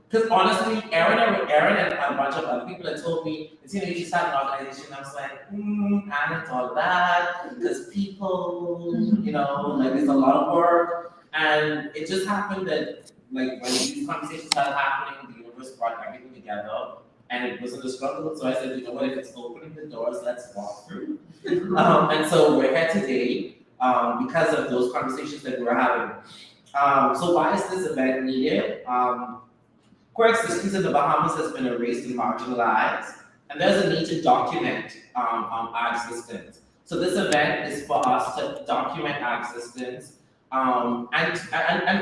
because honestly, Aaron and a bunch of other people that told me, you should start an organization. I was like, and it's all that because people, like it's a lot of work, and it just happened that like when these conversations started happening, the universe brought everything together, and it wasn't a struggle. So I said, you know what, if it's opening the doors, let's walk through. And so we're here today because of those conversations that we're having. So why is this event needed? Queer existence in the Bahamas has been erased and marginalized, and there's a need to document our existence. So this event is for us to document our existence and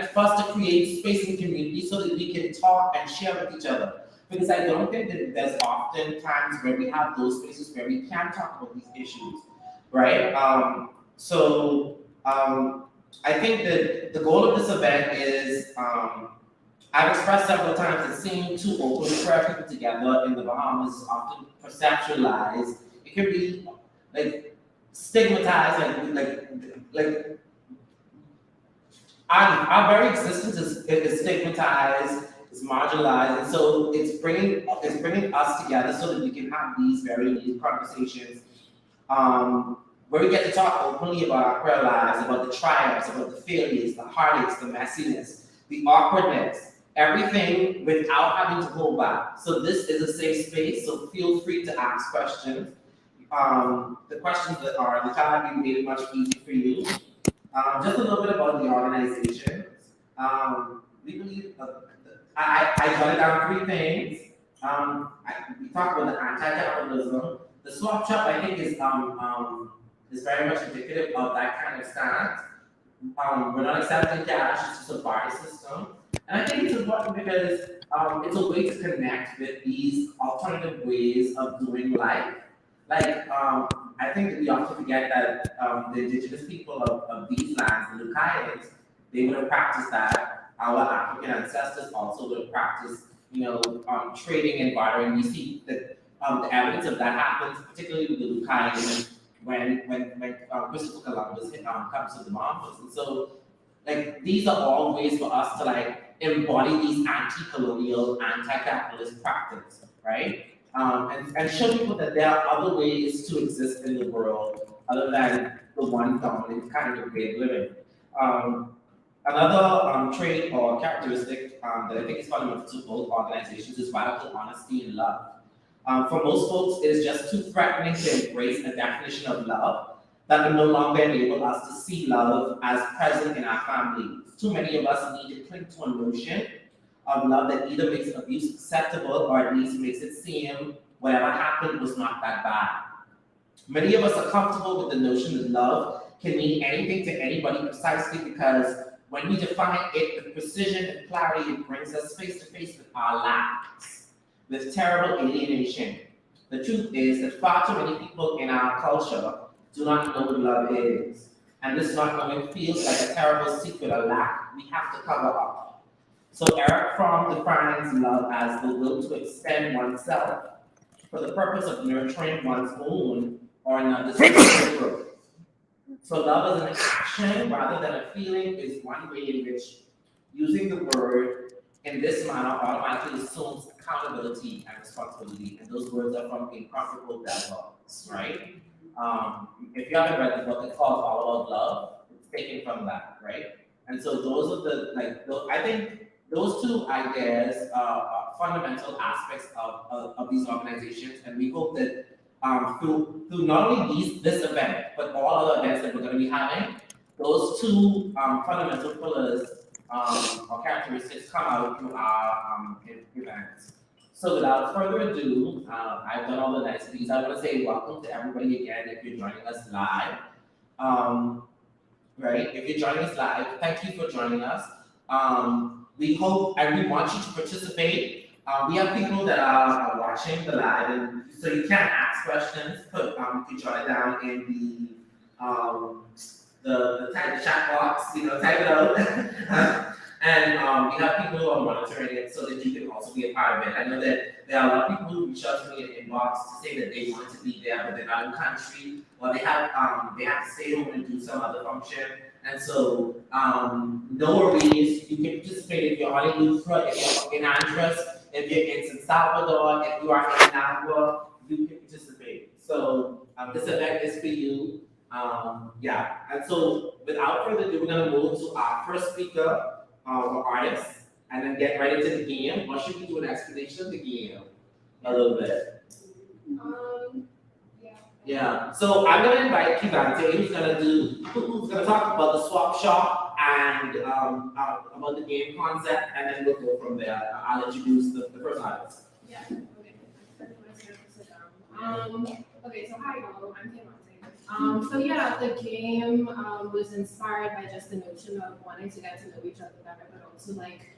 for us to create space and community so that we can talk and share with each other. Because I don't think that there's often times where we have those spaces where we can talk about these issues, right? I think that the goal of this event is I've expressed several times that seeing two open queer people together in the Bahamas is often conceptualized. It can be like stigmatized, like our very existence is stigmatized, is marginalized, and so it's bringing us together so that we can have these very deep conversations. Where we get to talk openly about our queer lives, about the triumphs, about the failures, the heartaches, the messiness, the awkwardness, everything without having to hold back. So this is a safe space, so feel free to ask questions. The questions that are in the chat, we made it much easier for you. Just a little bit about the organization. We believe, I jotted down 3 things. We talked about the anti-capitalism. The swap shop, I think, is very much indicative of that kind of stance. We're not accepting cash, it's just a barter system. And I think it's important because it's a way to connect with these alternative ways of doing life. Like, I think that we often forget that the indigenous people of these lands, the Lucayans, they would have practiced that. Our African ancestors also would have practiced, trading and bartering. We see that the evidence of that happens, particularly with the Lucayans, when Christopher Columbus comes to the Bahamas. And so, like, these are all ways for us to like embody these anti-colonial, anti-capitalist practices, right? And show people that there are other ways to exist in the world other than the one dominant kind of way of living. Another trait or characteristic that I think is fundamental to both organizations is radical honesty and love. For most folks, it is just too threatening to embrace a definition of love that will no longer enable us to see love as present in our families. Too many of us need to cling to a notion of love that either makes abuse acceptable or at least makes it seem whatever happened was not that bad. Many of us are comfortable with the notion that love can mean anything to anybody precisely because when we define it with precision and clarity, it brings us face to face with our lacks, with terrible alienation. The truth is that far too many people in our culture do not know what love is. And this not knowing feels like a terrible secret or lack we have to cover up. So Eric Fromm defines love as the will to extend oneself for the purpose of nurturing one's own or another's growth. So love as an action rather than a feeling is one way in which using the word in this manner automatically assumes accountability and responsibility. And those words are from Incomparable Devils, right? If you haven't read the book, it's called All About Love. It's taken from that, right? And so those are I think those 2 ideas are fundamental aspects of these organizations, and we hope that through not only this event, but all other events that we're going to be having, those 2 fundamental pillars or characteristics come out through our events. So without further ado, I've done all the niceties. I want to say welcome to everybody again if you're joining us live. Right, if you're joining us live, thank you for joining us. We hope and we want you to participate. We have people that are watching the live, and so you can ask questions. You can jot it down in the chat box. Type it out. And we have people who are monitoring it so that you can also be a part of it. I know that there are a lot of people who reach out to me in inbox to say that they want to be there, but they're not in country, or they have to stay home and do some other function. And so, no worries, you can participate if you're on in Lutra, if you're in Andres, if you're in San Salvador, if you are in Nagua, you can participate. So, this event is for you. Yeah, and so without further ado, we're gonna move to our first speaker, or artist, and then get right into the game. Or should we do an explanation of the game a little bit? Yeah. So I'm gonna invite Kivante, who's gonna talk about the swap shop and about the game concept, and then we'll go from there. I'll introduce the first artist. Yeah. Okay. So hi y'all. I'm Kivante. So yeah, the game was inspired by just the notion of wanting to get to know each other better, but also like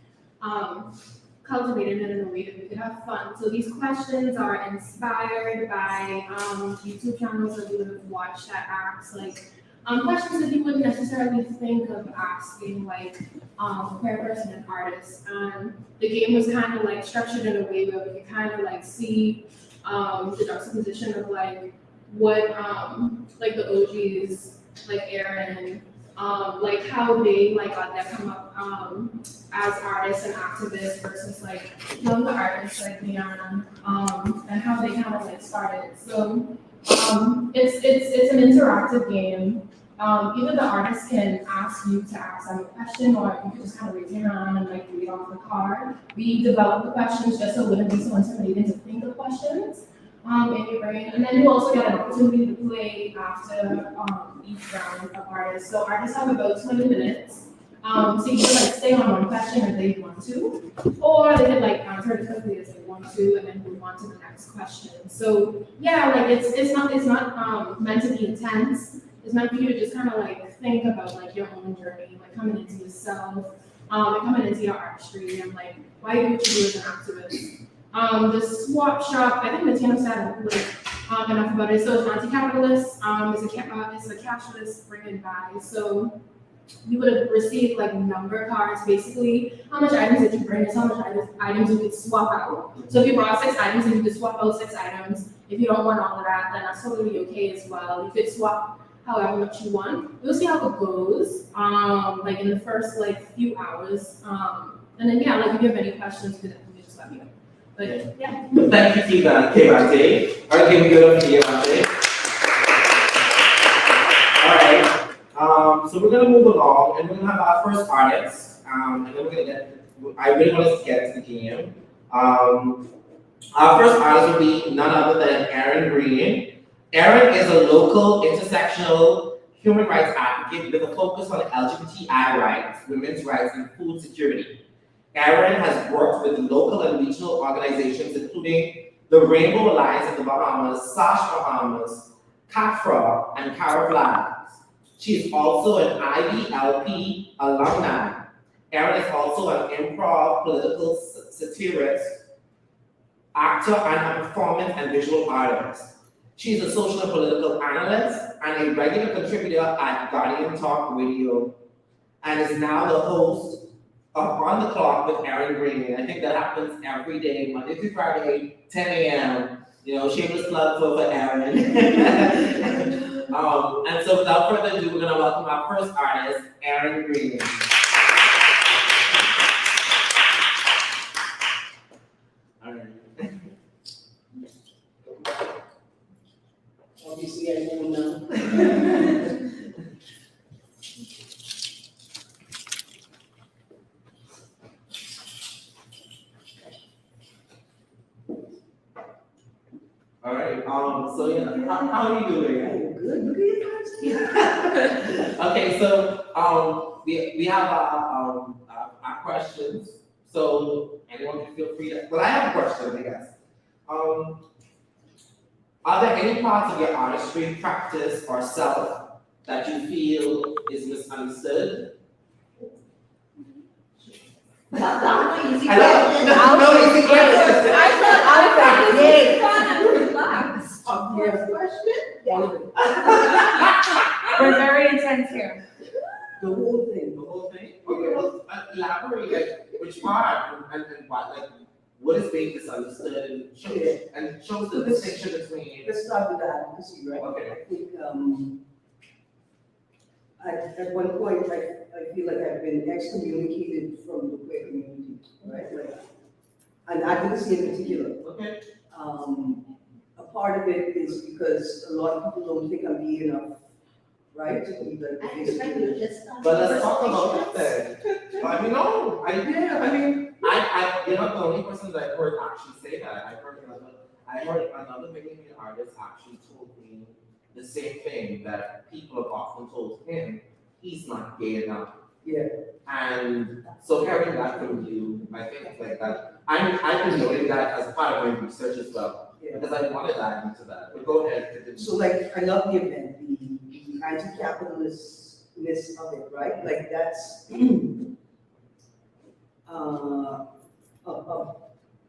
cultivated it in a way that we could have fun. So these questions are inspired by YouTube channels that we would have watched that ask like questions that you wouldn't necessarily think of asking like per person and artist. And the game was kind of like structured in a way where we could kind of like see the juxtaposition of like what like the OGs like Aaron like how they like got that come up as artists and activists versus like younger artists like Leon and how they kind of like started. So it's an interactive game. Either the artist can ask you to ask them a question, or you can just kind of raise your hand and like read off the card. We develop the questions just so it wouldn't be so intimidating to think of questions in your brain. And then you also get an opportunity to play after each round of artists. So artists have about 20 minutes. So you can like stay on one question if they want to, or they can like answer it as quickly as they want to, and then move on to the next question. So yeah, like it's not meant to be intense. It's meant for you to just kind of like think about like your own journey, like coming into yourself, and coming into your artistry, and like why you do what you do as an activist. The swap shop, I think Latino said like enough about it. So it's anti-capitalist. It's a cashless bring and buy. So you would have received like number cards, basically how much items that you bring is how much items you could swap out. So if you brought 6 items, and you could swap out 6 items. If you don't want all of that, then that's totally okay as well. You could swap however much you want. We'll see how it goes, like in the first like few hours. And then yeah, like if you have any questions, you can just let me know. But yeah. Thank you, Kivante. All right, can we go to Kivante? All right. So we're gonna move along, and we're gonna have our first artist, and then we're gonna I really want us to get to the game. Our first artist will be none other than Aaron Green. Aaron is a local intersectional human rights advocate with a focus on LGBTI rights, women's rights, and food security. Aaron has worked with local and regional organizations, including the Rainbow Alliance of the Bahamas, SASH Bahamas, CAFRA, and Cara Flags. She is also an IBLP alumni. Aaron is also an improv, political satirist, actor, and a performance and visual artist. She is a social and political analyst and a regular contributor at Guardian Talk Radio, and is now the host of On the Clock with Aaron Green. I think that happens every day, Monday through Friday, 10 a.m. You know, shameless plug for Aaron. And so without further ado, we're gonna welcome our first artist, Aaron Green. All right. Obviously, everyone know. All right. So yeah, how are you doing? Good. Look at your Okay. So we have our questions. So anyone can feel free to. Well, I have a question, I guess. Are there any parts of your artistry, practice, or self that you feel is misunderstood? Not easy I know, no easy question. Relax. First question? We're very intense here. The whole thing. The whole thing? Okay, well, elaborate, like, which part and what, like, what is being misunderstood and shows the distinction between. Let's start with the advocacy, right? Okay. I think at one point, I feel like I've been excommunicated from the queer community, right? Like, and advocacy in particular. Okay. A part of it is because a lot of people don't think I'm big enough, right? To be the I face of expect the- you to just. But let's talk about that then. I mean, no, I mean, you're not the only person that I've heard actually say that. I heard another big Indian artist actually told me the same thing that people have often told him, he's not gay enough. Yeah. And so hearing that from you, I think like that, I've been noting that as part of my research as well, Yeah. because I wanted to dive into that. But go ahead, continue. So like, I love the event, the anti-capitalistness of it, right? Like that's,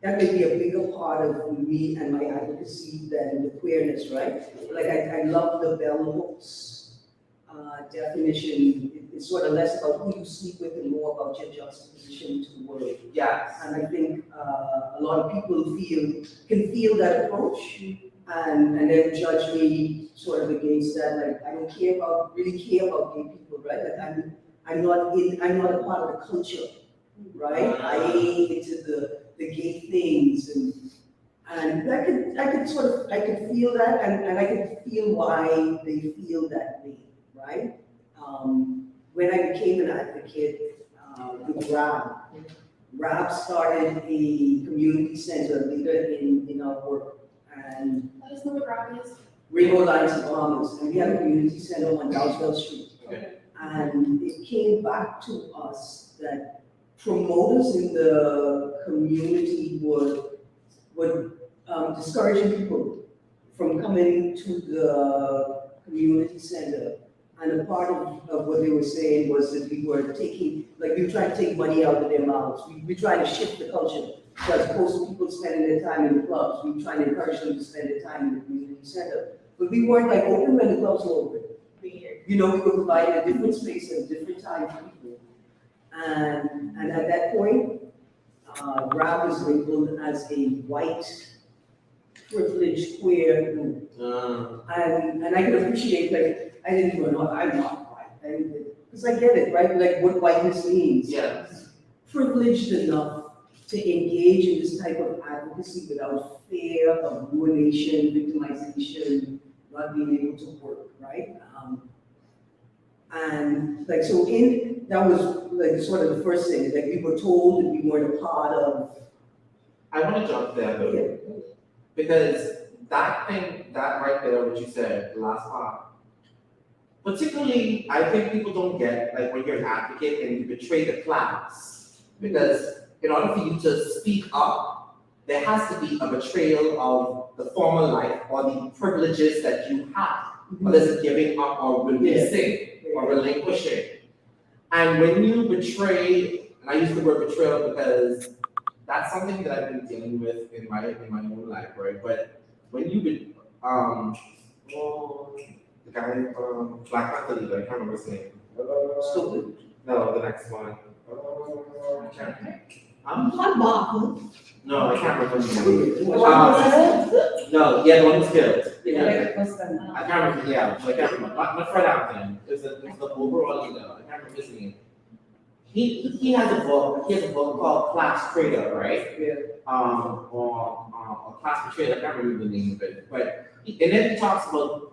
that may be a bigger part of me and my advocacy than the queerness, right? Like I love the bell hooks definition. It's sort of less about who you sleep with and more about your juxtaposition to the world. Yes. And I think a lot of people can feel that approach and then judge me sort of against that. Like I don't really care about gay people, right? Like I'm not a part of the culture, right? I ain't into the gay things and I could feel that and I could feel why they feel that way, right? When I became an advocate with RAB started a community center later in our work, and Let us know what Robbie is. Rainbow Alliance of Bahamas, and we had a community center on Dowsville Street. Okay. And it came back to us that promoters in the community would discouraging people from coming to the community center. And a part of what they were saying was that we were trying to take money out of their mouths. We trying to shift the culture. So as opposed to people spending their time in the clubs, we trying to encourage them to spend their time in the community center. But we weren't like open when the clubs were open. You know, we were providing a different space at a different time for people. And at that point, RAB was labeled as a white, privileged, queer group. And I can appreciate, like, I didn't do enough, I'm not white, because I get it, right? Like what whiteness means. Yes. Privileged enough to engage in this type of advocacy without fear of ruination, victimization, not being able to work, right? And like, so that was like sort of the first thing, like we were told that we weren't a part of. I want to jump there though, Yeah. because that right there, what you said, the last part, particularly, I think people don't get, like when you're an advocate and you betray the class, because in order for you to speak up, there has to be a betrayal of the former life or the privileges that you have, or there's a giving up or releasing or relinquishing. And when you betray, and I use the word betrayal because that's something that I've been dealing with in my own life, right? But when you the guy, Black Panther leader, I can't remember his name. Stupid. No, the next one. I can't. Hot bomb. No, I can't remember his name. What No, yeah, the one who's killed. Yeah. I can't remember, yeah, I can't remember. Not Fred Hampton, it's the overall leader, I can't remember his name. He has a book called Class Trader, right? Yeah. Or Class Trader, I can't remember the name of it. But and then he talks about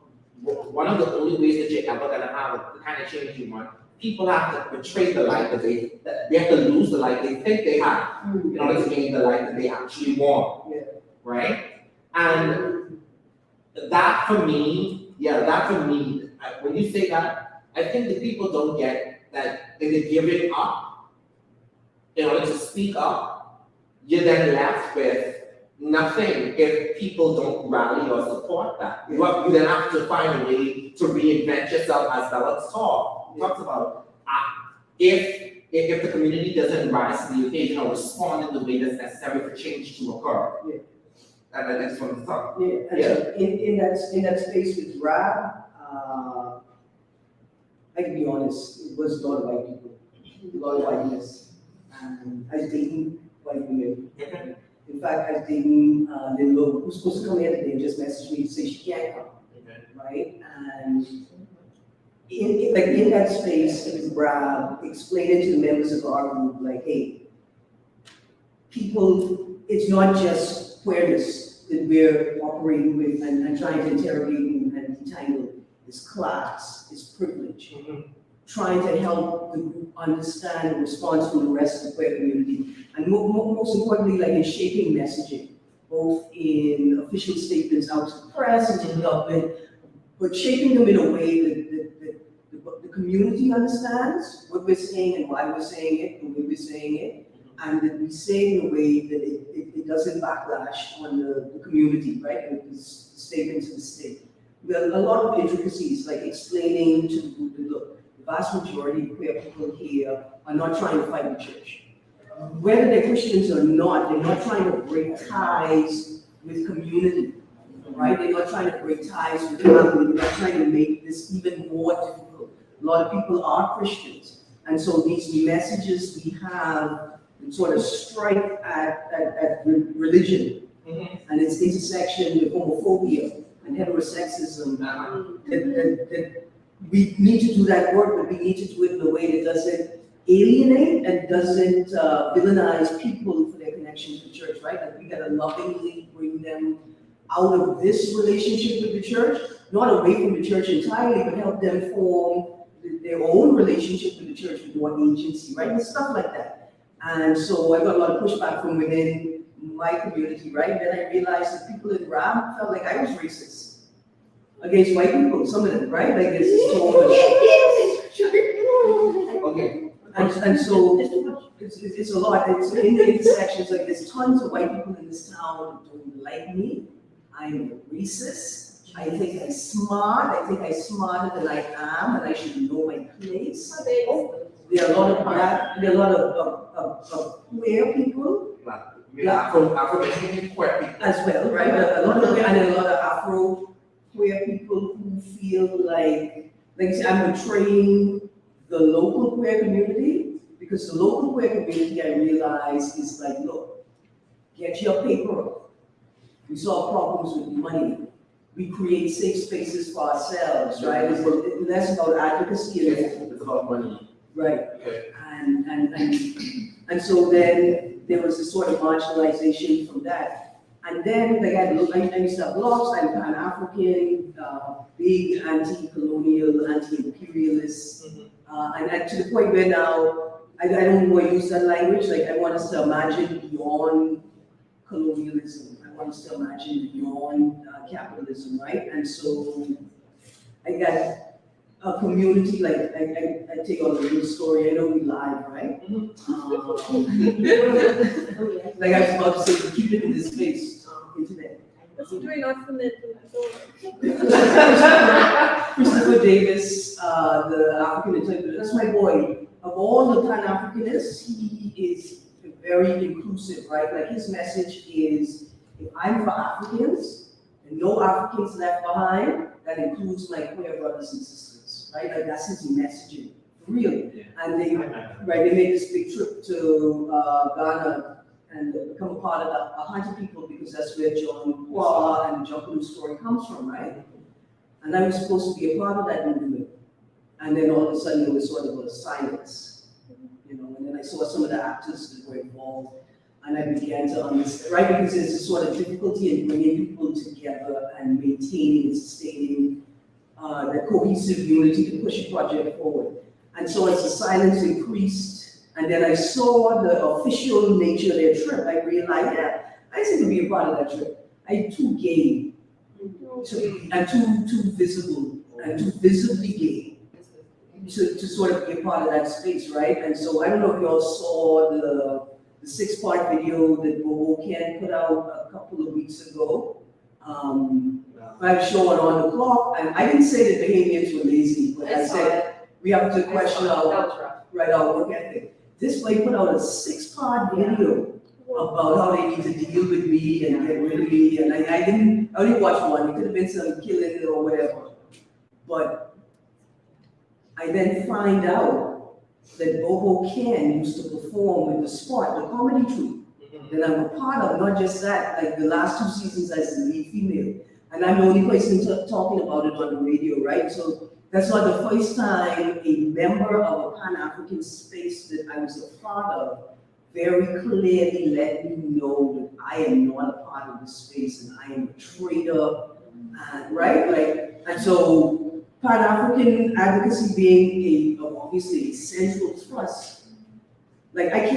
one of the only ways that you're ever gonna have the kind of change you want. People have to betray the life that they have to lose the life they think they have in order to gain the life that they actually want. Yeah. Right? And that for me, when you say that, I think that people don't get that they're giving up in order to speak up, you're then left with nothing if people don't rally or support that. You then have to find a way to reinvent yourself, as Bella talks about. If the community doesn't rise to the occasion or respond in the way that's necessary for change to occur. Yeah. And I just want to talk. Yeah, and so in that space with RAB, I can be honest, it was a lot of white people, a lot of whiteness. And I was dating white women. Okay. In fact, I was dating Lynn Lowe, who's supposed to come here today and just messaged me to say she can't come, Okay. right? And in that space, with Brad, explaining to the members of our group, like, hey, people, it's not just queerness that we're operating with and trying to interrogate and detangle. It's class, it's privilege. Trying to help the group understand the response from the rest of the queer community. And most importantly, like in shaping messaging, both in official statements out to the press and to the government, but shaping them in a way that the community understands what we're saying and why we're saying it, the way we're saying it, and that we say it in a way that it doesn't backlash on the community, right? With the statements of the state. There are a lot of intricacies, like explaining to the group that, look, the vast majority of queer people here are not trying to fight the church. Whether they're Christians or not, they're not trying to break ties with community, right? They're not trying to break ties with family. They're not trying to make this even more difficult. A lot of people are Christians. And so these messages we have sort of strike at religion and its intersection with homophobia and heterosexism. That we need to do that work, but we need to do it in a way that doesn't alienate and doesn't villainize people for their connection to the church, right? Like we gotta lovingly bring them out of this relationship with the church, not away from the church entirely, but help them form their own relationship with the church with more agency, right? And stuff like that. And so I got a lot of pushback from within my community, right? And then I realized that people in RAM felt like I was racist against white people, some of them, right? Like this is Okay. and so it's a lot. It's in the intersections, like there's tons of white people in this town who don't like me. I'm a racist. I think I'm smart. I think I'm smarter than I am, and I should know my place. There are a lot of black, there are a lot of queer people. Afro-American queer people. As well, right? A lot of and a lot of Afro queer people who feel like I say, I'm betraying the local queer community, because the local queer community, I realize, is like, look, get your paper up. We solve problems with money. We create safe spaces for ourselves, right? It's less about advocacy and it's about money. right. Okay. And so then there was this sort of marginalization from that. And then like I used to have blogs, I'm Pan-African, big anti-colonial, anti-imperialist, and to the point where now I don't want to use that language. Like I want us to imagine beyond colonialism. I want us to imagine beyond capitalism, right? And so I got a community, like I take on the real story. I know we live, right? Like I was about to say, keep it in this space, internet. Doing not from the Christopher Davis, the African interpreter, that's my boy. Of all the Pan-Africanists, he is very inclusive, right? Like his message is, if I'm for Africans and no Africans left behind, that includes my queer brothers and sisters, right? Like that's his messaging, really. Yeah. And they made this big trip to Ghana and become a part of the 100 people, because that's where John Kwa and John Kunu's story comes from, right? And I was supposed to be a part of that movement. And then all of a sudden there was sort of a silence, you know, and then I saw some of the actors that were involved, and I began to understand, right? Because there's a sort of difficulty in bringing people together and maintaining and sustaining the cohesive unity to push a project forward. And so as the silence increased, and then I saw the official nature of their trip, I realized, yeah, I seem to be a part of that trip. I'm too gay, and too visible, and too visibly gay to sort of be a part of that space, right? And so I don't know if y'all saw the 6-part video that Bobo Ken put out a couple of weeks ago. I'm showing on the clock, and I didn't say that Bahamians were lazy, but I said we have to question our work ethic. This boy put out a 6-part video about how they need to deal with me and get rid of me, and I only watched one. It could have been some killing or whatever, but I then find out that Bobo Ken used to perform with the Spot, the comedy troupe that I'm a part of. Not just that, like the last 2 seasons as the lead female, and I'm the only person talking about it on the radio, right? So that's not the first time a member of a Pan-African space that I was a part of very clearly let me know that I am not a part of the space and I am a traitor, right? Like, and so Pan-African advocacy being obviously a central thrust. Like I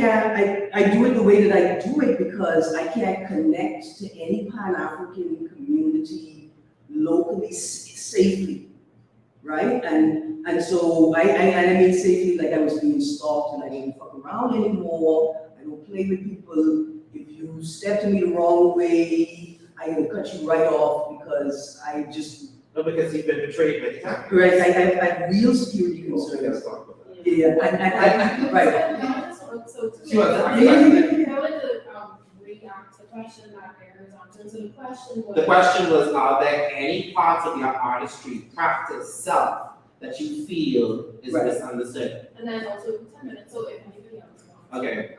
do it the way that I do it because I can't connect to any Pan-African community locally safely, right? And so I mean safely, like I was being stalked and I didn't fuck around anymore. I don't play with people. If you step to me the wrong way, I'm gonna cut you right off because I just. No, because you've been betrayed many times. Right, I have real security concerns. Yeah, and right. So She was- I wanted to react to the question that Aaron's answering. So the question was. The question was, are there any parts of your artistry practice self that you feel is Right. misunderstood? And then also 10 minutes, so if anybody else wants. Okay.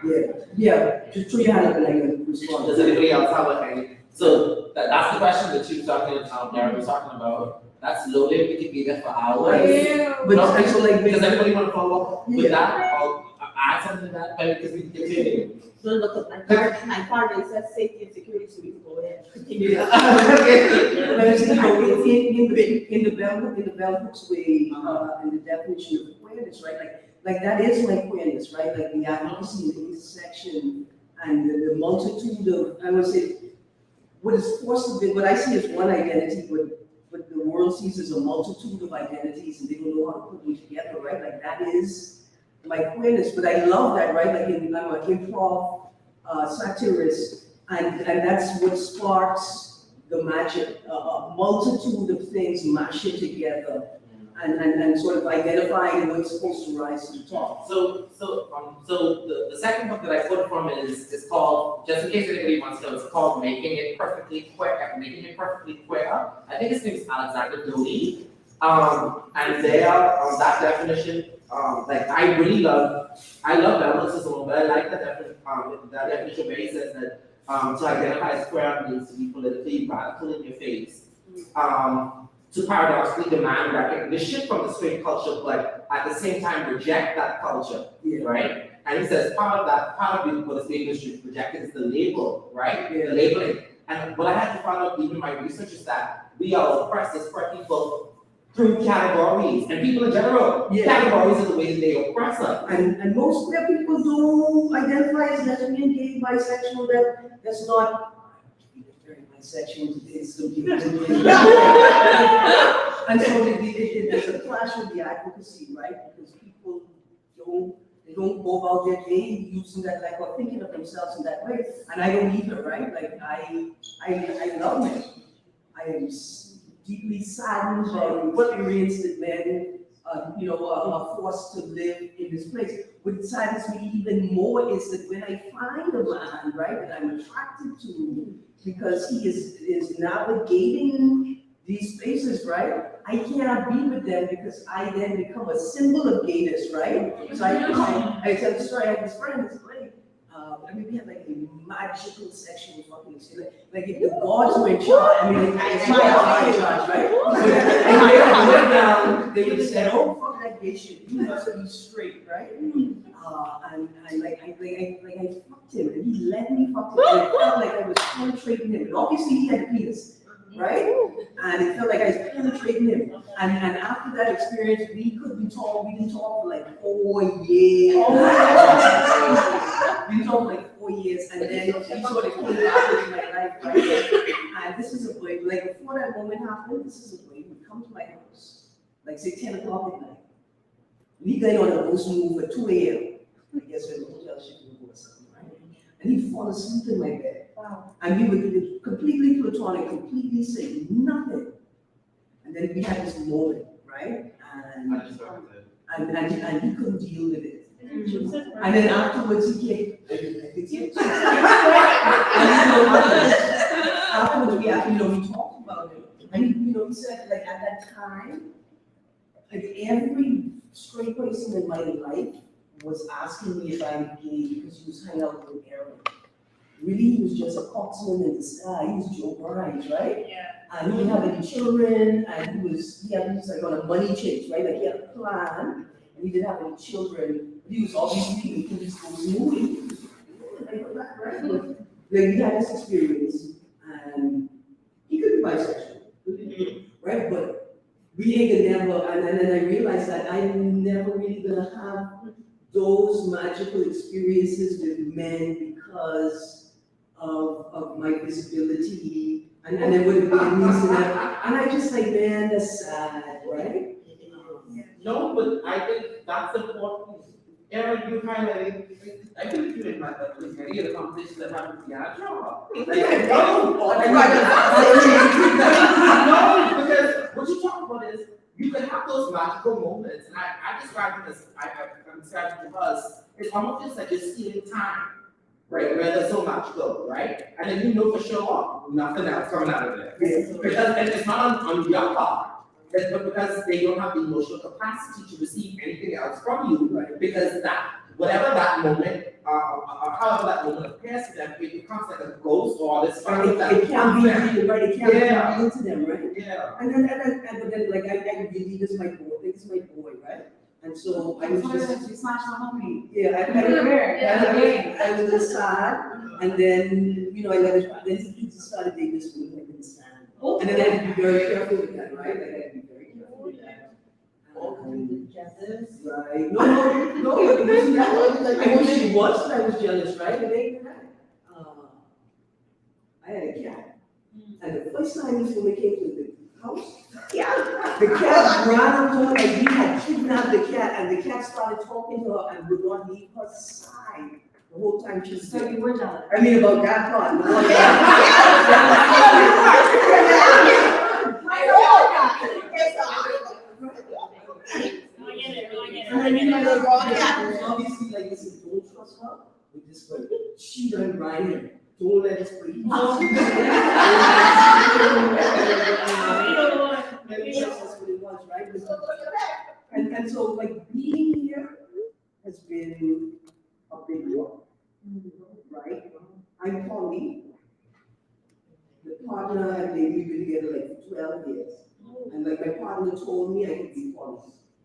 Yeah, just throw your hand up and I can respond. Does anybody else have any? So that's the question that you talking about, Darren was talking about. That's loaded, we could be there for hours. But No, I feel like Does anybody want to follow up with Yeah. that or add something to that? Because we can continue. No, look, my part is that safety and security, so we can go ahead. Continue. Okay. But it's, you know, in the bell hooks way, in the definition of queerness, right? Like that is my queerness, right? Like the advocacy, the intersection, and the multitude of, I would say, what is forced to be, what I see as one identity, but the world sees as a multitude of identities, and they don't know how to put them together, right? Like that is my queerness, but I love that, right? Like I'm an improv satirist, and that's what sparks the magic, a multitude of things mashing together and sort of identifying what's supposed to rise to the top. So the second book that I quoted from is called, just in case anybody wants to know, it's called Making It Perfectly Queer. I think his name is Alexander Doty. And there, that definition, like I love balance but I like that definition where he says that to identify as queer means to be politically radical in your face. To paradoxically demand recognition from the straight culture, but at the same time reject that culture, right? And he says part of what is being rejected is the label, right? The labeling. And what I had to find out, even my research, is that we are oppressed as queer people through categories, and people in general, categories are the way they oppress us. And most queer people don't identify as lesbian, gay, bisexual, that's not very bisexual, it's something. And so there's a clash with the advocacy, right? Because people don't go about their day using that, like, or thinking of themselves in that way. And I don't either, right? Like, I love men. I am deeply saddened by the experience that men, are forced to live in this place. What saddens me even more is that when I find a man, right, that I'm attracted to, because he is navigating these spaces, right? I cannot be with them because I then become a symbol of gayness, right? So I tell the story, I have this friend that's like, we have like a magical sexual fucking experience. Like if the gods were in charge, I mean, it's not in charge, right? And they went down, they would have said, oh, fuck that gay shit, you must be straight, right? And I fucked him, and he let me fuck him, and it felt like I was penetrating him, and obviously he had a penis. Right? And it felt like I was penetrating him. And after that experience, we didn't talk for like 4 years. We didn't talk for like 4 years, and then he sort of came back into my life, right? And this is a boy, like before that moment happened, this is a boy who would come to my house, like say 10 o'clock at night. We going on a bus move at 2 a.m. I guess when the hotel shit would go or something, right? And he'd fall asleep in my bed. Wow. And we would be completely platonic, completely say nothing. And then we had this moment, right? And he couldn't deal with it. And then afterwards he came. Afterwards we talked about it. And he said, like, at that time, like every straight person in my life was asking me if I'm gay because he was hanging out with Aaron. really he was just a coxswain in the sky. He was Joe Grimes, right? Yeah. And he didn't have any children, and he was like on a money chase, right? Like he had a plan, and he didn't have any children. But he was obviously making these movies. Right? But like he had this experience, and he could be bisexual, right? But we ain't gonna never, and then I realized that I'm never really gonna have those magical experiences with men because of my visibility, and then what it means to them. And I just like, man, that's sad, right? No, but I think that's important. Aaron, you highlighted, I think you in many of the conversations that happened with Yana Trauma. Like, no, because what you talk about is, you can have those magical moments, and I describe them as, I'm describing it to us, it's almost just like you're stealing time, right, where they're so magical, right? And then you know for sure, nothing else coming out of it. Because, and it's not on your part, but because they don't have the emotional capacity to receive anything else from you, right? Because that, whatever that moment, however that moment appears to them, it becomes like a ghost or this. It can't be real, right? It can't be real to them, right? Yeah. And then like I really, this is my boy, right? And so I was just, You smash my homie. yeah, I was just sad, and then, you know, I let it, then he started dating this woman I couldn't stand. And then I had to be very careful with that, right? Like I had to be very careful with that. Right, no, it wasn't that, like, I wish she was, but I was jealous, right? But ain't that. I had a cat, and the first time this woman came to the house, the cat ran up to her like we had kidnapped the cat, and the cat started talking to her and would not leave her side the whole time she was So there. you were jealous. I mean, about that part. the one Obviously, like this is don't trust her. We just like she done right. Don't let us breathe. That's what it was, right? And so like being here has been a big work, right? I'm Polly. The partner and they we've been together like 12 years. And like my partner told me I could be Polly.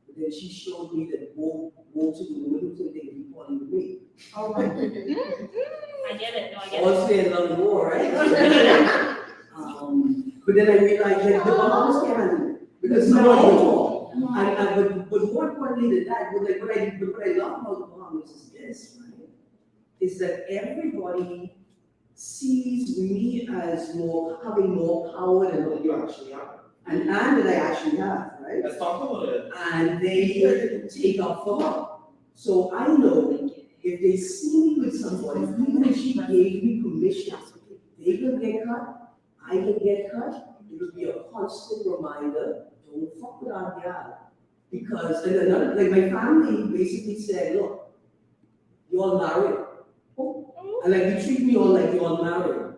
But then she showed me that woe to the woman who said they could be Polly with me. Oh my. I get it, no, I get it. All say another war, right? But then I realized that the Bahamas can't handle it. Because someone will talk. But more importantly than that, what I love about the Bahamas is this, right? Is that everybody sees me as having more power than what you actually are. And that I actually have, right? Let's talk about it. And they take up for her. So I know if they see me with somebody, even if she gave me permission, they will get cut, I will get cut. It will be a constant reminder, don't fuck with our gal. Because, and another, like my family basically said, look, you're all married. And like you treat me all like you're all married.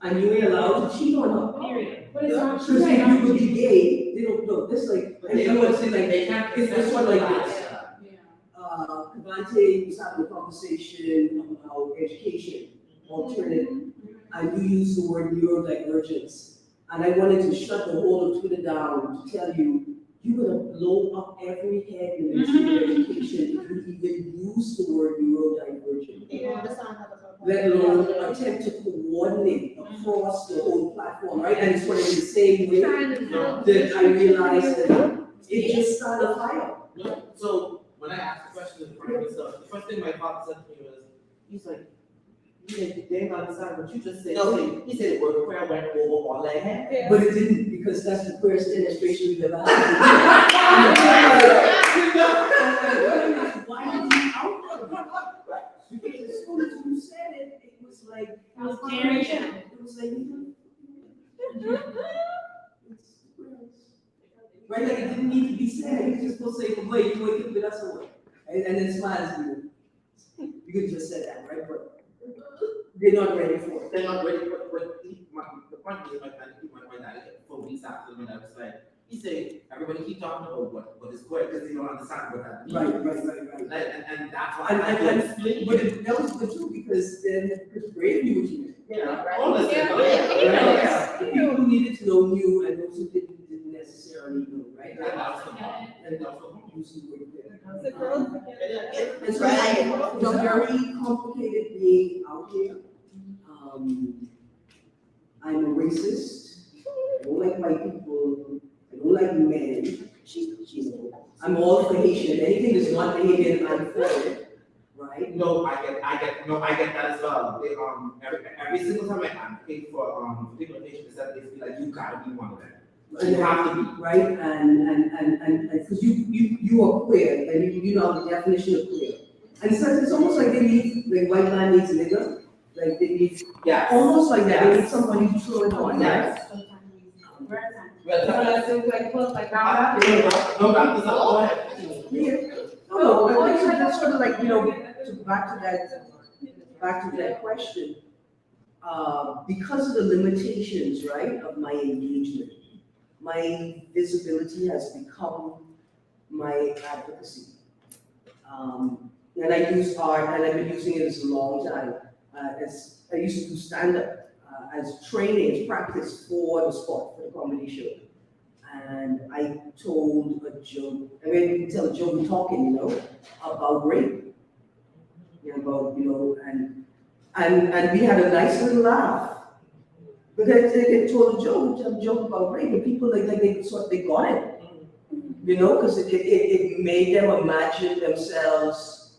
And you ain't allowed to cheat on her. Period. But it's not Because true. if you would be gay, they don't know. This like, I want to say like, They can't. it's this one like this. Yeah. Kavante was having a conversation about education, alternative. And you used the word neurodivergence. And I wanted to shut the whole of Twitter down to tell you, you're gonna blow up every head in education if you even use the word neurodivergent. Let alone attempt to coordinate across the whole platform, right? And it's sort of in the same way that I realized that it just started a fire. No, so when I asked the question in front of myself, the first thing my father said to me was, he's like, they ain't understand what you just said. No, he said word prayer went over all that head. But it didn't, because that's the first demonstration we've ever had. Why did you out? Because as soon as you said it, it was like, It was confirmation. it was like, right, like it didn't need to be said, you just supposed to say, wait, you wake up with us or what? And then smile at you. You could just say that, right? But they're not ready for it. They're not ready, but the point is, my dad, for weeks after when I was like, He said, everybody keep talking about what is queer because they don't understand what that means. Right. Like, and that's why And- I have to and- explain. But that was good too, because then the brave knew what you meant. Honestly, Yeah, Right? The people who needed to know knew, and those who didn't necessarily know, right? And that's the problem. And using the word clear. the girls forget it. And so it's very complicated being out here. I'm a racist. I don't like white people. I don't like men. I'm all for Haitian. Anything that's not Haitian, I'm for it, right? No, I get that as well. They, every single time I advocate for people of Asian descent, they feel like you gotta be one of them. You have to be. Right, and because you are queer, and you know the definition of queer. And so it's almost like they need, like white man needs a nigga, like they need, Yeah. almost like that, they need somebody to throw it on, right? Yes. Well, Let's do like, put like, no, that's not, go ahead. Yeah. No, I think that's sort of like, you know, back to that question. Because of the limitations, right, of my engagement, my visibility has become my advocacy. And I use art, and I've been using it as a long time. As I used to do stand-up as training, as practice for the sport, for the comedy show. And I told a joke, I mean, you can tell a joke talking, you know, about rape. You know, about, you know, and we had a nice little laugh. But then they told a joke about rape, and people they got it, you know, because it made them imagine themselves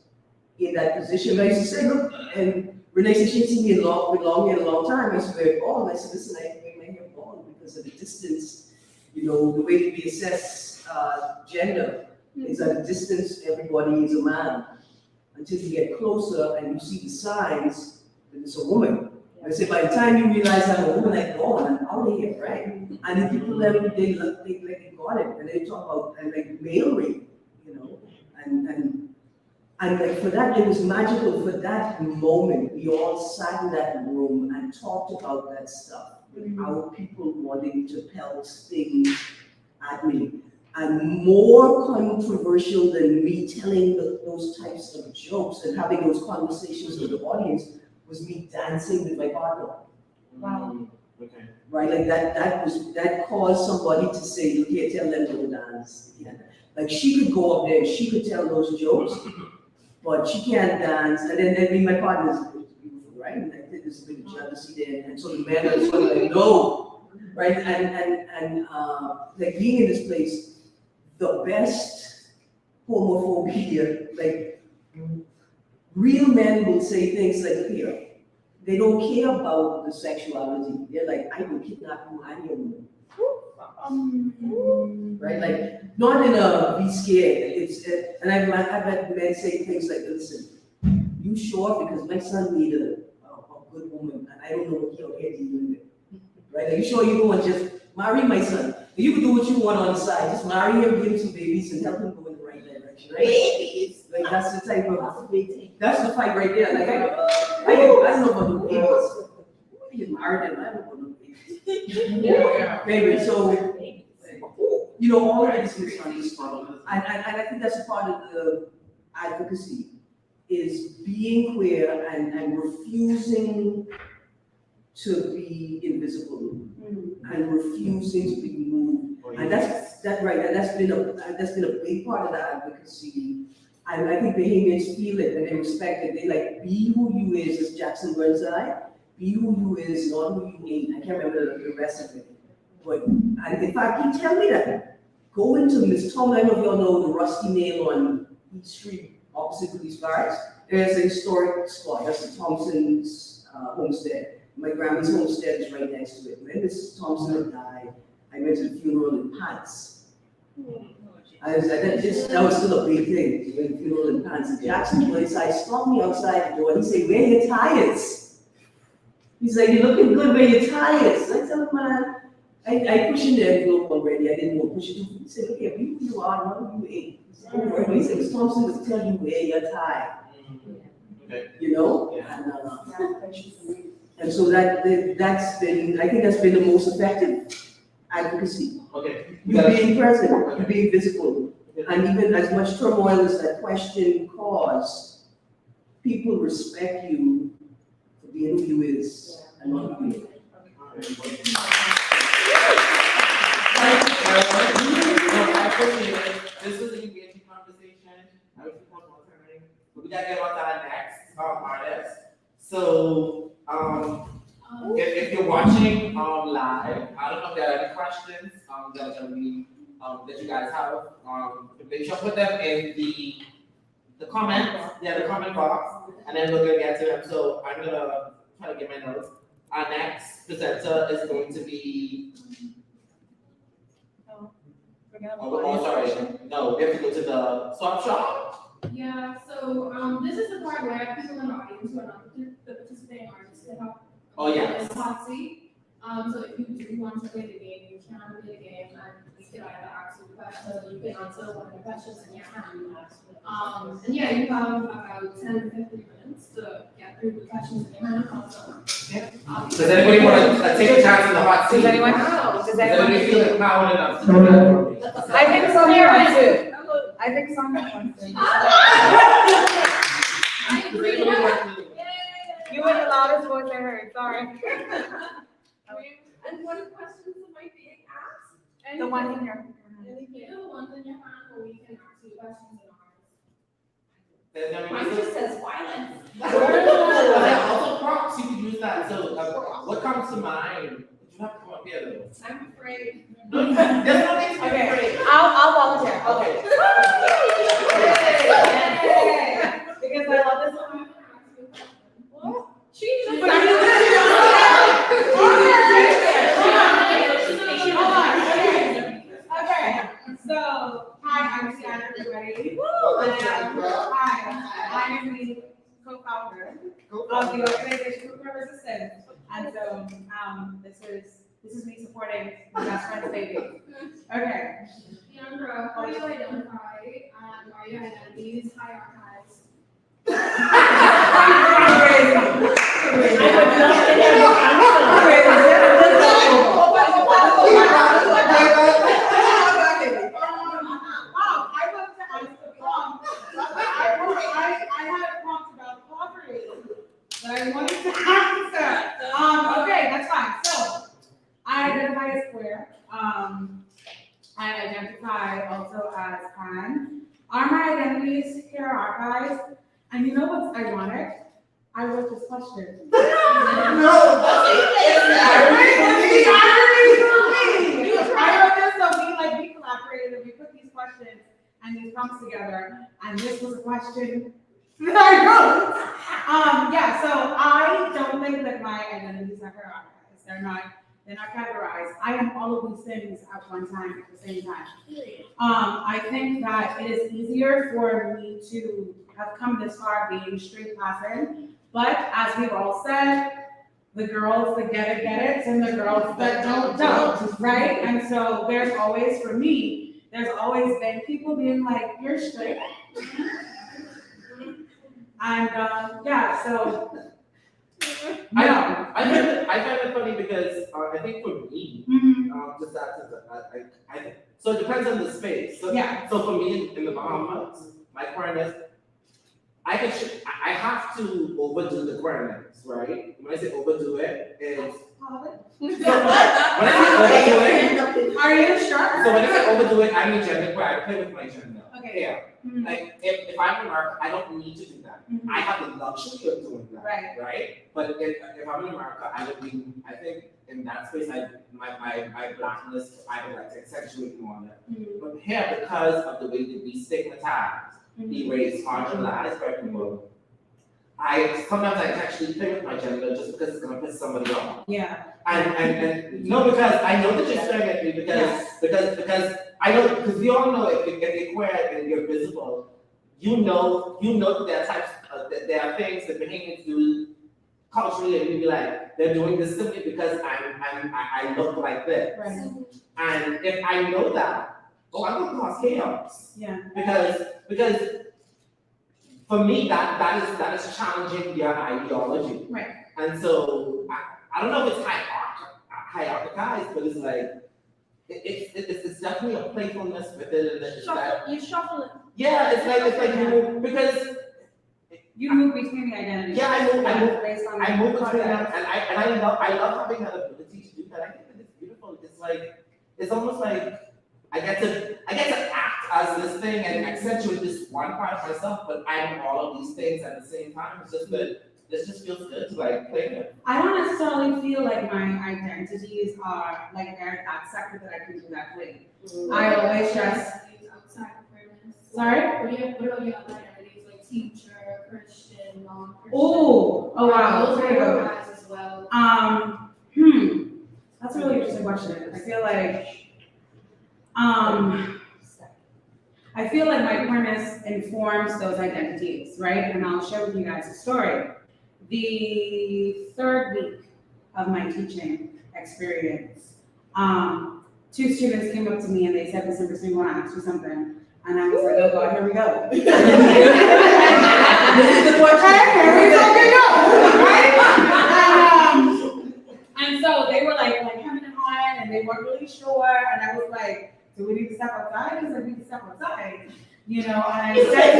in that position. I used to say, look, and Renee said she'd seen me in long hair a long time. I used to wear bald. I said, listen, I wear my hair bald because of the distance, you know, the way that we assess gender is at a distance, everybody is a man. Until you get closer and you see the signs that it's a woman. I say, by the time you realize I'm a woman, I'm gone, I'm out of here, right? And the people they got it, and they talk about like male rape, you know, and like for that, it was magical. For that moment, we all sat in that room and talked about that stuff without people wanting to pelt things at me. And more controversial than me telling those types of jokes and having those conversations with the audience was me dancing with my partner. Wow. Okay. Right, like that caused somebody to say, you can't tell them to dance. Yeah. Like she could go up there, she could tell those jokes, but she can't dance. And then my partner's beautiful, right? And I think there's a bit of jealousy there. And so the men are sort of like, no, right? And like being in this place, the best homophobia, like real men will say things like here. They don't care about the sexuality. They're like, I will kidnap you and your woman. Right? Like, not in a be scared. It's and I've had men say things like, listen, you sure? Because my son needed a good woman, and I don't know what you're here dealing with. Right? Are you sure you don't just marry my son? You can do what you want on the side. Just marry him, give him some babies, and help him go in the right direction. Right? Babies. Like that's the type of that's the fight right there. Like I don't know about the babies. You married him, I don't know about the babies. Maybe so. You know, all of it is misunderstood, and I think that's a part of the advocacy is being queer and refusing to be invisible and refusing to be moved. And that's right. And that's been a big part of the advocacy. And I think Bahamians feel it and they respect it. They like be who you is, as Jackson Burnside. Be who you is, not who you ain't. I can't remember the rest of it. But and in fact, he tell me that. Go into Miss Tom. I don't know if y'all know the Rusty Nail on East Street, opposite Police Barracks. There's a historic spot. That's the Thompson's homestead. My grandma's homestead is right next to it. When Mrs. Thompson had died, I went to the funeral in pants. That was still a big thing. We went to the funeral in pants. And Jackson went inside, stopped me outside the door. He said, "Where are your tires?" He's like, "You're looking good, where are your tires?" I tell him, man, I push in the envelope already. I didn't want to push it. He said, "Okay, be who you are, not who you ain't." He said, "Miss Thompson was telling you where your tie." Okay. You know? Yeah. And so that's been, I think that's been the most effective advocacy. Okay. You being present, you being visible, and even as much turmoil as that question caused, people respect you for being who you is and not who you I appreciate it. This was an engaging conversation. I wish we had more time, but we gotta get on to our next artist. So, if you're watching live, I don't know if there are any questions that are gonna be that you guys have. Make sure to put them in the comments, the comment box, and then we're gonna get to them. So I'm gonna try to get my notes. Our next presenter is going to be. Oh, sorry. No, we have to go to the swap shop. Yeah, so this is the part where people in the audience who are not the participating artists can help. Oh, yeah. It's hot seat. So if you do want to play the game, you can play the game and you can either ask a question, you can answer one of the questions in your hand. And yeah, you have about 10 to 15 minutes to get through the questions in your hand also. Does anybody want to take a chance in the hot seat? Does anyone know? Does Does anyone? anybody feel empowered enough to do that for me? I think Sonia wants to. I think Sonia wants to. I agree. You were the loudest voice I heard, sorry. And what questions am I being asked? The one in here. Either the ones in your hand or we can ask you questions in ours. There's no Mine reason. just says violence. But there are also prompts, you can use that. So, what comes to mind? You have to come up here though. I'm afraid. There's no need to be Okay. afraid. I'll volunteer. Okay. Because I love this one. Okay, so, hi, I'm Sienna, everybody. Hi, I am the co-founder of the organization Group Resistance. And so, this is me supporting my best friend's baby. Okay. Leandra, how do you identify and are your identities hierarchized? Okay, that's fine. So, I identify as queer. I identify also as pan. Are my identities hierarchized? And you know what's ironic? I wrote this question. No, I wrote this so we collaborated and we put these questions and these prompts together, and this was a question that I wrote. Yeah, so I don't think that my identities are hierarchized. They're not categorized. I am all of these things at one time, at the same time. I think that it is easier for me to have come this far being straight passing, but as we've all said, the girls that get it, and the girls that don't, right? And so there's always, for me, there's always been people being like, you're straight. And yeah, so. I find it funny because I think for me, just that, so it depends on the space. So, Yeah. So for me in the Bahamas, my queerness, I have to overdo the queerness, right? When I say overdo it, it's when I say overdo it, Are you sure? so when I say overdo it, I mean gender queer. I play with my gender. Okay. Yeah. Like if I'm in America, I don't need to do that. I have the luxury of doing that. Right. But if I'm in America, I would be, I think in that space, my blackness, I would like to accentuate more on it. But here, because of the way that we stigmatize, erase, marginalize by people, sometimes I actually play with my gender just because it's gonna piss somebody off. Yeah. And no, because I know that you're staring at me because I know, because we all know if you're queer and you're visible, you know that there are types, there are things that Bahamians do culturally, and you be like, they're doing this simply because I look like this. Right. And if I know that, I'm gonna cause chaos. Yeah. Because for me that is challenging your ideology. Right. And so I don't know if it's hierarchized, but it's like it's definitely a playfulness with it, and it's that, You shuffle it. yeah, it's like you, because, You move between the identities. yeah, I move based on. I move between them, context. and I love having that ability to do that. I think that it's beautiful. It's like, it's almost like I get to act as this thing and accentuate this one part of myself, but I'm all of these things at the same time. It's just that this just feels good to like play with. I don't necessarily feel like my identities are like they're that separate that I can do that way. I always just, outside of fairness. sorry? What about your other identities, like teacher, Christian, non-Christian? Oh wow, Those there are you go. guys as well. That's a really interesting question. I feel like my queerness informs those identities, right? And I'll share with you guys a story. The third week of my teaching experience, 2 students came up to me and they said, "Miss Emerson, we want to ask you something." And I was like, "Oh God, here we go." This is the question. Here we fucking go, right? And so they were like hemming and hawing, and they weren't really sure. And I was like, "Do we need to step outside?" Because I need to step outside, you know. And I said,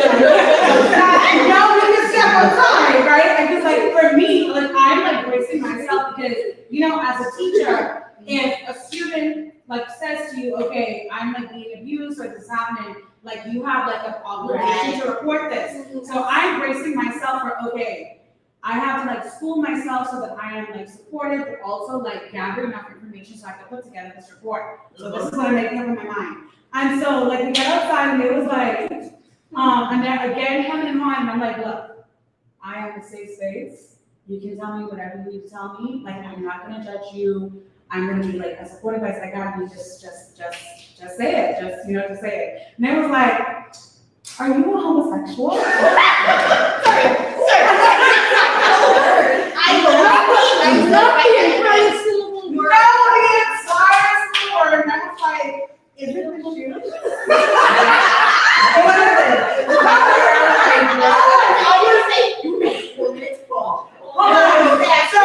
"No, we need to step outside, right?" And just like for me, like I'm like bracing myself because, you know, as a teacher, if a student like says to you, "Okay, I'm like being abused or this is happening," like you have like an obligation to report this. So I'm bracing myself for, okay, I have to like school myself so that I am like supported, but also like gather enough information so I can put together this report. So this is what I'm making up in my mind. And so like we got outside and it was like, and then again, hemming and hawing, and I'm like, look, I am a safe space. You can tell me whatever you need to tell me. Like I'm not gonna judge you. I'm gonna be like as supportive as I gotta be. Just say it. Just say it. And they was like, "Are you a homosexual?" I love the entire syllable word. No, the entire syllable word. And I was like, "Is it the shoe?" What is it? I would say you make women's fault. So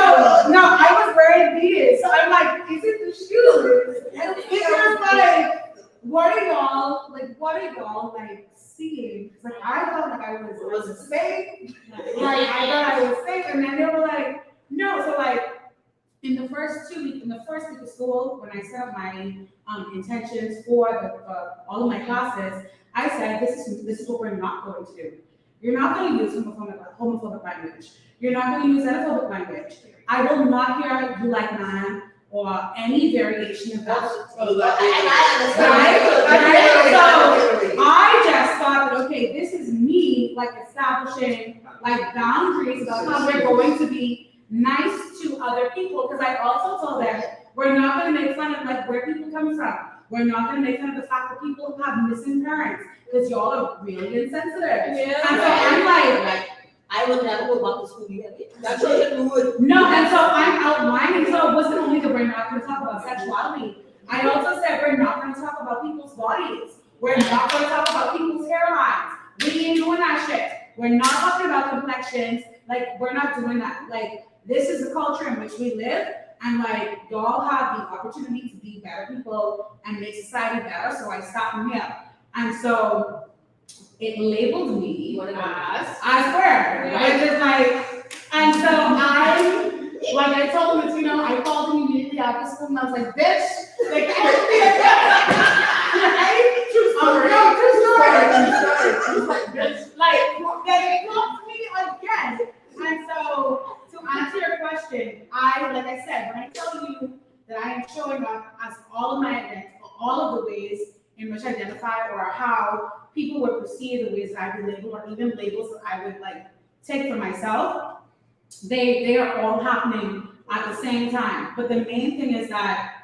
no, I was very defeated. So I'm like, "Is it the shoes?" And it was like, what are y'all like seeing? Like I felt like I was safe. Like I thought I was safe, and then they were like, "No." So like in the first week of school, when I set up my intentions for all of my classes, I said, this is what we're not going to do. You're not going to use homophobic language. You're not going to use xenophobic language. I will not hear "you like man" or any variation of that. So I just thought that, okay, this is me like establishing like boundaries about how we're going to be nice to other people. Because I also told them we're not going to make fun of like where people come from. We're not going to make fun of the fact that people have missing parents because y'all are really insensitive. Yeah. And so I'm like I would never go back to school yet. That's what you would. no, and so I'm outlining. So it wasn't only that we're not going to talk about sexuality. I also said we're not going to talk about people's bodies. We're not going to talk about people's hairlines. We ain't doing that shit. We're not talking about complexions. Like we're not doing that. Like this is the culture in which we live, and like y'all have the opportunity to be better people and make society better. So I stopped here, and so it labeled me as queer. Right? Just like, and so I told him, I called him immediately after school and I was like, "Bitch, like, right? True story. No, true story. Like, they called me again. And so, to answer your question, like I said, when I tell you that I am showing up as all of my events, all of the ways in which I identify or how people would perceive the ways that I be labeled, or even labels that I would like take for myself, they are all happening at the same time. But the main thing is that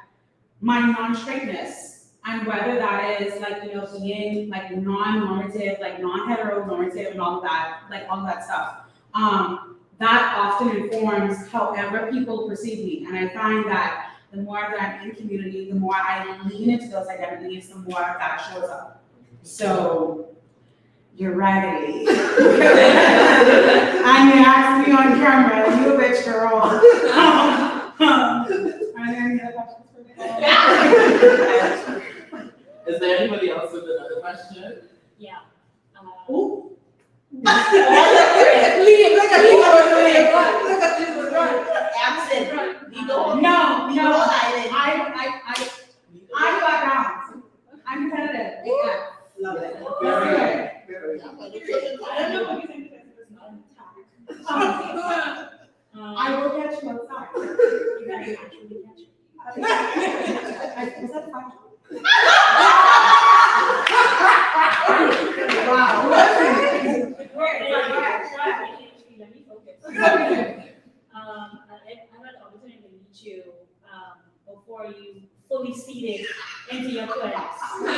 my non-straightness, and whether that is like, being like non-normative, like non-heteronormative and all of that stuff, that often informs however people perceive me. And I find that the more that I'm in community, the more I lean into those identities, the more that shows up. So you're right. And you asked me on camera, you a bitch girl. Are there any other questions for me? Is there anybody else with another question? Yeah. Ooh. Look at you, look at you, Absent. No, Island. I got down. I'm competitive. Yeah. Love it. Very, Very. I don't know what you think this is not I will catch you outside. You guys actually catch it. Was that fun? Let me focus. I had the opportunity to meet you before you fully seated into your place. And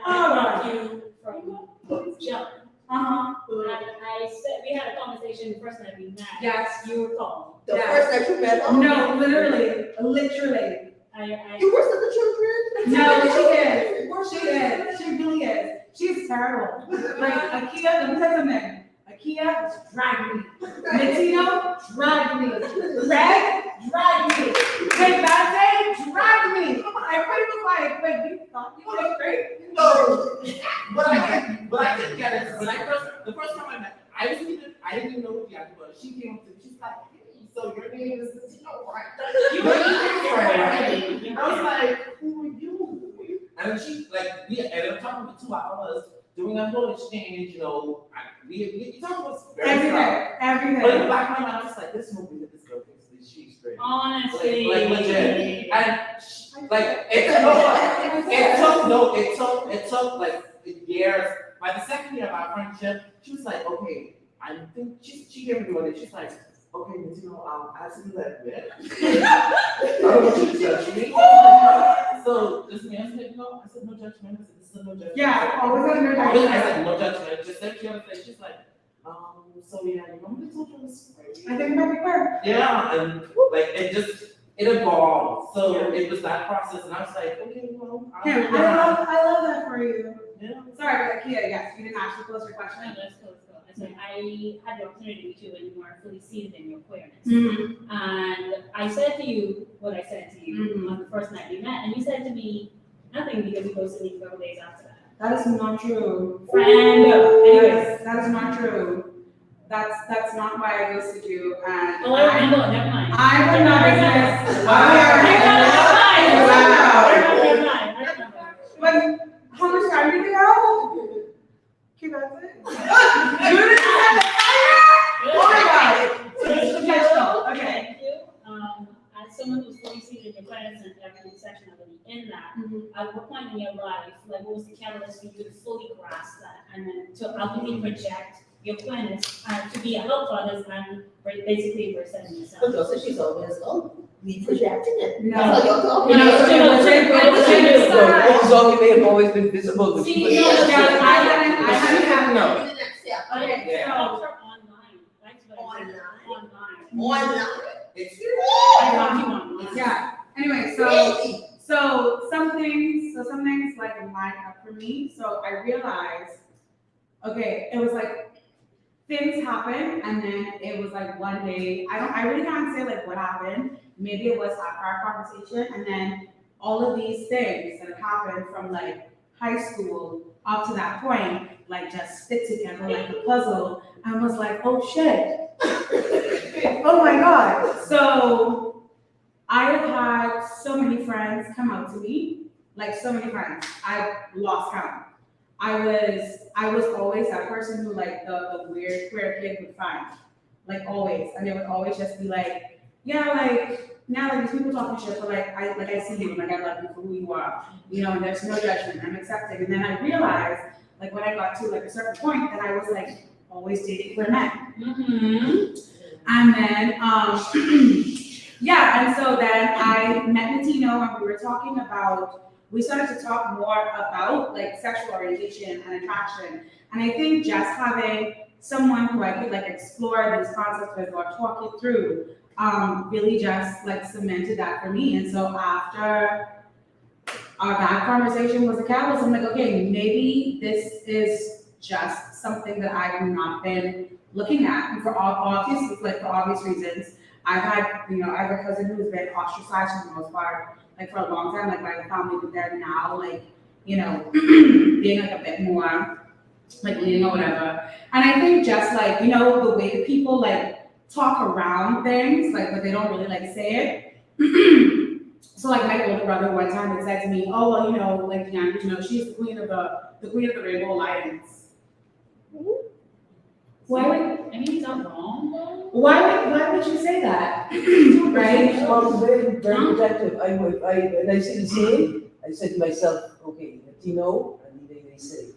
I brought you from John. Uh-huh. And I said, we had a conversation the first night we met. Yes. You recall. The first that you met. No, literally. You were such a children? No, she is. She is. She really is. She's terrible. Like, Akia, let me tell you something. Akia dragged me. Latino dragged me. Greg dragged me. Devante dragged me. Everybody was like, wait, you thought you were great? no, but I didn't get it. When the first time I met, I didn't even know who the actor was. She came up to me, she's like, hey, so your name is Tino, right? You were right? I was like, who are you? And then she, like, we ended up talking for 2 hours, doing a whole exchange, you know, we talked about very stuff. Everything. But in the back of my mind, I was like, this movie that this girl thinks that she's great. Honestly. Like legit. And like it took like years. By the second year of our friendship, she was like, okay, I think she gave me one day. She's like, okay, but you know, I have to do that bit. I don't want you to judge me. So this man said, no, I said no judgment. I said this is no judgment. Yeah, always have no I judgment. said no judgment. Just said she on the face. She's like, so yeah, you remember they told you this? I think it might be fair. Yeah, and like it evolved. So it was that process, and I was like, okay, well, Yeah, I love that for you. Yeah. Sorry, but Akia, yes, you didn't actually close your No, question. let's go. I said, I had the opportunity to meet you when you weren't fully seated in your queerness. Mm-hmm. And I said to you what I said to you Mhm. on the first night we met, and you said to me nothing because you ghosted me a couple days after that. That is not true. Friend, anyways. That is not true. That's not why I ghosted you. And Oh, I remember, never mind. I would not exist. Never mind. But how much time did you have? Keep at it. You didn't have the fire? Oh my God. So it's professional. Okay. Thank you. As someone who's fully seated in credits and every section of it in that, at what point in your life, like what was the catalyst for you to fully grasp that and then to ultimately project your queerness to be a help for others and basically resetting yourself? So she's always, we projected it. No. That's how you're talking. No, Although we may have always been visible, but See, she no, was. no, I hadn't No. You didn't accept. Okay, I so helped her online. That's what I did. Online? Online. It's I helped you online. yeah. Anyway, Really? so some things like line up for me. So I realized, okay, it was like things happen, and then it was like one day, I really can't say like what happened. Maybe it was after our conversation, and then all of these things that happened from like high school up to that point, like just fit together like a puzzle. I was like, oh shit. Oh my God. So I have had so many friends come out to me, like so many friends. I lost count. I was always that person who like the weird queer kid would find, like always, and they would always just be like, yeah, like now like these people talking shit, but like I see you, and like I love you for who you are, you know, and there's no judgment, I'm accepting. And then I realized, like when I got to like a certain point, that I was like always dating queer men. Mm-hmm. And then yeah, and so then I met Latino, and we were talking about. We started to talk more about like sexual orientation and attraction. And I think just having someone who I could like explore these concepts with or talk it through really just like cemented that for me. And so after that conversation was a catalyst, I'm like, okay, maybe this is just something that I've not been looking at. And for obvious reasons, I have a cousin who's been ostracized for the most part like for a long time, like my family, but they're now like, you know, being like a bit more like leading or whatever. And I think just like, you know, the way people like talk around things, like but they don't really like say it. So like my older brother one time had said to me, oh well, you know, like Deanna, you know, she's the queen of the Rainbow Alliance. Why would I mean, it's not wrong though. why would you say that? Right? Very, very protective. When I see the same, I said to myself, okay, Latino, I need they safe.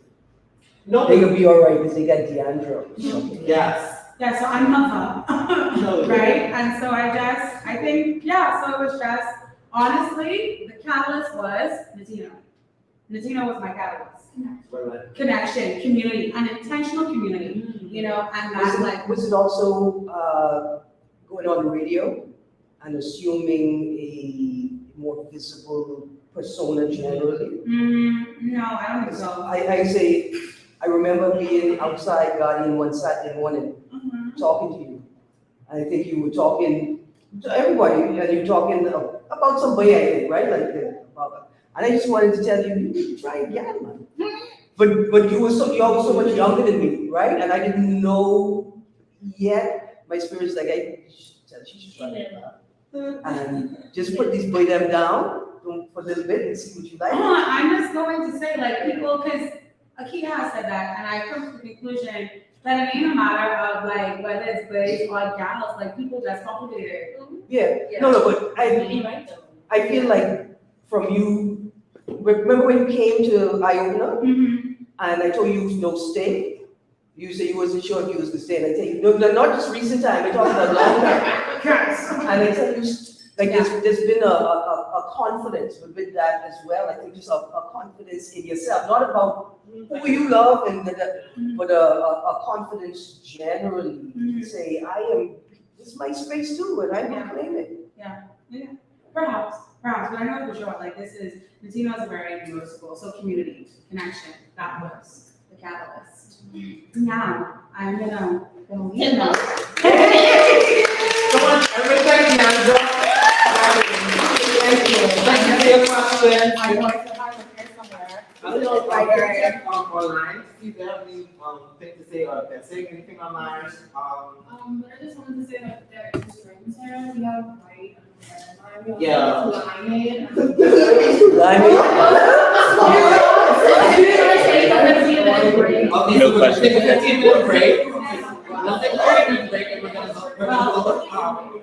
No, They will be all right because they got Deandra. yes. Yeah, so I'm not her. No, Right? And so I think, yeah, so it was just, honestly, the catalyst was Latino. Latino was my catalyst. Connection, community, an intentional community, you know, and that's like, Was it also going on the radio and assuming a more visible persona generally? no, I don't think so. I say, I remember being outside Guardian one Saturday morning, talking to you. I think you were talking to everybody, and you were talking about somebody, I think, right? Like, and I just wanted to tell you, you need to try again, man. But you're so much younger than me, right? And I didn't know yet. My spirit's like, she should try it. And just put these boy them down for a little bit and see what you like. I'm just going to say, like, people, because Akita has said that, and I come to the conclusion that it ain't a matter of, like, whether it's boys or gals, like, people just complicate it. Yeah. No, but You're right though. I feel like from you, remember when you came to Iona and I told you no stay? You said you wasn't sure if you was gonna stay, and I tell you, no, not just recent time, I'm talking about long time. And I tell you, like, there's been a confidence with that as well. I think just a confidence in yourself, not about who you love, but a confidence generally. To say, this is my space too, and I will claim it. Yeah, perhaps, but I know for sure, like, Latino is a very noticeable, so community, connection, that was the catalyst. Now, I'm gonna go, you know. Come on, everybody thank Deandra. Thank you for your question. I'm going to have to hear somewhere. I don't know if I can check online, see if they have any thing to say or if they're saying anything online. But I just wanted to say that there are two strings here. We have white and red. Yeah. Okay, so we're gonna take a 15-minute break. We'll take a 15-minute break and we're gonna go.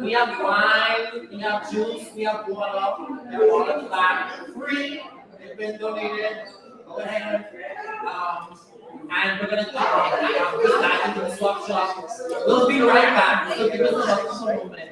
We have wine, we have juice, we have water, we have all of that free. They've been donated. Go ahead. And we're gonna just dive into the swap shop. We'll be right back. So give us a moment.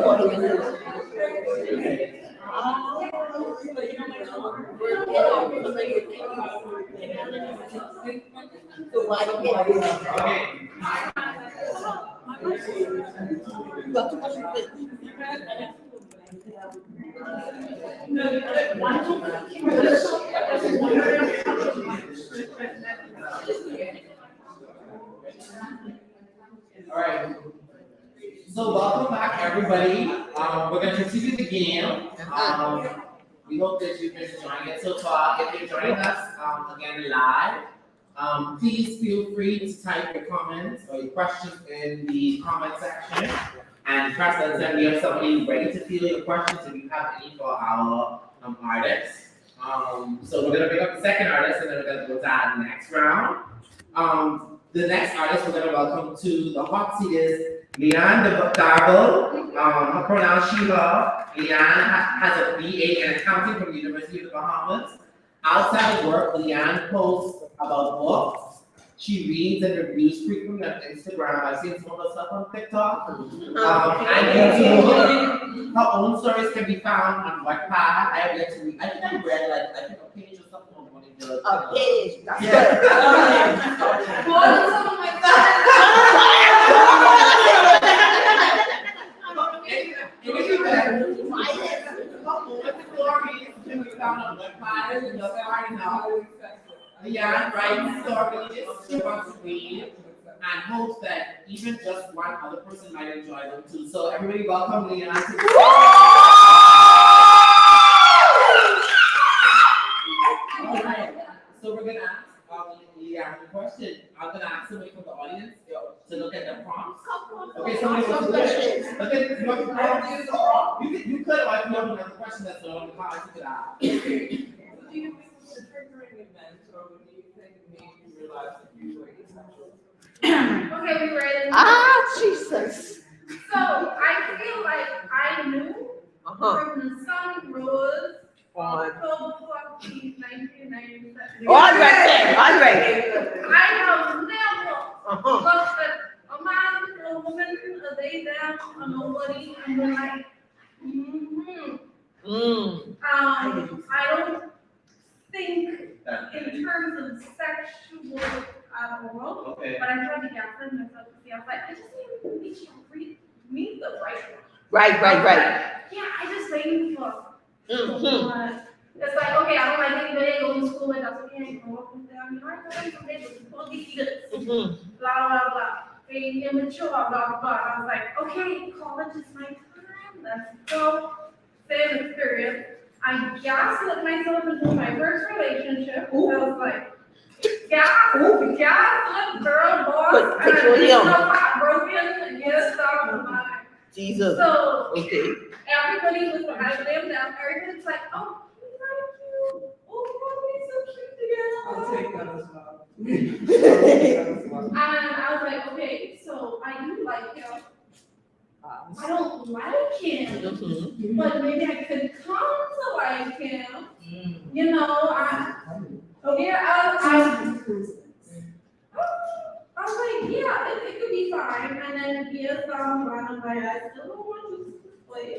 All right. So welcome back, everybody. We're gonna continue the game. We hope that you've been enjoying it so far. If you're joining us again live, please feel free to type your comments or your questions in the comment section and press and send. We have somebody ready to field your questions if you have any for our artists. So we're gonna bring up the second artist and then we're gonna go to our next round. The next artist we're gonna welcome to the hot seat is Leanne Dargle. Her pronoun she, her. Leanne has a BA in accounting from the University of the Bahamas. Outside of work, Leanne posts about books. She reads and reviews frequently on Instagram. I've seen some of her stuff on TikTok. And YouTube. Her own stories can be found on Wattpad. I have yet to read. I think I read like a page or something on one of the. A page, that's Yeah. More than some of my friends. Stories can be found on Wattpad. You know, right now. Leanne writes stories, she wants to read, and hopes that even just one other person might enjoy them too. So everybody welcome Leanne to the Alright, so we're gonna ask Leanne a question. I'm gonna ask somebody from the audience to look at the prompts. Okay, somebody wants to look at it. Okay, you want the prompt? You could, or if you have another question that's not on the card, you could ask. Do you think it's a triggering event, or do you think it made you realize that you were asexual? Okay, we ready? Jesus. So I feel like I knew from the sun rose October 14th, 1997. All right. I have never looked at a man, a woman, a they, them, a nobody, and been like, I don't think in terms of sexual at all, Okay. but I'm trying to gaslight myself to see. I was like, I just need to meet the right one. Right. Yeah, I just waiting for. It's like, okay, I don't like anybody going to school with us. Okay, I grow up with them. You know, I know someday we'll be good. Blah, blah, blah. Being immature, blah, blah. I was like, okay, college is my time. Let's go. Same experience. I gaslit myself into my first relationship. So I was like, gaslit girl, boss. Put your and heel. heartbroken. Yes, stop the mind. Jesus. So Okay. everybody was like, I blame them. Everybody's like, oh, he's like you. Oh, we're so cute together. I'll take that as well. And I was like, okay, so I do like him. I don't like him, but maybe I could come to like him. You know, I was like, yeah, it could be fine. And then years down the line, I'm like, I still don't want to play.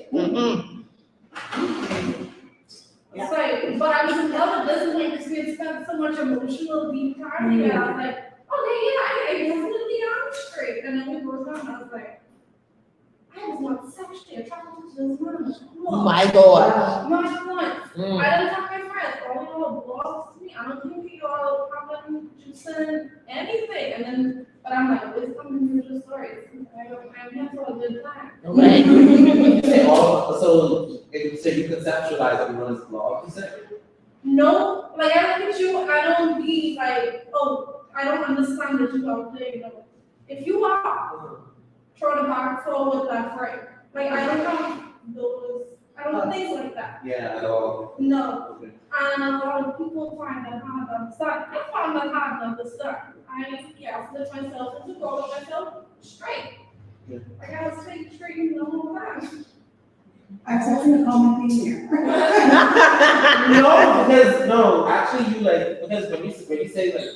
It's like, but I was in love with this one because we had spent so much emotional deep time together. I was like, okay, yeah, I definitely am straight. And then we broke up, and I was like, I was not sexually attracted to this man. My God. Not once. I don't talk to my friends. All y'all blogs to me. I don't think y'all have just anything. And then, but I'm like, it's coming through the stories. I'm here for a good time. Right. So you conceptualize everyone's blog, you said? No, like I look at you, I don't be like, oh, I don't understand that you are playing. No. If you are, try to back forward that frame. Like I don't have those, I don't think like that. Yeah, at all. No. Okay. And a lot of people find that hard to understand. I found that hard to understand. I split myself into go with myself straight. Yeah. I gotta stay straight the whole time. Accepting the common theme here. No, actually you like, because when you say like,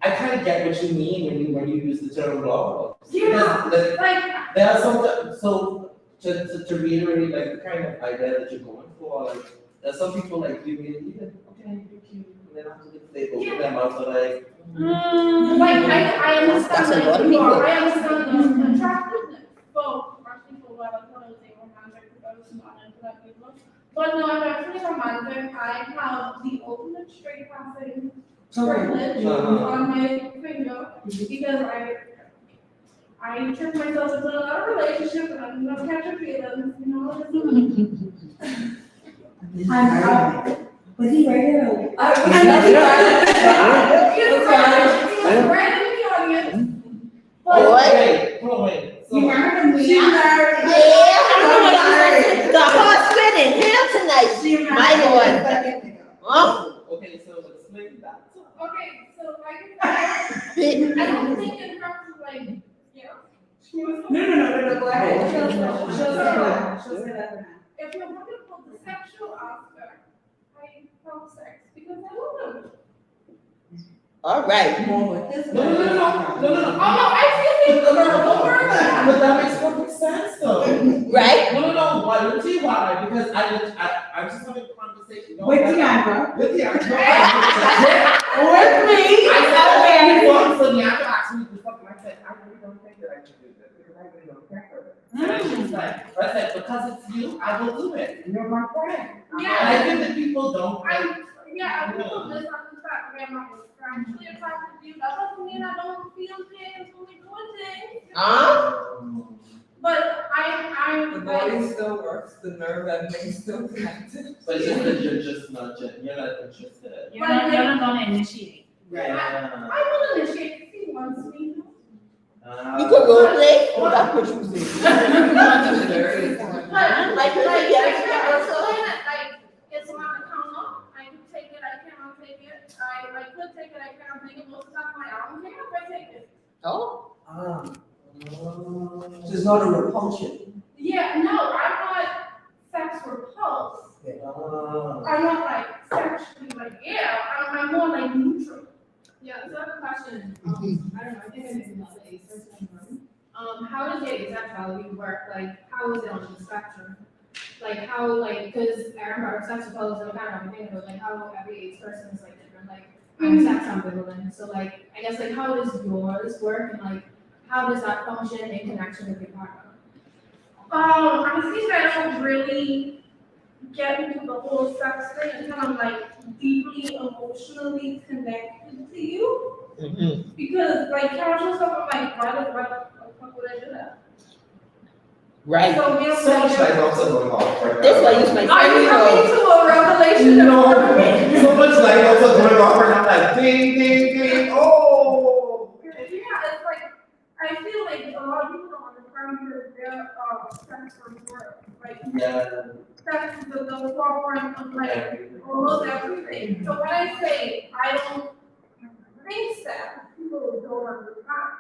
I kind of get what you mean when you use the term blog. Yeah, Because like, there are some, so to reiterate like the kind of idea that you're going for, like there's some people like you really need it. Okay, you're cute. And then after they open their mouth, so like Like, I understand, That's a lot like, of you are, people. I understand the attractiveness, but especially for what I thought I was saying romantic, because I was not into that people. But no, I'm actually romantic, I have the ultimate straight passing privilege on my finger, because I tricked myself into a lot of relationships, and I'm not catching feelings, you know, But he right now. He's right in the audience. wait. You remember me? She married. The horse spinning here tonight. My lord. Huh? Okay, so explain that. Okay, so I don't think in terms of like, yeah. No, go ahead. She'll She'll say that for now. If you're looking for the sexual aspect, I love sex because I love them. All right. More with this. No. Oh no, I feel the girl over that. But that makes perfect sense though. Right? No, why? Let me tell you why. Because I'm just having a conversation. No, With I- Deandra. With Deandra. With me. I said, okay, so Deandra asked me to fuck, and I said, I really don't think that I can do this because I really don't care for it. And she's like, I said, because it's you, I will do it. You're my friend. And I think that people don't. I feel this on the fact that I'm not actually attracted to you. That doesn't mean I don't feel things when we do things. But The I'm body still works, the nerve ending still connected. But it's just that you're just not, you're not interested. You're not gonna initiate. Yeah. I will initiate if he wants me. You could role play. Oh, that's what you say. Very But Like, like, yeah. like, it's on the counter. I can take it. I cannot take it. I could take it. I cannot take it. Most of the time, I don't care if I take it. Oh. So it's not a repulsion. Yeah, no, I'm not sex repulsed. I'm not like sexually like, yeah, I'm more like neutral. Yeah, so I have a question. I don't know, I think I maybe not the ace person in the room. How does your asexuality work? Like, how is it on the spectrum? Like, how, like, because Aaron brought up sex repulsed and kind of everything, but like, how every ace person is like different. Like, I'm sex ambivalent. So, like, I guess, like, how does yours work? And, like, how does that function in connection with your partner? I think I don't really get into the whole sex thing and kind of like deeply emotionally connected to you. Because like casual stuff, I'm like, why the fuck would I do that? Right. So we don't So much like, like also going off right now. That's why you my are you coming to a revelation? No, so much like also going off right now, like ding, ding, ding, oh. Yeah, it's like, I feel like a lot of people don't understand their sex work. Like, Yeah. sex is the forefront of like almost everything. So when I say I don't think sex, people don't understand.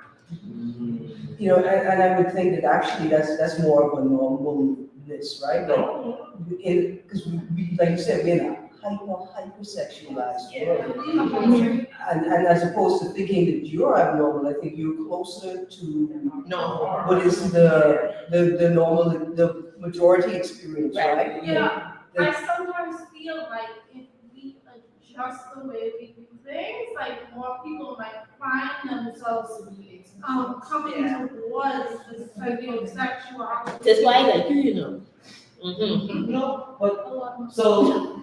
You know, and I would think that actually that's more of a normalness, right? Like, because we, like you said, we're in a hypersexualized world. And as opposed to thinking that you're abnormal, I think you're closer to what is the normal, the majority experience, right? Yeah, I sometimes feel like if we adjust the way we do things, like more people might find themselves coming towards this idea of sexuality. That's why I like you, you know. No, but so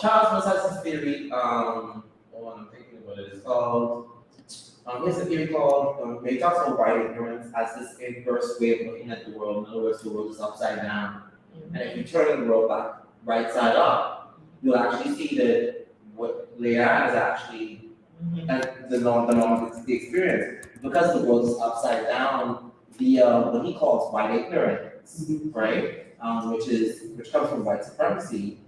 Charles must have this theory, I'm thinking about it, it's called, he has a theory called, he talks about white ignorance as this inverse way of looking at the world. In other words, the world is upside down. And if you turn the world back right side up, you'll actually see that what Leah is actually the norm, the experience. Because the world is upside down, what he calls white ignorance, right? Which comes from white supremacy,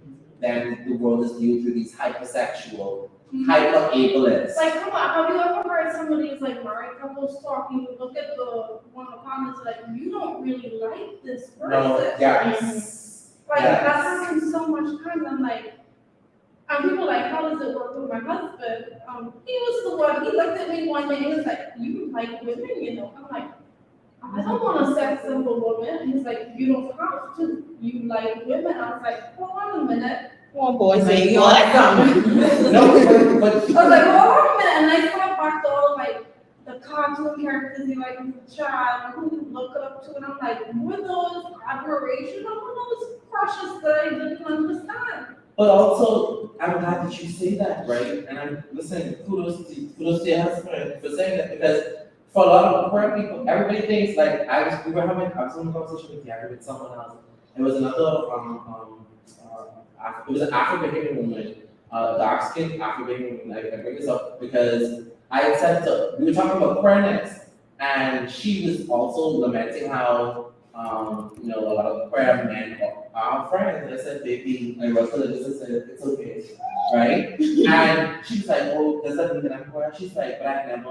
then the world is viewed through these hypersexual, hyper-ableist. Like, come on, have you ever heard some of these like married couples talking? You look at one of the comments, like, you don't really like this person. No, yes. Like, Yes. that happens so much times. I'm like, and people like, how does it work with my husband? He was the one, he looked at me one day and was like, you like women, you know? I'm like, I I don't want to sex symbol woman. And he's like, you don't have to. You like women. I was like, hold on a minute. One boy saying, saying, what? No, but I was like, hold on a minute. And I thought back to all like the cartoon characters you like as a child, who you look up to, and I'm like, were those admiration or were those crushes that I didn't understand? But also, I'm glad that you say that, right? And I'm listen, kudos to your husband for saying that because for a lot of queer people, everybody thinks like I was having a conversation with Gary with someone else. It was another it was an African woman, dark skinned African woman. I bring this up because I had said to we were talking about queerness, and she was also lamenting how a lot of queer men are friends. I said, baby, I was religious, I said, it's okay, right? And she's like, oh, does that mean that I'm queer? She's like, but I don't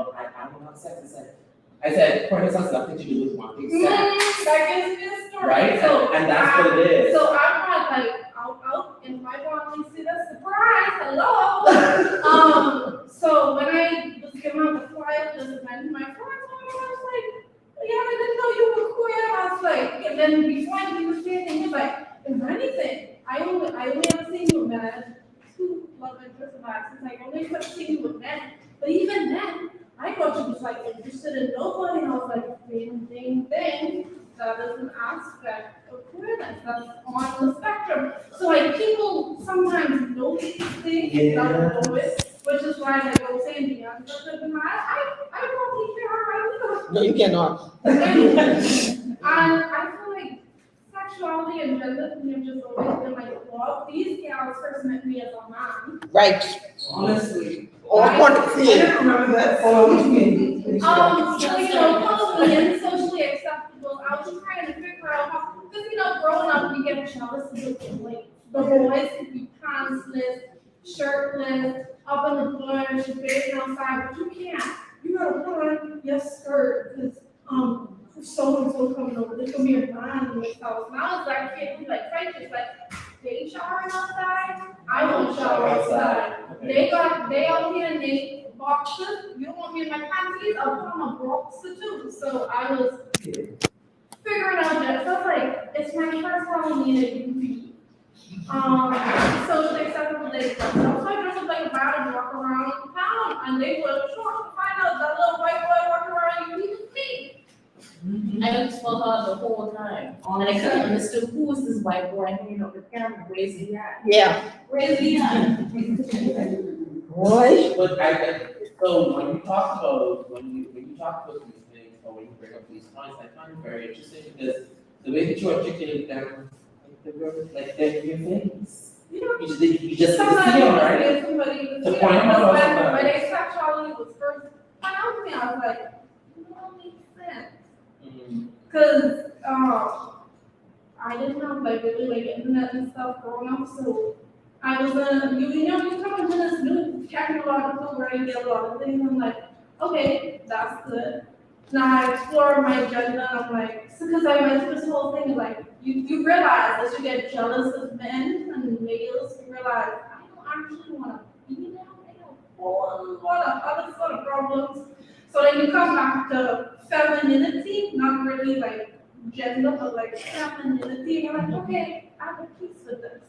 have sex. I said, queerness has nothing to do with wanting sex. That gives me a story. Right? So, And that's what it is. So I'm not like out in my family see the surprise. Hello. So when I was giving out the flyer for this event, my friends, I was like, yeah, I didn't know you were queer. I was like, and then before I knew you were saying, he was like, is there anything? I only ever seen you with men. I had 2 love interests of accents. I only ever seen you with men. But even then, I thought you was like interested in nobody. And I was like, ding. That is an aspect of queerness. That's on the spectrum. So like people sometimes know these things, not know it, which is why like I was saying, I don't care how No, you cannot. and I feel like sexuality and gender have just always been like, well, these gals first met me as a man. Right. Honestly. Or I don't remember that. Oh, what do you mean? So, culturally and socially acceptable, I was trying to figure out how, because, growing up, we get jealous of like, the boys could be pantsless, shirtless, up in the bush, bathing outside, but you can't. You gotta put on your skirt, because, so-and-so coming over, this will be a man in this house. Now it's like, kids, like, French is like, they showering outside, I won't shower outside. They out here in the boxes, you don't want me in my panties, I'll put on a boxer too. So I was figuring out that, so I was like, it's my first Halloween at UP. Socially acceptable days. So I dressed up like a bat and walk around town, and they were shocked to find out that little white boy walking around UP was me. I looked for her the whole time, and I couldn't understand who was this white boy hanging up the camera, where's he at? Yeah. Where's he at? Boy. But so when you talk about these things or when you bring up these points, I find it very interesting because the way that you articulate them, like they're your things. You just see them, right? The point about when their sexuality was first found out to me, I was like, you don't make sense. Because I didn't have like really like internet and stuff growing up, so I was you come into this new technological where you get a lot of things. I'm like, okay, that's good. Now I explore my gender. I'm like, because I went through this whole thing like you realize as you get jealous of men and males, you realize I don't actually want to be now. I have a whole lot of other sort of problems. So then you come back to femininity, not really like gender, but like femininity. And I'm like, okay, I have a piece with this,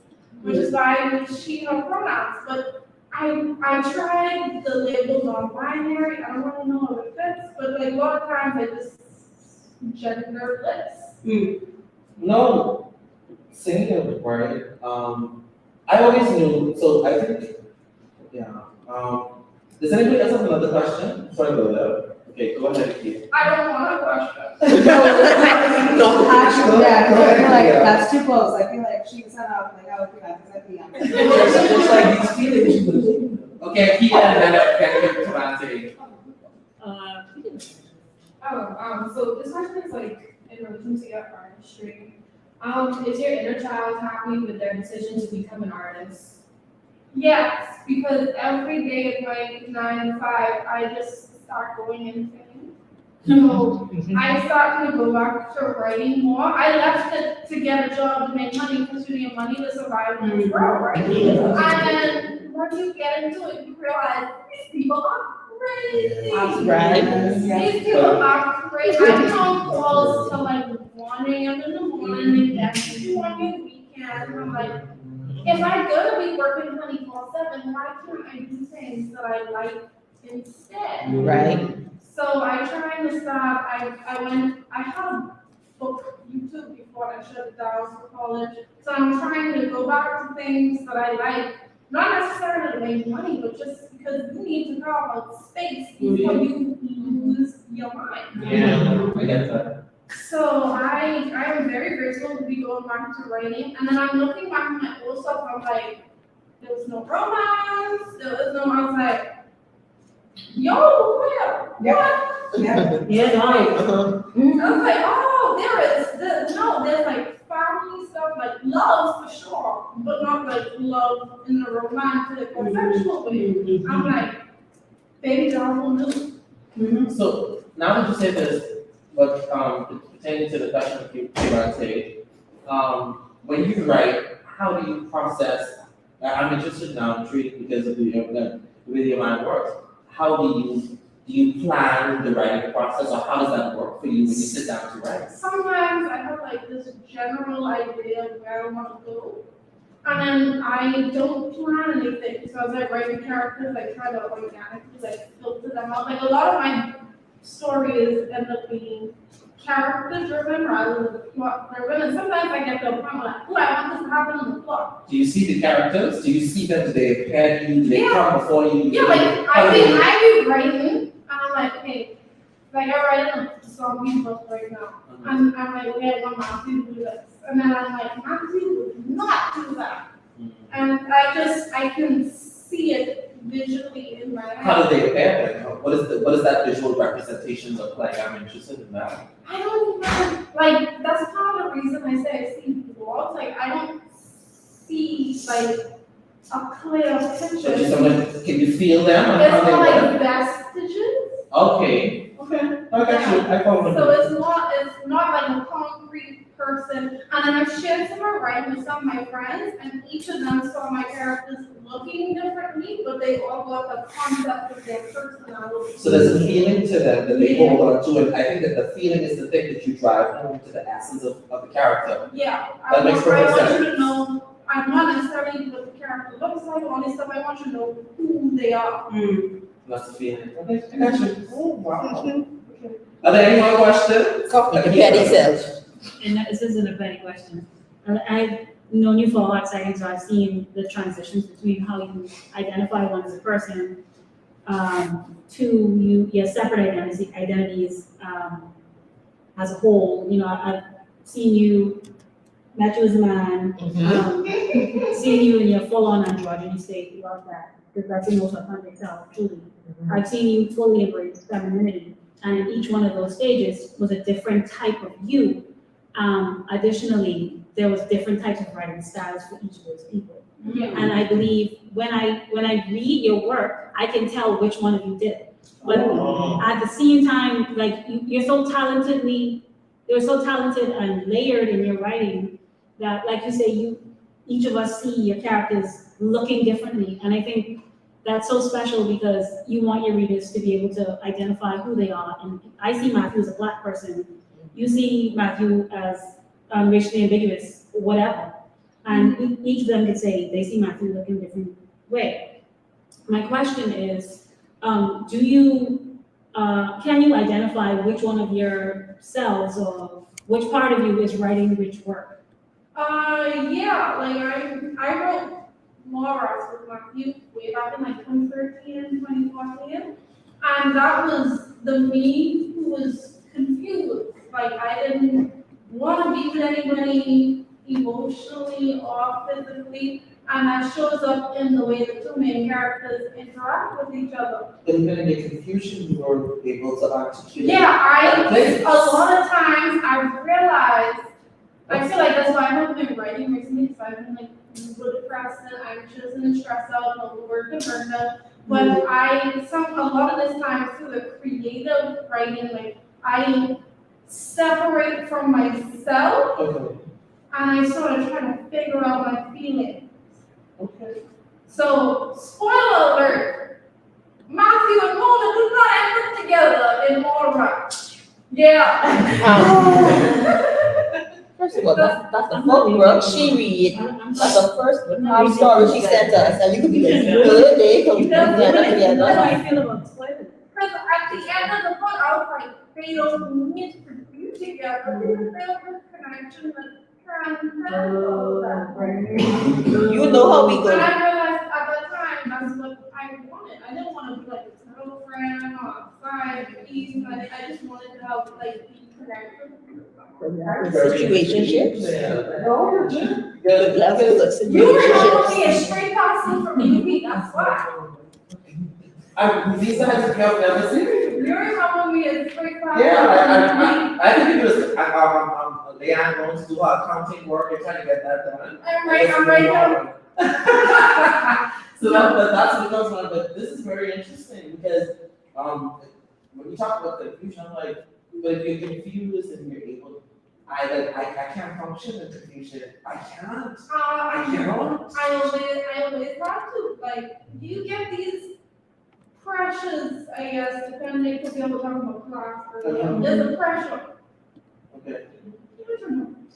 which is why I use she, her pronouns. But I tried the label non-binary. I don't really know how it fits, but like a lot of times I just genderless. No, same right? I always knew, so I think, yeah. Does anybody else have another question before I go there? Okay, go ahead, Keith. I don't want a question. No, Actually, yeah, 'cause I feel like Yeah. that's too close. I feel like she was set up, like, I would do that, because I'd be on. Just like these feelings. Okay, Keith and then give to Anthony. So this question is like in relation to your artistry. Is your inner child happy with their decision to become an artist? Yes, because every day at my 9 to 5, I just start going insane. So I started to go back to writing more. I left it to get a job to make money because you need money to survive in this world, right? And then once you get into it, you realize these people are crazy. Right. These people are crazy. I've been on calls till like 1 a.m. in the morning, and that's you on your weekend. I'm like, if I'm gonna be working 24/7, why can't I do things that I like instead? Right. So I trying to stop. I had a book YouTube before I shut it down for college. So I'm trying to go back to things that I like, not necessarily to make money, but just because you need to carve out space before you lose your mind. Yeah, I get that. So I am very grateful to be going back to writing, and then I'm looking back at my old stuff. I'm like, there was no romance. There was no. I was like, yo, where? What? Yeah, no. I was like, oh, there's like family stuff, like love for sure, but not like love in a romantic or sexual way. I'm like, baby, doll will do. So now that you say this, but pertaining to the question of Kibante, when you write, how do you process? I'm interested now, intrigued because of the way your mind works. How do you plan the writing process, or how does that work for you when you sit down to write? Sometimes I have like this general idea of where I want to go, and then I don't plan anything. So as I write the characters, I try to organically like filter them out. Like a lot of my stories end up being character driven rather than plot driven, and sometimes I get to a point where like, oh, I want this to happen in the plot. Do you see the characters? Do you see them? Do they appear to you? Do they come before you? Yeah, like I be writing, and I'm like, hey, like I'm writing a song book right now. And I'm like, okay, I want Matthew to do this. And then I'm like, Matthew would not do that. And I can see it visually in my head. How do they appear then? What is that visual representation look like? I'm interested in that. I don't even, like, that's part of the reason I say I see walls. Like, I don't see, like, a clear picture. So can you feel them and It's how they more work? like vestiges. Okay. I got you. I follow So you. it's not like a concrete person. And then I've shared some of my writing with some of my friends, and each of them saw my characters looking differently, but they all got the concept of their personality. So there's a feeling to them that they hold on to, and I think that the feeling is the thing that you drive home to the essence of the character. Yeah, That makes perfect I want sense. you to know, I'm not necessarily what the character looks like, all this stuff, I want you to know who they are. That's the feeling. Okay, I got you. Oh, wow. Okay. Are there any more questions? Come with the petty self. And this isn't a petty question. I've known you for a long time, so I've seen the transitions between how you identify one as a person, to your separate identities as a whole. You know, I've seen you, met you as a man, seen you in your full-on androgynous state, love that, because that's the most authentic self, truly. I've seen you fully embrace femininity, and each one of those stages was a different type of you. Additionally, there was different types of writing styles for each of those people. Yeah. And I believe when I read your work, I can tell which one of you did it. But at the same time, like you're so talented and layered in your writing that, like you say, each of us see your characters looking differently. And I think that's so special because you want your readers to be able to identify who they are. And I see Matthew as a Black person. You see Matthew as racially ambiguous, whatever. And each of them could say they see Matthew looking a different way. My question is, can you identify which one of your selves or which part of you is writing which work? Yeah, like I wrote Laura with Matthew way back in like 2013 and 2014, and that was the me who was confused. Like I didn't want to be with anybody emotionally or physically, and that shows up in the way the two main characters interact with each other. But even in your confusion, you were able to articulate. Yeah, Okay. a lot of times I've realized, I feel like that's why I haven't been writing recently, because I've been like really depressed and anxious and stressed out and overworked and burned out. But a lot of this time through the creative writing, like I separate from myself Okay. and I sort of try to figure out my feelings. Okay. So, spoiler alert, Matthew and Mona do not end up together in Aura. Yeah. First of all, that's the book work she read. That's the first story she sent us, and you could be like, good, they come together. That's how I feel about Twilight. Because at the end of the book, I was like, they don't need to be together. They build this connection that transcends that. You know how we And go. I realized at that time, that's what I wanted. I didn't want to be like a girlfriend or a side piece. I just wanted to have like be connected. Situationships. Yeah. Good level of You were going to be a situationships. straight person from UP, that's why. Lisa has never seen it. You were going to be a straight person. Yeah, I think it was, Leanne going to do her accounting work and trying to get that done. I'm right now. So that's what goes on, but this is very interesting because, when you talk about confusion, I'm like, but if you're confused and you're able, I can't function in confusion. I can't. I cannot. I always have to, like, you get these pressures, I guess, depending, because you're talking about class, or there's a pressure. Okay.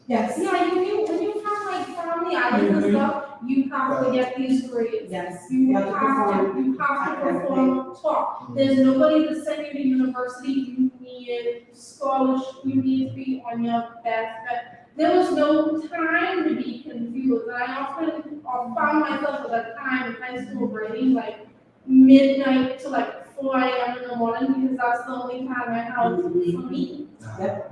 Yes. Yeah, when you have like family items and stuff, you have to get these grades. Yes. You have to perform top. There's nobody to send you to university, you need scholarship, you need to be on your best. But there was no time to be confused. And I often found myself at that time in high school writing like midnight to like 4 a.m. in the morning because that's the only time I had for me. Yep.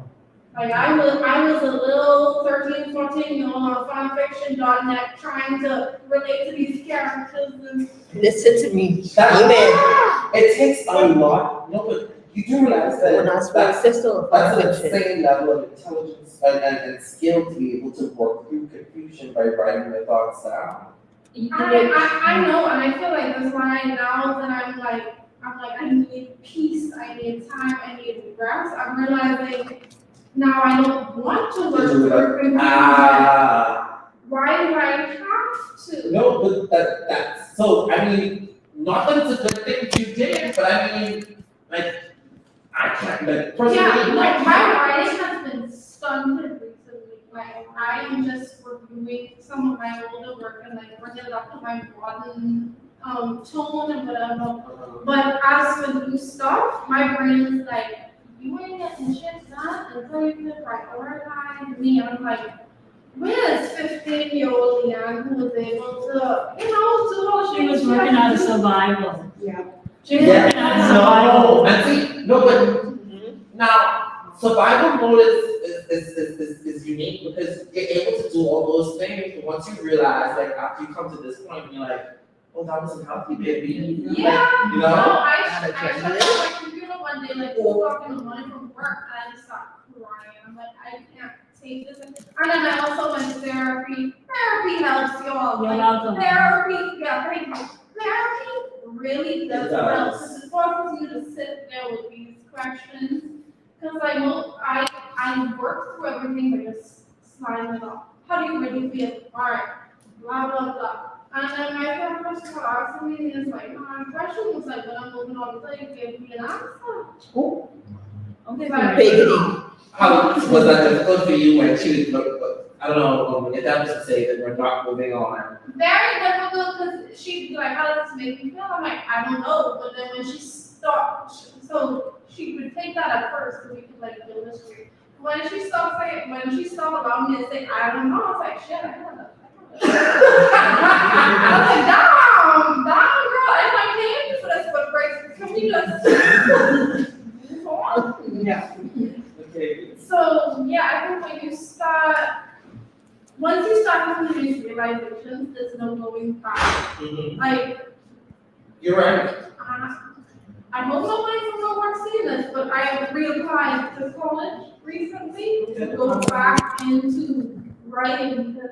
Like I was a little 13, 14 year old on fanfiction.net trying to relate to these characters and Listen to me. Amen. It takes a lot, but you do realize When I spoke sister, that's an insane level of intelligence and skill to be able to work through confusion by writing your thoughts down. I know, and I feel like that's why now that I'm like, I need peace, I need time, I need rest. I'm realizing now I don't want to work through confusion. Why do I have to? No, but that's, so, I mean, not that it's a good thing you did, but I mean, like, I can't, like, personally. Yeah, like I my can't. writing has been stunted recently. Like I am just reviewing some of my older work and like bringing it up to my modern tone and whatever. But as for new stuff, my brain is like, you ain't getting shit done until you can prioritize me. And I'm like, where's 15-year-old Leanne who was able to, do all She was working out of survival. Yeah. She was working out of survival. No, and see, no, but now, survival mode is unique because you're able to do all those things, but once you realize, like, after you come to this point, you're like, oh, that wasn't healthy, baby. Yeah. You No, know? I shut down my computer one day, like 2 o'clock in the morning from work, and I just started crying. I'm like, I can't take this. And then I also went to therapy. Therapy helps y'all. You're Like, welcome. therapy, yeah, thank you. Therapy really does It help, does. because it forces you to sit there with these questions. Because I work through everything by just sliding it off. How do you really feel? All right, blah, blah, blah. And then my therapist was asking me, and it's like, my impression was like, when I'm moving on, it's like, give me an answer. Okay, But- Biggity. How was that difficult for you when she was, I don't know, your therapist would say that we're not moving on? Very difficult, because she'd be like, how does this make me feel? I'm like, I don't know, but then when she stopped, so she would take that at first, so we could like build this way. When she stopped allowing me to say, I don't know, I was like, shit, I had that. I was like, damn, girl, I'm not paying you for this, but break, can we just move on? Yeah. Okay. So, yeah, I think once you start having these realizations, there's no going back. Like, You're right. I hope nobody from the work seeing this, but I have reapplied to college recently to go back into writing because,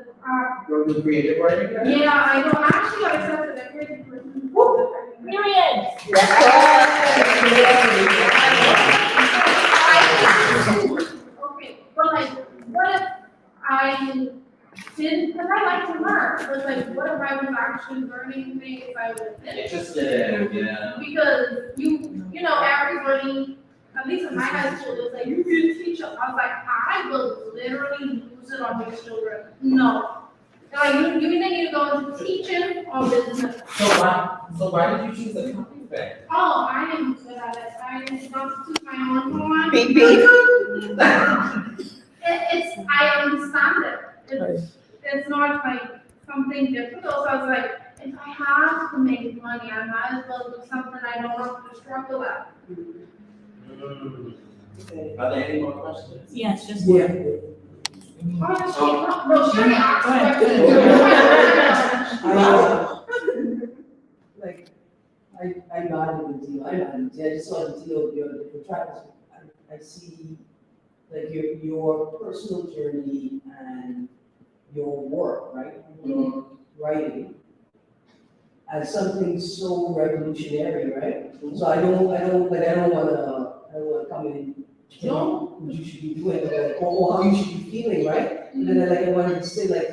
You're the creative writer? yeah, I know, I actually got accepted at creative writing. Period. Okay, but like, what if I because I like to learn, so it's like, what if I was actually learning things I was Interested, yeah. Because you know, everybody, at least in my high school, it was like, you be a teacher. I was like, I will literally lose it on these children. No. They're like, you think you go into teaching or business? So why did you choose accounting then? Oh, I am good at it. I love to toot my own horn. Beep, beep. I understand it. It's not like something difficult. So I was like, if I have to make money, I might as well do something I don't have to struggle at. Are there any more questions? Yes, just Yeah. Oh, no, Sherry asked questions. I nodded with you, I just saw the deal of your different tracks. I see like your personal journey and your work, right? Your writing as something so revolutionary, right? So I don't wanna come in and tell you what you should be doing, or how you should be feeling, right? And then I wanted to say like,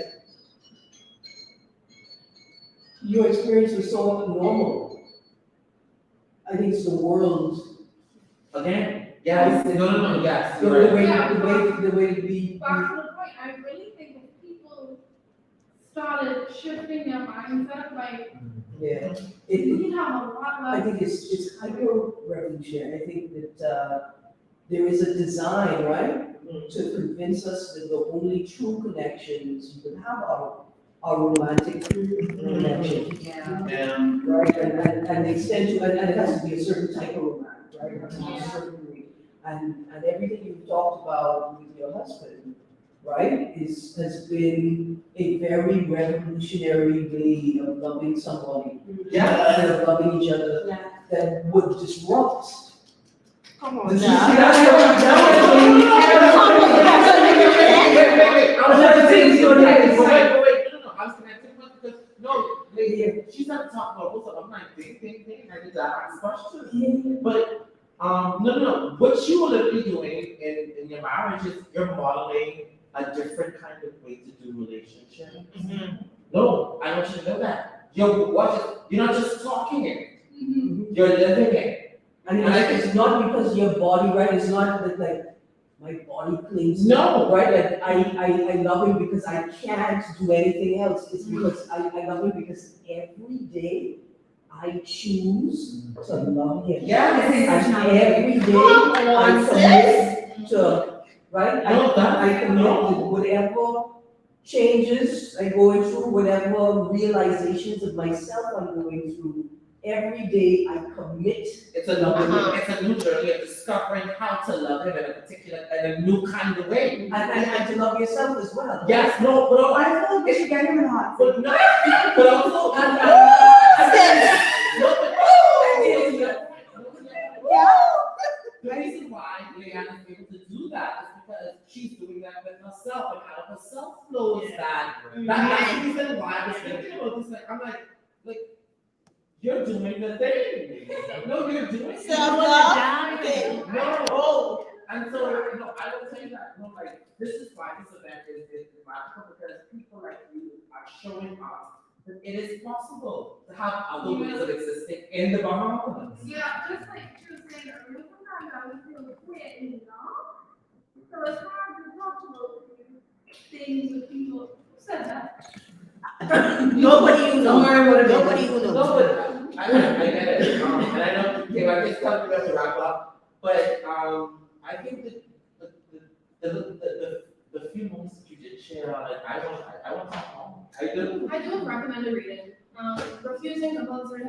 your experience was so abnormal. I think it's the world. Again, yes, no, yes. The you're way, right. the way we. Back to the point, I really think if people started shifting their mindset, like, Yeah. we have a lot I less. think it's hyper revolutionary. I think that there is a design, right, to convince us that the only true connections you can have are romantic connections, Yeah. right? And the extent to, and it has to be a certain type of romance, right? It has to be a certain way. And everything you've talked about with your husband, right, has been a very revolutionary way of loving somebody. Yeah. And of loving each other that would disrupt. Come on the now. Wait, I was trying to say, no, I was connecting because, she's not talking about both of them, I'm like, think, I need to ask questions. But, no, what you are literally doing in your marriage is you're modeling a different kind of way to do relationships. No, I want you to know that. You're not just talking it, you're living it. And it's not because your body, right, it's not that like, my body clings. No. Right, like I love him because I can't do anything else. It's because I love him because every day I choose to love him. Yes. And every day I commit to, right? I commit with whatever changes I'm going through, whatever realizations of myself I'm going through. Every day I commit. It's a new journey of discovering how to love him in a new kind of way. And to love yourself as well. Yes, no, but I feel like we should get him in the hot seat. but no, but also, the reason why Leanna's able to do that is because she's doing that with herself, and out of herself flows that. That's the reason why I was thinking about this. Like, I'm like, you're doing the thing. No, you're doing it. Self-love. No. And so, I will tell you that, like, this is why this event is magical, because people like you are showing us that it is possible to have other ways of existing in the Bahamas. Yeah, just like she was saying earlier, sometimes I would feel quit, you know? So it's hard to talk about things with people who said that. Nobody you know. Nobody you No, know. but I get it, and I know, I just tell you to wrap up, but, I think that the few moments that you did share, like, I want to home. I do. I do recommend a reading. Refusing Compulsory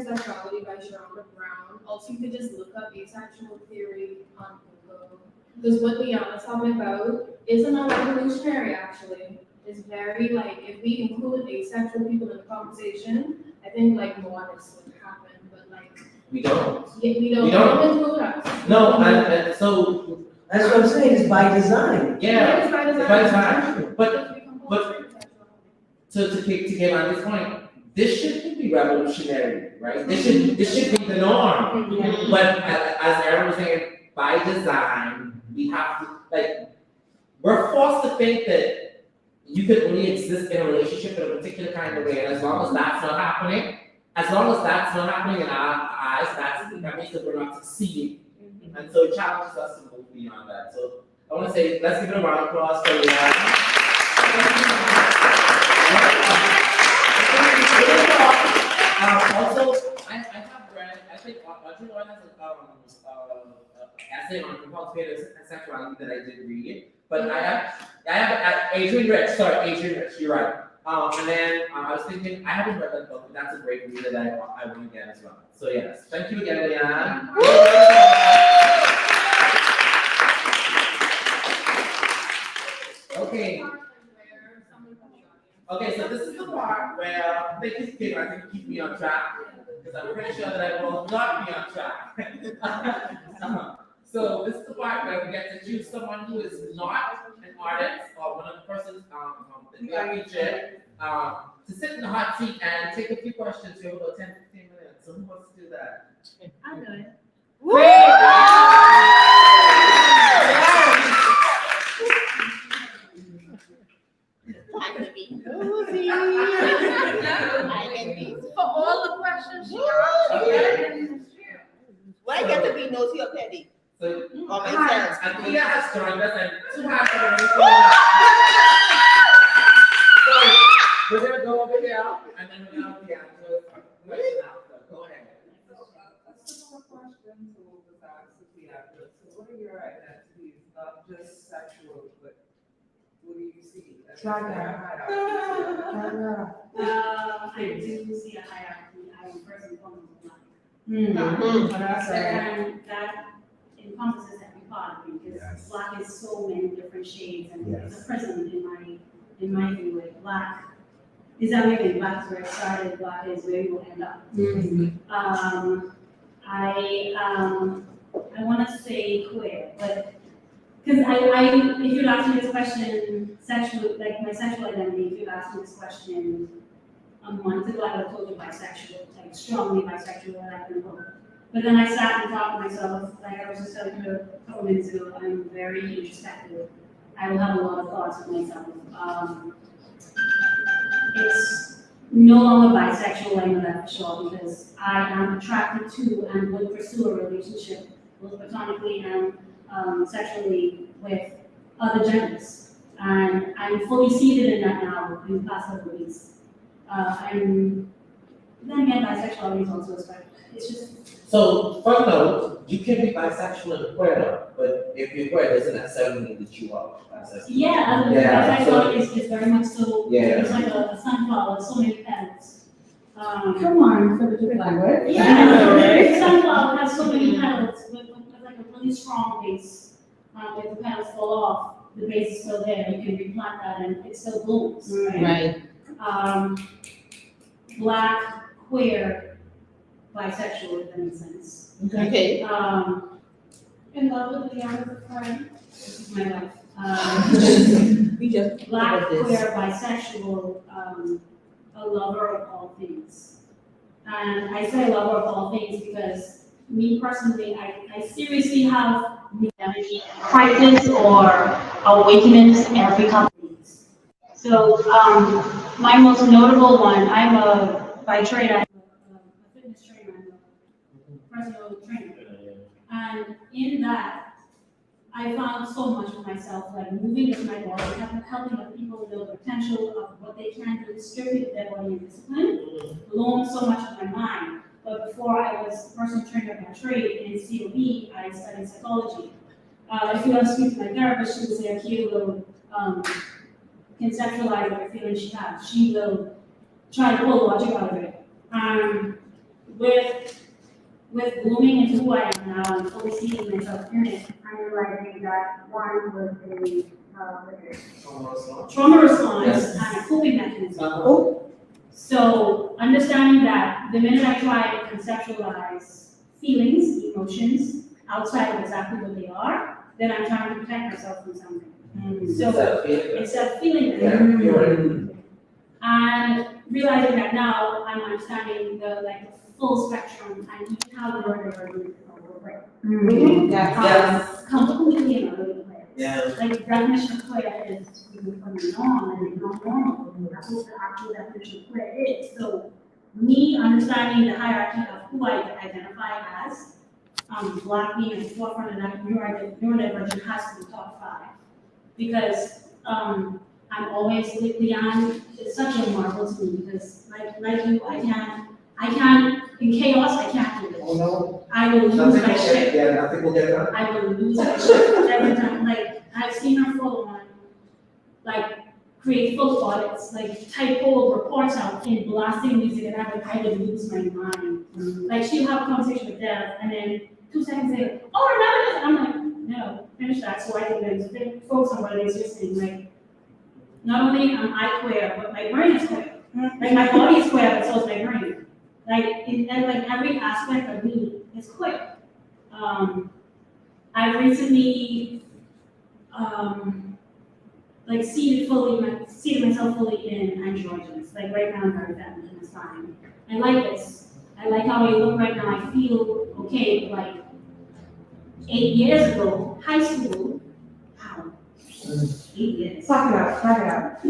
Sexuality by Sharonda Brown. Also, you could just look up asexual theory on Google. Because what Leanna's talking about isn't a revolutionary, actually. It's very, like, if we include asexual people in the conversation, I think, like, more of this would happen, but, like, We don't. we don't include us. No, and so, That's what I'm saying, it's by design. yeah, It's by design. by design. But It's compulsory sexuality. to get on this point, this shouldn't be revolutionary, right? This should be the norm. But as Aaron was saying, by design, we have to, like, we're forced to think that you can only exist in a relationship in a particular kind of way, and as long as that's not happening, in our eyes, that means that we're not succeeding. And so it challenges us to move beyond that. So I want to say, let's give it a round of applause for Leanne. Also, I have read, I think Audrey Lloyd has an essay on cultivative sexuality that I did read, but I have Adrienne Rich, you're right. And then I was thinking, I haven't read that book, but that's a great read that I want to get as well. So yes, thank you again, Leanne. Okay, so this is the part where, thank you, Kate, I think you keep me on track, because I'm pretty sure that I will not be on track. So this is the part where we get to choose someone who is not an artist, or one of the persons that we are featured, to sit in the hot seat and take a few questions. We have about 10-15 minutes. So who wants to do that? I'm good. For all the questions she asked. Well, I get to be nosy or petty. So, Or myself. and Leah has joined us, and 2 hands are already So we're gonna go over here, and then we're gonna have the answers. Go ahead. A similar question to what was asked of the actress. So what are your identities, not just sexual, but what do you see? I do see a hierarchy. I am first and foremost Black. And that encompasses every part of me, because Black is so many different shades, and it's a prism in my view. Like Black is everything. Black is where it started. Black is where we will end up. I want to say queer, but because if you'd asked me this question, like my sexual identity, if you'd asked me this question a month ago, I would have told you bisexual, like strongly bisexual, and I can vote. But then I sat and thought to myself, like I was just telling you a couple minutes ago, I'm very introspective. I will have a lot of thoughts of myself. It's no longer bisexual anymore, that's for sure, because I am attracted to and would pursue a relationship, both platonically and sexually, with other genders. And I'm fully seated in that now in the past couple of weeks. And then again, bisexuality is also a spectrum. It's just. So, fun note, you can be bisexual and queer, but if you're queer, doesn't necessarily mean that you are bisexual. Yeah, bisexual is very much so. Yeah. It's like a sunflower, so many petals. Come on, for the good language. Yeah, sunflower has so many petals with like a really strong base. If the petals fall off, the base is still there. You can replant that and it still blooms, right? Black, queer, bisexual, if that makes sense. Okay. In love with Leanne as a friend. This is my life. We just Black, this. queer, bisexual, a lover of all things. And I say lover of all things because me personally, I seriously have identity crisis or awakenings every couple of weeks. So my most notable one, by trade, I'm a fitness trainer, I'm a personal trainer. And in that, I found so much of myself, like moving with my body, helping other people know the potential of what they can do strictly with their body and discipline, blown so much of my mind. But before I was a personal trainer by trade in COB, I studied psychology. If you want to speak to my therapist, she would say, Akio will conceptualize every feeling she has. She will try to pull logic out of it. With blooming into who I am now and fully seeing myself in it, I'm realizing that one was a trauma response and a coping mechanism. So understanding that the minute I try to conceptualize feelings, emotions, outside of exactly what they are, then I'm trying to protect myself from something. So it's a feeling. And realizing that now I'm understanding the full spectrum and even how the murderer is completely in a little player. Yeah. Like, the definition of queer is from the norm, and not normal, that's what the actual definition of queer is. So, me understanding the hierarchy of who I identify as, Black being at the forefront of that neurodivergent has to be top 5. Because, I'm always, Leon is such a marvel to me, because like you, I can't, in chaos, I can't do it. Oh, no. I will lose Nothing my will shit. get, yeah, nothing will get done. I will lose my shit every time. Like, I've seen her full on, like, create full audits, like, type whole reports out in blasting music, and I would lose my mind. Like, she'll have a conversation with Dev, and then 2 seconds later, oh, remember this? I'm like, no, finish that, so I can then focus on what it is you're saying. Like, not only am I queer, but my brain is queer. Like, my body is queer, but so is my brain. Like, and like every aspect of me is queer. I recently, like, seated myself fully in androgynous. Like, right now I'm very feminine, and it's fine. I like this. I like how I look right now. I feel okay, but like 8 years ago, high school, wow, 8 years. Suck it up. 8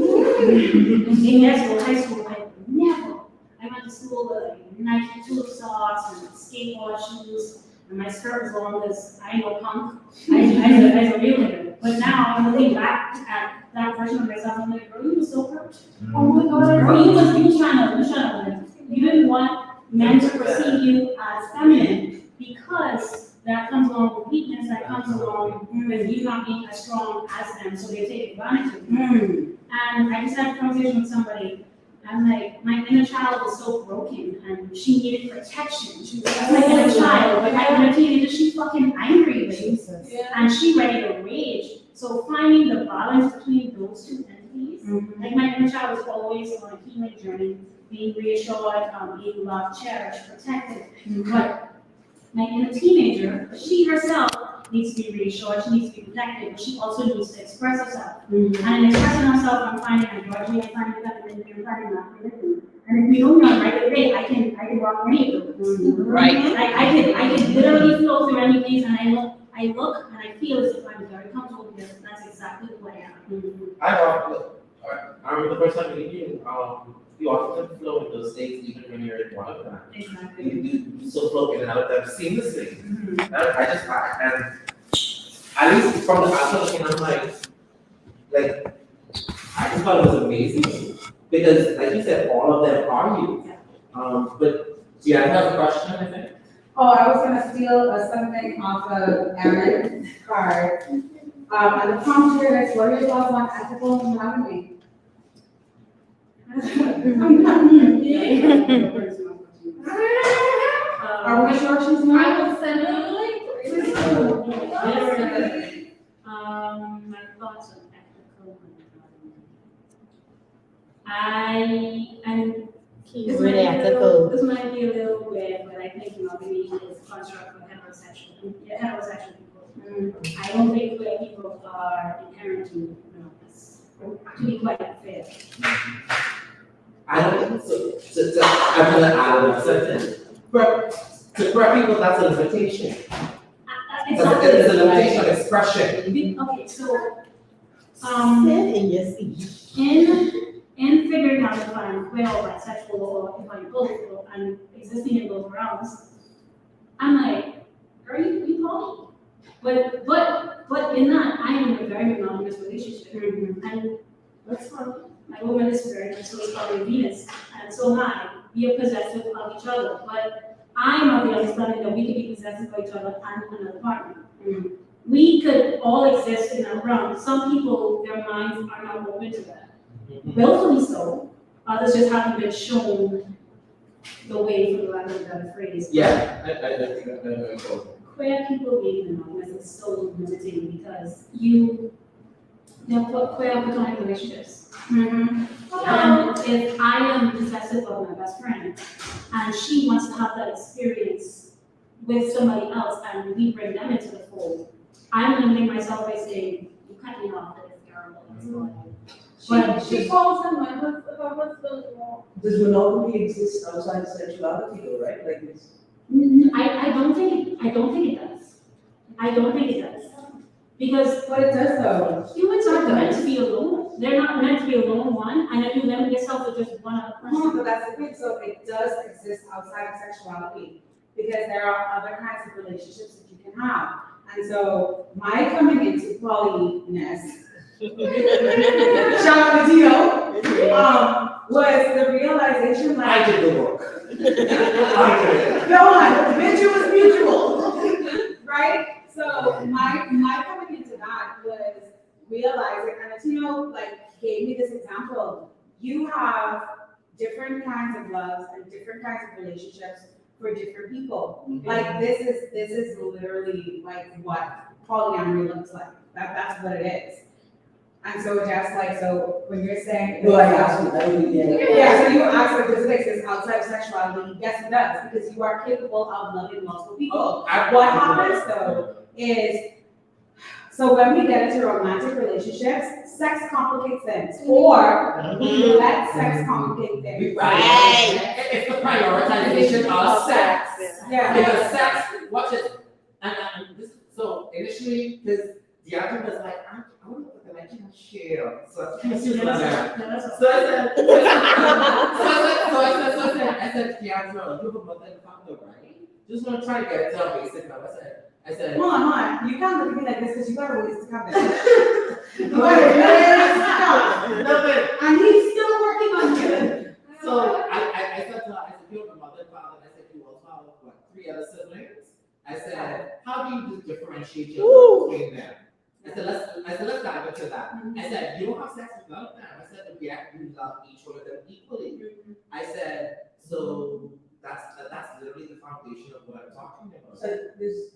years ago, high school, I went to school with like Nike tulip socks and skateboard shoes, and my skirt was long because I ain't no punk. I was a real nigga. But now I'm looking back at that version of myself, I'm like, girl, you were so hurt. Oh my god, girl, you was trying to, you didn't want men to perceive you as feminine because that comes along with weakness, that comes along with you not being as strong as them, so they take advantage of you. And I just had a conversation with somebody. I'm like, my inner child is so broken, and she needed protection. She was my inner child, but my inner teenager, she's fucking angry with me, and she ready to rage. So finding the balance between those two entities, like my inner child is always on a healing journey, being reassured, being loved, cherished, protected. But my inner teenager, she herself needs to be reassured, she needs to be protected, but she also needs to express herself. And in expressing herself, I'm finding androgyny, I'm finding femininity, I'm finding masculinity. And if we know me on a regular day, I can rock any of those. Right. I can literally flow through any place, and I look and I feel as if I'm very comfortable with this. That's exactly who I am. I remember the first time we meeting you, you often flow in those states even when you're in one of them. Exactly. You still flow in and out of them seamlessly. And at least from the outside looking, I'm like, I just thought it was amazing. Because like you said, all of them are you. But do you have a question, I think? Oh, I was gonna steal something off of Aaron's card. And the prompt here is, what are your thoughts on ethical monogamy? Are we sure she's not? I will send you the link. My thoughts on ethical monogamy. He's really ethical. This might be a little weird, but I think monogamy is a construct for heterosexual people. I don't think queer people are inherently monogamous, to be quite fair. I don't think so. I'm gonna add a sentence. But to queer people, that's a limitation. It's a limitation of expression. Okay, so, Sit in your seat. in figuring out if I'm queer or bisexual, or if I'm both, or I'm existing in both realms, I'm like, are you poly? But in that, I am in a very monogamous relationship. And that's fine. My woman is very much so probably Venus, and so am I. We are possessive of each other, but I'm of the understanding that we can be possessive of each other and another partner. We could all exist in that realm. Some people, their minds are not open to that. Willfully so. Others just haven't been shown the way, for the lack of a better phrase. Yeah, I think that's very important. Queer people being monogamous is so limiting because they're queer platonic relationships. And if I am possessive of my best friend and she wants to have that experience with somebody else and we bring them into the fold, I'm limiting myself by saying, you cut me off, that is terrible. But She falls in line with what's the law. Does monogamy exist outside sexuality though, right? Like it's. I don't think it does. I don't think it does. Because But it does though. humans aren't meant to be alone. They're not meant to be alone, one, and then you limit yourself to just one other person. But that's the thing, so it does exist outside of sexuality, because there are other kinds of relationships that you can have. And so my coming into polyness, shout out to Tito, was the realization I like, did the work. I did it. go on, mutual, right? So my coming into that was realizing, and Tino like gave me this example. You have different kinds of loves and different kinds of relationships for different people. Like this is literally like what polyamory looks like. That's what it is. And so just like, so when you're saying. No, I asked you, I didn't get it. Yeah, so you asked like, does it exist outside of sexuality? Yes, it does, because you are capable of loving multiple people. What happens though is, so when we get into romantic relationships, sex complicates things, or we let sex complicate things. Right. It's the prioritization of sex. Yeah. Because sex, watch it. And this, so initially, the argument was like, I want to look at, I can't share. So I said, Keandra, you have a mother and father, right? Just want to try to get it down basic. I said, Hold on. You can't look at me like this because you got a ways to come in. You got a ways to come. nothing. And he's still working on it. So I said to her, I said, you have a mother and father, and I said, you also have, what, 3 other siblings? I said, how do you differentiate your love between them? I said, let's dive into that. I said, you don't have sex with none of them. I said, we actually love each one of them equally. I said, so that's literally the foundation of what I'm talking about. So this,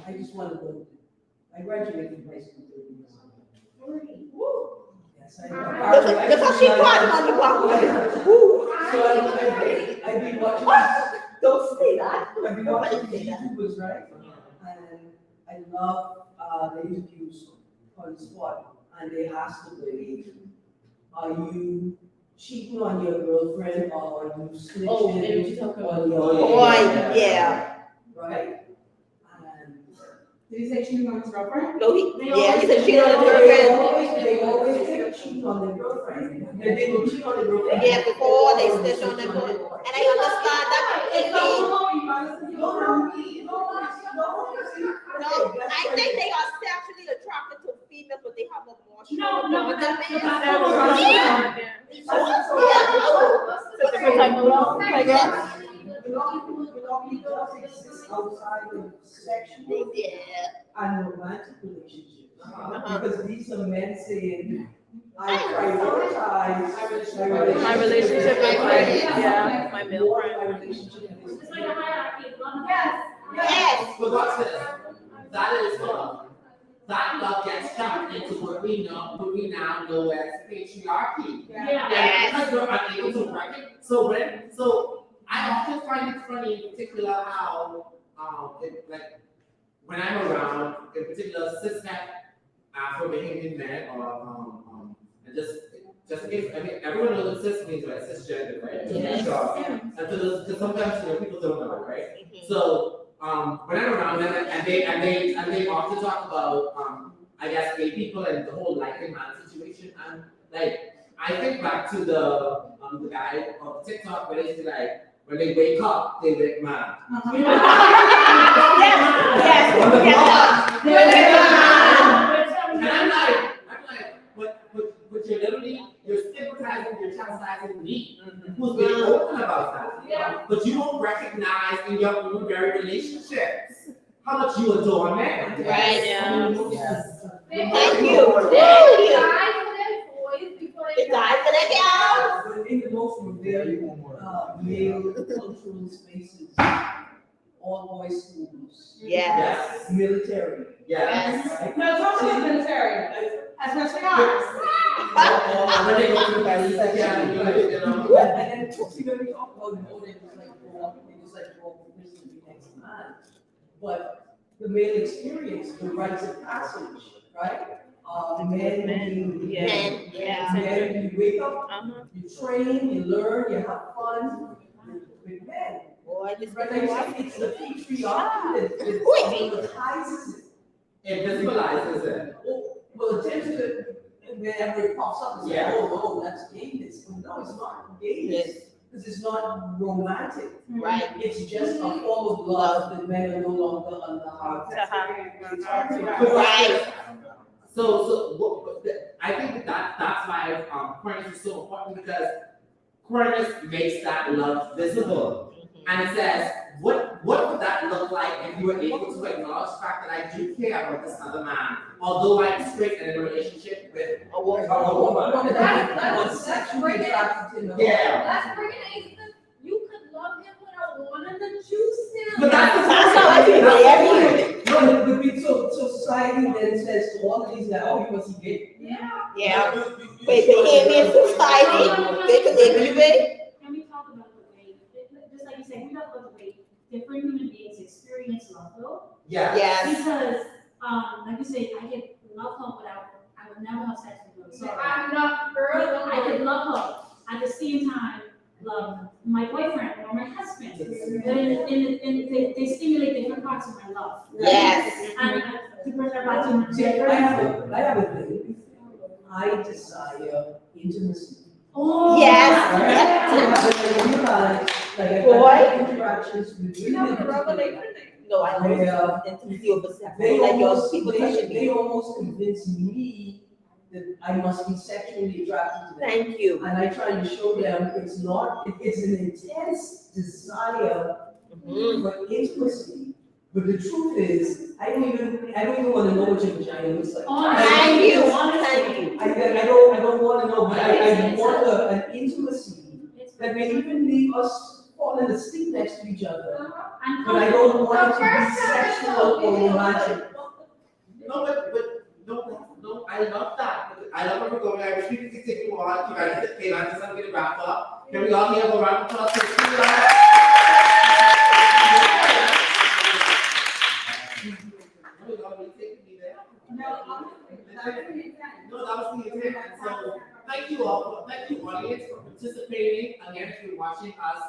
I just want to go, I graduated from high school 30 years ago. Yes, I know. Look how she crying on the block. So I've been watching, Don't say that. I've been watching the YouTubers, right? And I love the interviews on the spot, and they ask the lady, are you cheating on your girlfriend, or are you snitching on your Boy, yeah. right? Did he say cheating on his girlfriend? No, he said she on his girlfriend. They always cheat on their girlfriend. And they will cheat on their girlfriend. Yeah, before they snitch on their boy. And I understand that completely. No, I think they are sexually attracted to females, but they have a more strong bond than men. It's a different type of love, I guess. People exist outside of sexual and romantic relationships. Because these are men saying, I prioritize My relationship with my, my male more friend. my relationship with It's like a hierarchy of love. Yes. But watch this. That is love. That love gets trapped into what we now know as patriarchy. Yeah. And because we're unable to break it. So I often find it funny, in particular, how like when I'm around, in particular, cishet Afro-Bahamian men, or and just in case, I mean, everyone knows what cis means, right? Cisgender, right? Yes. And so sometimes people don't know, right? So when I'm around them, and they often talk about I guess gay people and the whole life and man situation, and like I think back to the guy on TikTok where they say like, when they wake up, they get mad. And I'm like, but you're literally, you're stigmatizing, you're chastising me, who's being open about that. Yeah. But you don't recognize in your own very relationships how much you adore men. Right. Yes. Thank you. Thank you. They Die for that girl. But in the most very male cultural spaces, all boys schools, Yes. military. Yes. Right? No, talk about the military, especially ours. When they go to the police academy, you know. And then when we talk about more than just like grow up, they just like grow up with this and be next man. But the male experience, the rites of passage, right? Men, you wake up, you train, you learn, you have fun with men. Boy, this Right, like, it's the patriarchy that ties It visualizes it. Well, tentative, whenever it pops up, it's like, Yeah. oh, no, that's gayness. No, it's not gayness, because it's not romantic. Right. It's just a form of love that men are no longer allowed. Right. So I think that's why queerness is so important, because queerness makes that love visible. And it says, what would that look like if you were able to acknowledge the fact that I do care about this other man, although I'm straight and in a relationship with A woman. Let's bring it. Yeah. Let's bring it into the, you could love him without wanting to choose him. But That's how I feel about every No, so society then says to all of these guys, oh, you must be gay. Yeah. Yeah. Wait, they hear me in society. They can be. Can we talk about the way, just like you said, we talk about the way different human beings experience love though? Yeah. Yes. Because, like you say, I could love her without, I would never have sex with her, sorry. I'm not, girl. I could love her, at the same time, love my boyfriend or my husband. They stimulate different parts of my love. Yes. And to bring that back to See, I have a thing. I desire intimacy. Oh. Yes. Boy. Interactions with You have a revelation. No, I know intimacy over sex. Like your people touching they me. almost convince me that I must be sexually attracted to them. Thank you. And I try to show them it's not, it's an intense desire Mhm. for intimacy. But the truth is, I don't even want to know what your vagina looks like. Oh, Thank you. Thank you. I don't want to know, but I want an intimacy that may even leave us falling asleep next to each other. But I don't want it to be sexual or romantic. No, no, I love that. I love when we're going. I wish we could continue on. You guys get paid. I'm just gonna wrap up. Can we all give a round of applause for Sheila? No, that was the intent. So thank you all, thank you audience for participating. Again, if you're watching us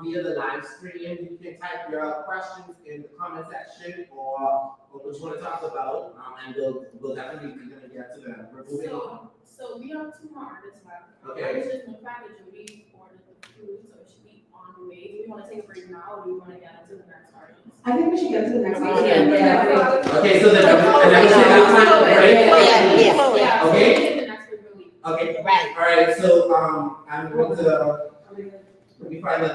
via the live stream, you can type your questions in the comment section or what you want to talk about, and we'll definitely be gonna get to them. We're moving on. So we have 2 more artists left. Okay. I was just notified that Judy ordered the food, so it should be on the way. Do we want to take a break now, or do we want to get into the next artist? I think we should get to the next one. Okay, so then we should have time to break. Yeah. Okay. The next one really. Okay. Right. All right. So I'm going to let me find the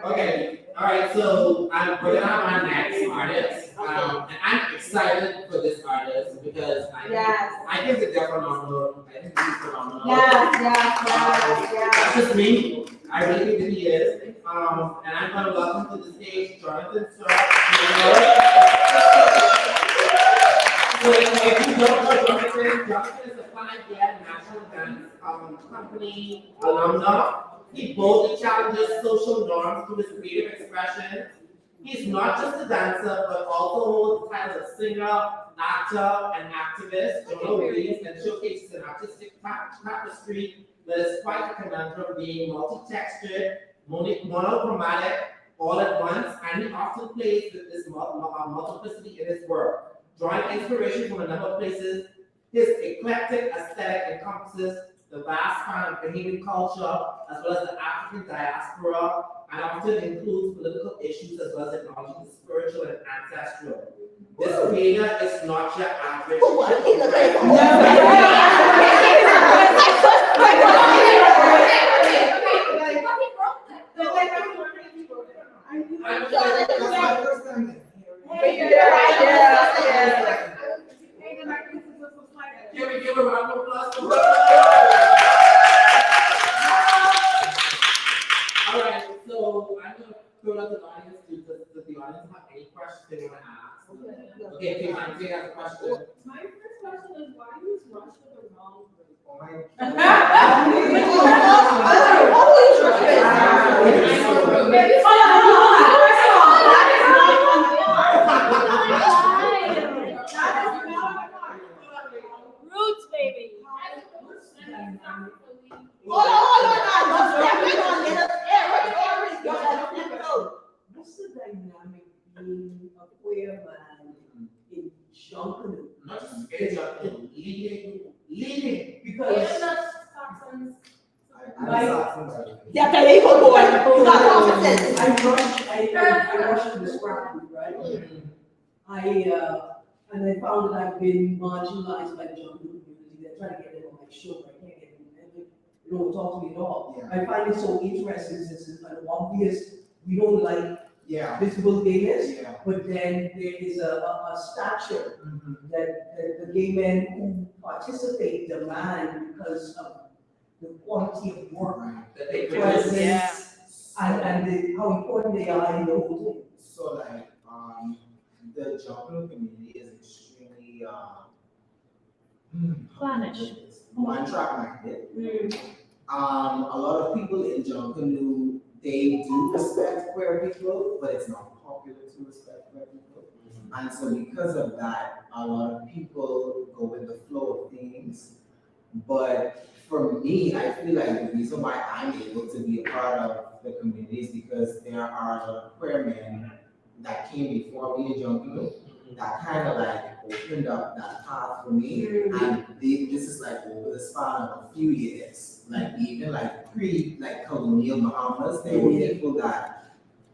Okay, all right, so we're gonna have our next artist, and I'm excited for this artist because I think that they're phenomenal. I think he's phenomenal. That's just me. I really think that he is. And I'm gonna welcome to the stage Jonathan Stark. So if you don't know Jonathan is a 5-year national dance company alumna. He boldly challenges social norms through his creative expression. He's not just a dancer, but also holds the titles of singer, actor, and activist. Jonah Williams and showcases an artistic tapestry that is quite a conundrum, being multi-textured, monochromatic, all at once, and he often plays with this multiplicity in his work. Drawing inspiration from a number of places, his eclectic aesthetic encompasses the vast span of Bahamian culture, as well as the African diaspora, and often includes political issues as well as acknowledging the spiritual and ancestral. This creator is not your average. Can we give a round of applause for All right, so I'm going to throw it out to the audience. Does the audience have any questions they want to ask? Okay, fine. Take out the question. My first question is, why use Rush for the wrong group? because Yeah, there you go, boy. You got common sense. I rushed to the scrap group, right? And I found that I've been marginalized by the jungle community. They're trying to get them on my show, but I can't get them. They don't talk to me at all. Yeah. I find it so interesting since it's kind of obvious we don't like Yeah. visible gayness, Yeah. but then there is a stature Mhm. that the gay men who participate demand because of the quality of work, Right. That they presence, produce. Yeah. how important they are in the whole thing. So like, the jumping community is extremely, Clannish. one track minded. A lot of people in jump canoe, they do respect queer people, but it's not popular to respect queer people. And so because of that, a lot of people go with the flow of things. But for me, I feel like the reason why I'm able to be a part of the community is because there are a lot of queer men that came before me in jump canoe that kind of like opened up that path for me. And this is like over the span of a few years, like even like like colonial Bahamas, there were people that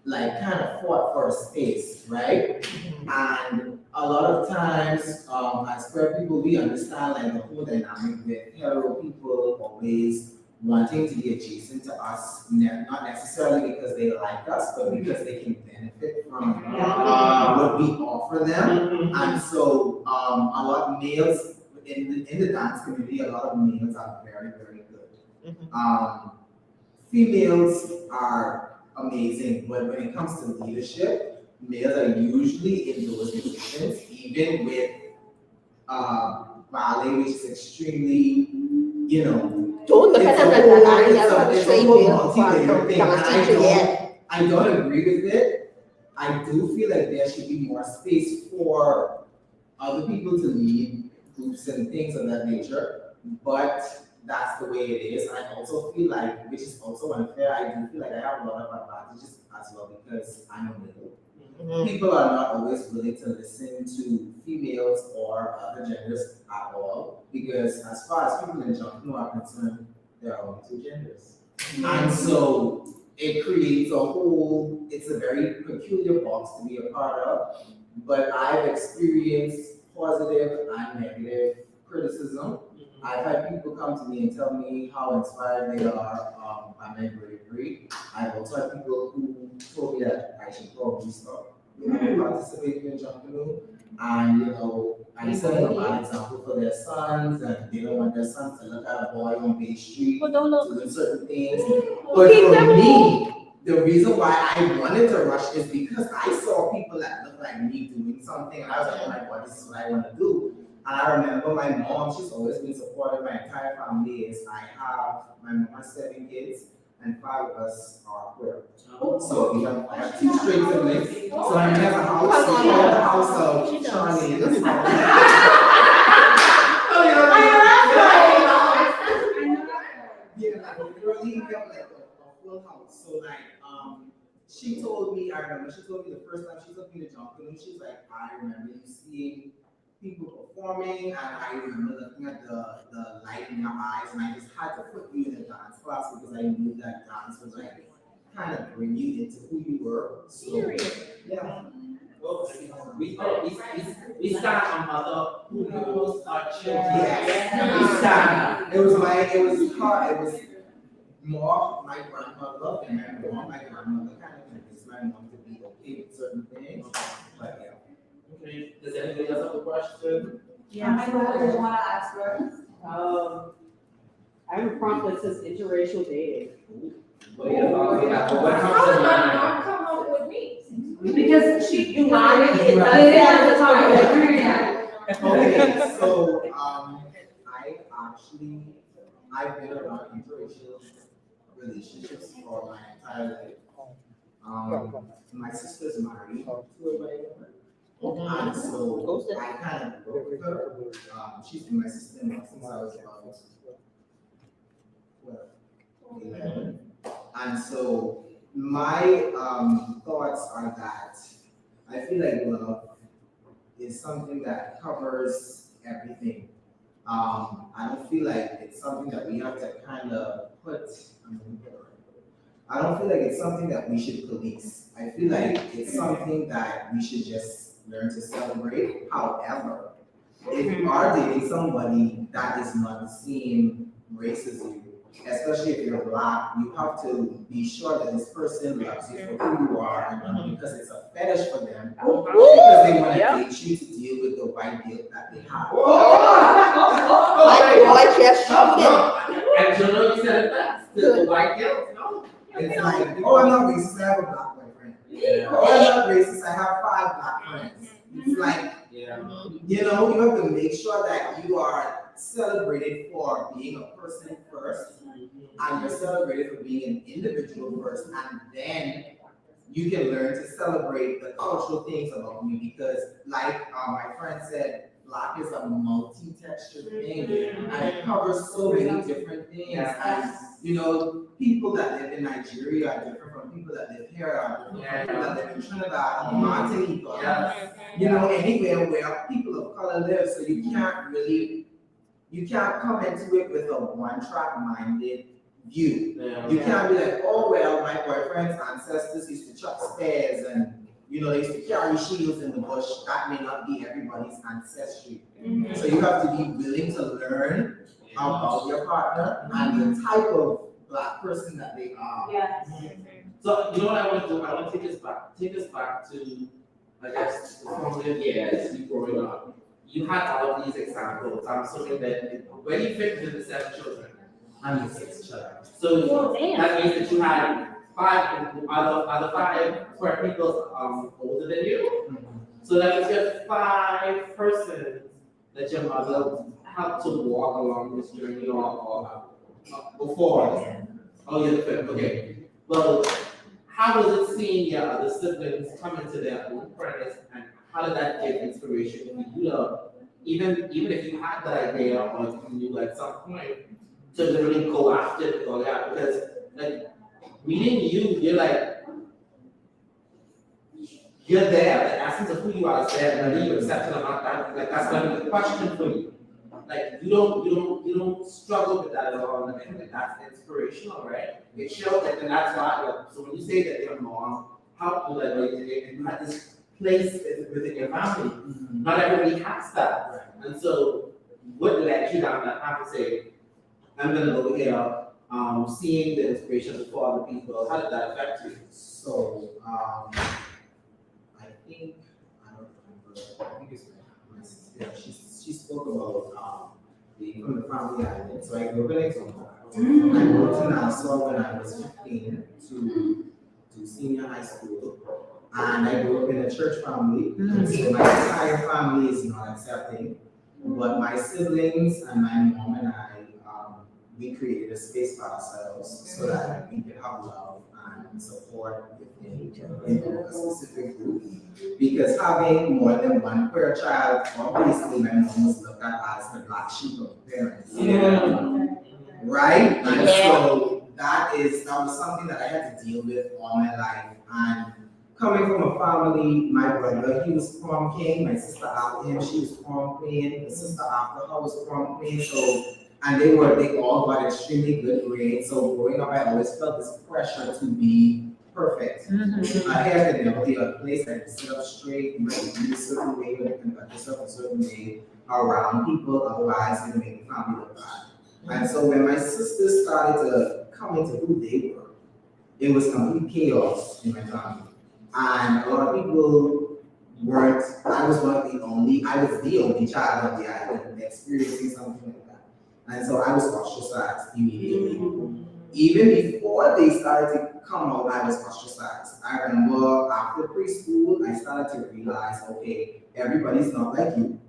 like kind of fought for a space, right? And a lot of times, as queer people, we understand like the whole dynamic with hetero people always wanting to be adjacent to us, not necessarily because they like us, but because they can benefit from what we offer them. And so, a lot of males in the dance community, a lot of males are very, very good. Females are amazing, but when it comes to leadership, males are usually in those positions, even with ballet, which is extremely, you know, Don't look at them like that. I never it's a trained whole you multi-layered thing, from a and teacher yet. I don't agree with it. I do feel like there should be more space for other people to lead groups and things of that nature, but that's the way it is. And I also feel like, which is also unfair, I do feel like I have a lot of advantages as well because I'm a male. People are not always willing to listen to females or other genders at all, because as far as people in Junction are concerned, there are only two genders. And so it creates it's a very peculiar box to be a part of, but I've experienced positive and negative criticism. I've had people come to me and tell me how inspired they are by my bravery. I've also had people who told me that I should probably stop, participating in jump canoe, and setting a bad example for their sons, and they don't want their sons to look at a boy on Bay Street doing certain things. But for me, the reason why I wanted to rush is because I saw people that looked like me doing something, and I was like, oh my God, this is what I want to do. And I remember my mom, she's always been supportive. My entire family is, my mom has 7 kids, and 5 of us are queer. So I have 2 straight siblings. So I have a house of Charlie. Yeah, literally we have like a full house. So like, she told me, I remember she told me the first time she took me to jump canoe, she's like, I remember you seeing people performing, and I remember looking at the light in your eyes, and I just had to put you in a dance class because I knew that dance was like kind of bring you into who you were. So, yeah. Well, we stand on mother who knows our children. Yes. We stand. It was hard. It was more my grandmother and my mom. My grandmother kind of convinced my mom to be okay with certain things, but yeah. Okay, does anybody else have a question? Yeah. I want to ask first. I have a prompt that says interracial dating. What are your thoughts on that? But what How comes did to that mind? not come up with me? Because You lied. it at the time. Okay, so I've been around interracial relationships for my entire life. My sister's married to a white woman, and so I kind of grew up with her. She's been my sister-in-law since I was about 12, 11, and so my thoughts are that I feel like love is something that covers everything. I don't feel like it's something that we have to kind of put. I don't feel like it's something that we should police. I feel like it's something that we should just learn to celebrate. However, if you are dating somebody that is not the same race as you, especially if you're Black, you have to be sure that this person loves you for who you are and not because it's a fetish for them, because they want to date you to deal with the white guilt that they have. Like boy, just shooting. And you know you said it best, the white guilt, no? It's like, oh, I'm not racist, I have a Black boyfriend. Yeah. Oh, I'm not racist, I have 5 Black friends. It's like, Yeah. you know, you have to make sure that you are celebrated for being a person first, and you're celebrated for being an individual first, and then you can learn to celebrate the cultural things about you, because like my friend said, Black is a multi-textured thing, and it covers so many different things. And you know, people that live in Nigeria are different from people that live here, are different from people that live in Trinidad or Martinique, you know, anywhere where people of color live. So you can't come into it with a one-track minded view. You can't be like, oh well, my boyfriend's ancestors used to chuck spears and you know, they used to carry shields in the bush. That may not be everybody's ancestry. So you have to be willing to learn about your partner and the type of Black person that they are. Yes. So you know what I want to do? I want to take us back to, I guess, the formative years you growing up. You had all of these examples. I'm assuming that where you fit into the 7 children. I'm the 6th child. So that means that you had 5 other 5 square people older than you. So that means you have 5 persons that your mother helped to walk along this journey or before. Oh, you're the 5th. Okay. Well, how was it seeing your other siblings come into their own premise, and how did that give inspiration for you to, even if you had that idea or you knew at some point, to literally go after it or that? Because like meeting you, you're like, you're there. The essence of who you are is there, and whether you accept it or not, that's not even the question for you. Like you don't struggle with that at all, and I think that's inspirational, right? It shows that, and that's why. Like, so when you say that your mom helped you, like you had this place within your family, not everybody has that, and so what led you down that path to say, I'm gonna go here, seeing the inspiration for other people? How did that affect you? So I think it's my sister. She spoke about being from the family island. So I grew up in Exotica. I moved to Nassau when I was 15 to senior high school. And I grew up in a church family. So my entire family is not accepting. But my siblings and my mom and I, we created a space for ourselves so that we could have love and support within a specific group. Because having more than one queer child, obviously my mom was looked at as the black sheep of the parents. Right? And so that was something that I had to deal with all my life. And coming from a family, my brother, he was prom king, my sister after him, she was prom queen, the sister after her was prom queen, and they all got extremely good grades. So growing up, I always felt this pressure to be perfect. My hair could never be a place that you sit up straight, you have to be a certain way, you can cut yourself a certain way around people, otherwise you make the family look bad. And so when my sisters started to come into who they were, it was complete chaos in my family. And a lot of people weren't, I was the only child on the island experiencing something like that. And so I was ostracized immediately. Even before they started to come out, I was ostracized. I remember after preschool, I started to realize, okay, everybody's not like you.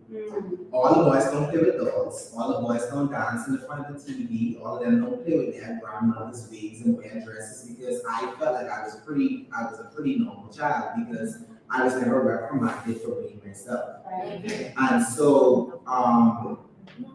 All the boys don't play with dolls. All the boys don't dance in the front of the TV. All of them don't play with their grandmother's wigs and wear dresses, because I felt like I was a pretty normal child, because I was never reprimanded for being myself. And so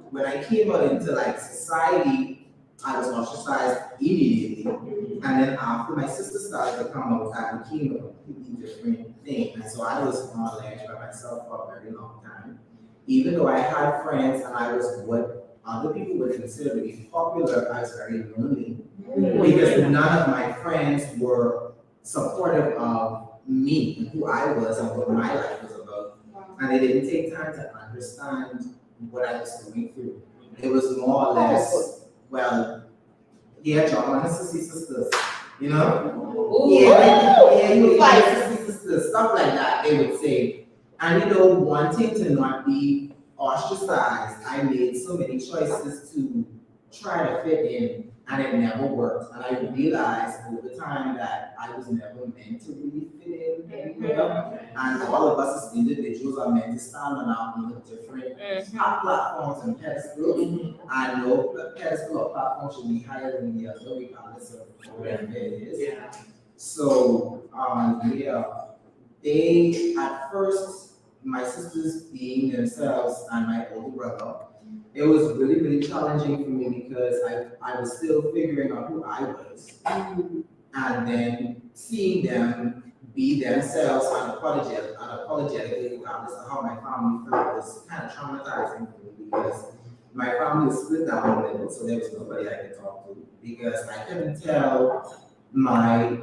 when I came out into like society, I was ostracized immediately. And then after my sister started to come out, I became a completely different thing. And so I was on ledge by myself for a very long time. even though I had friends and I was what other people would consider to be popular, I was very lonely. Because none of my friends were supportive of me, who I was and what my life was about. And they didn't take time to understand what I was going through. It was more or less, well, yeah, John and his sisters, you know? Yeah, you like sisters, stuff like that, they would say. And you know, wanting to not be ostracized, I made so many choices to try to fit in, and it never worked. And I realized over time that I was never meant to really fit in anywhere. And all of us as individuals are meant to stand on our own different platforms and pedestals. I know the pedestal or platform should be higher than the other, regardless of whatever it is. So, they, at first, my sisters being themselves and my older brother, it was really, really challenging for me because I was still figuring out who I was. And then seeing them be themselves unapologetically, regardless of how my family felt, was kind of traumatizing for me because my family was split down the middle, so there was nobody I could talk to because I couldn't tell my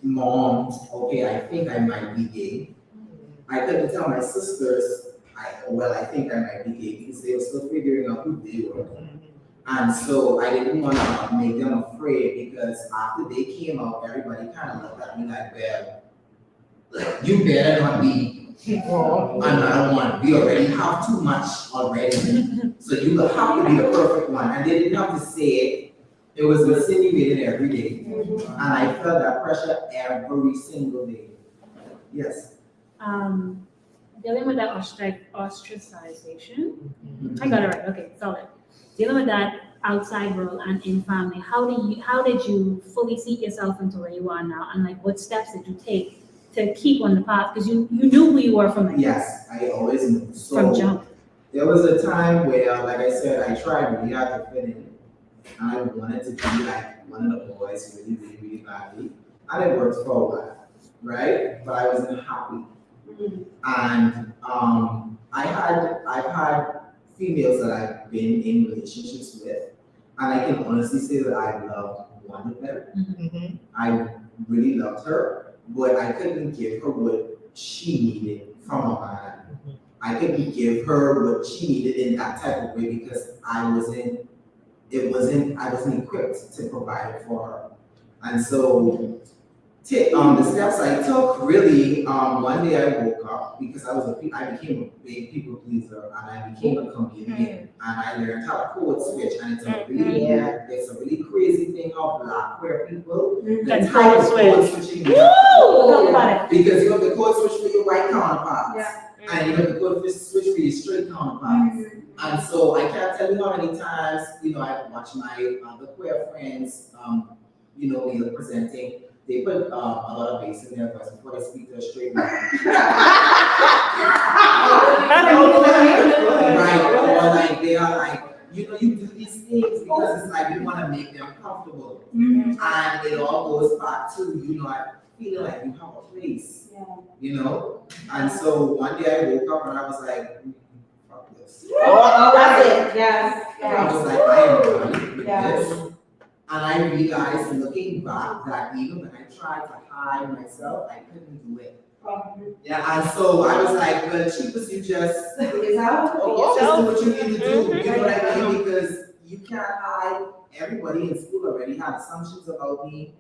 mom, okay, I think I might be gay. I couldn't tell my sisters, I think I might be gay because they were still figuring out who they were. And so I didn't want to make them afraid because after they came out, everybody kind of looked at me like, well, you better not be another one. We already have too much already. So you will have to be the perfect one. And they didn't have to say it. It was insinuated every day. And I felt that pressure every single day. Yes. Dealing with that ostracization. I got it right. Okay, solid. Dealing with that outside world and in family. How did you fully seek yourself into where you are now, and like what steps did you take to keep on the path? Because you knew who you were from Yes, I always knew. So from jump. There was a time where, like I said, I tried really hard to fit in. I wanted to be like one of the boys really, really, really badly. And it worked for a while, right? But I wasn't happy. And I've had females that I've been in relationships with, and I can honestly say that I loved one of them. I really loved her, but I couldn't give her what she needed from a man. I couldn't give her what she needed in that type of way because I wasn't equipped to provide it for her. And so the steps I took really, one day I woke up because I became a big people pleaser and I became a comedian and I learned how to code switch, and it's a really crazy thing how black queer people Can type of code code switch. switching. Talk about it. Because you have the code switch for your white counterparts and you have the code switch for your straight counterparts. And so I can't tell you how many times, I've watched my other queer friends, be presenting. They put a lot of bass in their voice before they speak to a straight man. Right, or like they are like, you do these things because it's like you want to make them comfortable. And it all goes back to, I feel like you have a place, And so one day I woke up and I was like, fuck this. Oh, that's it. Yes. I was like, I am done with this. And I realized, looking back, that even when I tried to hide myself, I couldn't do it. And so I was like, well, cheapest you just do what you need to do. You know what I mean? Because you can't hide. Everybody in school already had assumptions about me.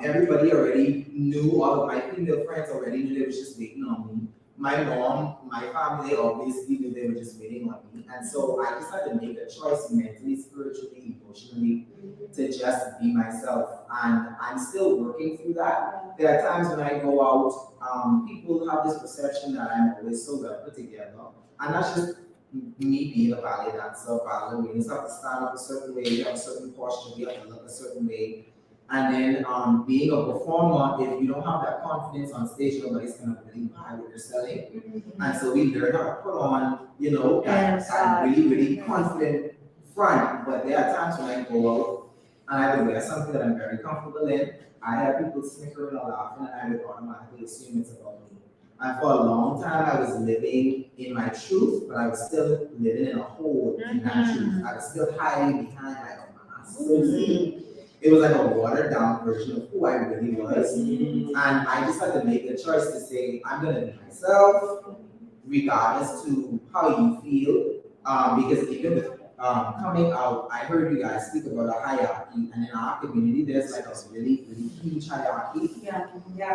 Everybody already knew, all of my female friends already knew they were just waiting on me. My mom, my family, obviously knew they were just waiting on me. And so I just had to make a choice mentally, spiritually, emotionally, to just be myself. And I'm still working through that. There are times when I go out, people have this perception that I'm always so well put together. And that's just me being a ballet dancer, ballet. You just have to stand up a certain way, you have a certain posture, you have to look a certain way. And then being a performer, if you don't have that confidence on stage, nobody's gonna really buy what you're selling. And so we learn how to put on, that really, really confident front. But there are times when I go out and I would wear something that I'm very comfortable in. I have people snickering or laughing, and I would automatically assume it's about me. And for a long time, I was living in my truth, but I was still living in a hole in that truth. I was still hiding behind like a mask. It was like a watered down version of who I really was. And I just had to make the choice to say, I'm gonna be myself, regardless to how you feel. Because even with coming out, I heard you guys speak about a hierarchy, and in our community, there's like a really, really huge hierarchy. Yeah.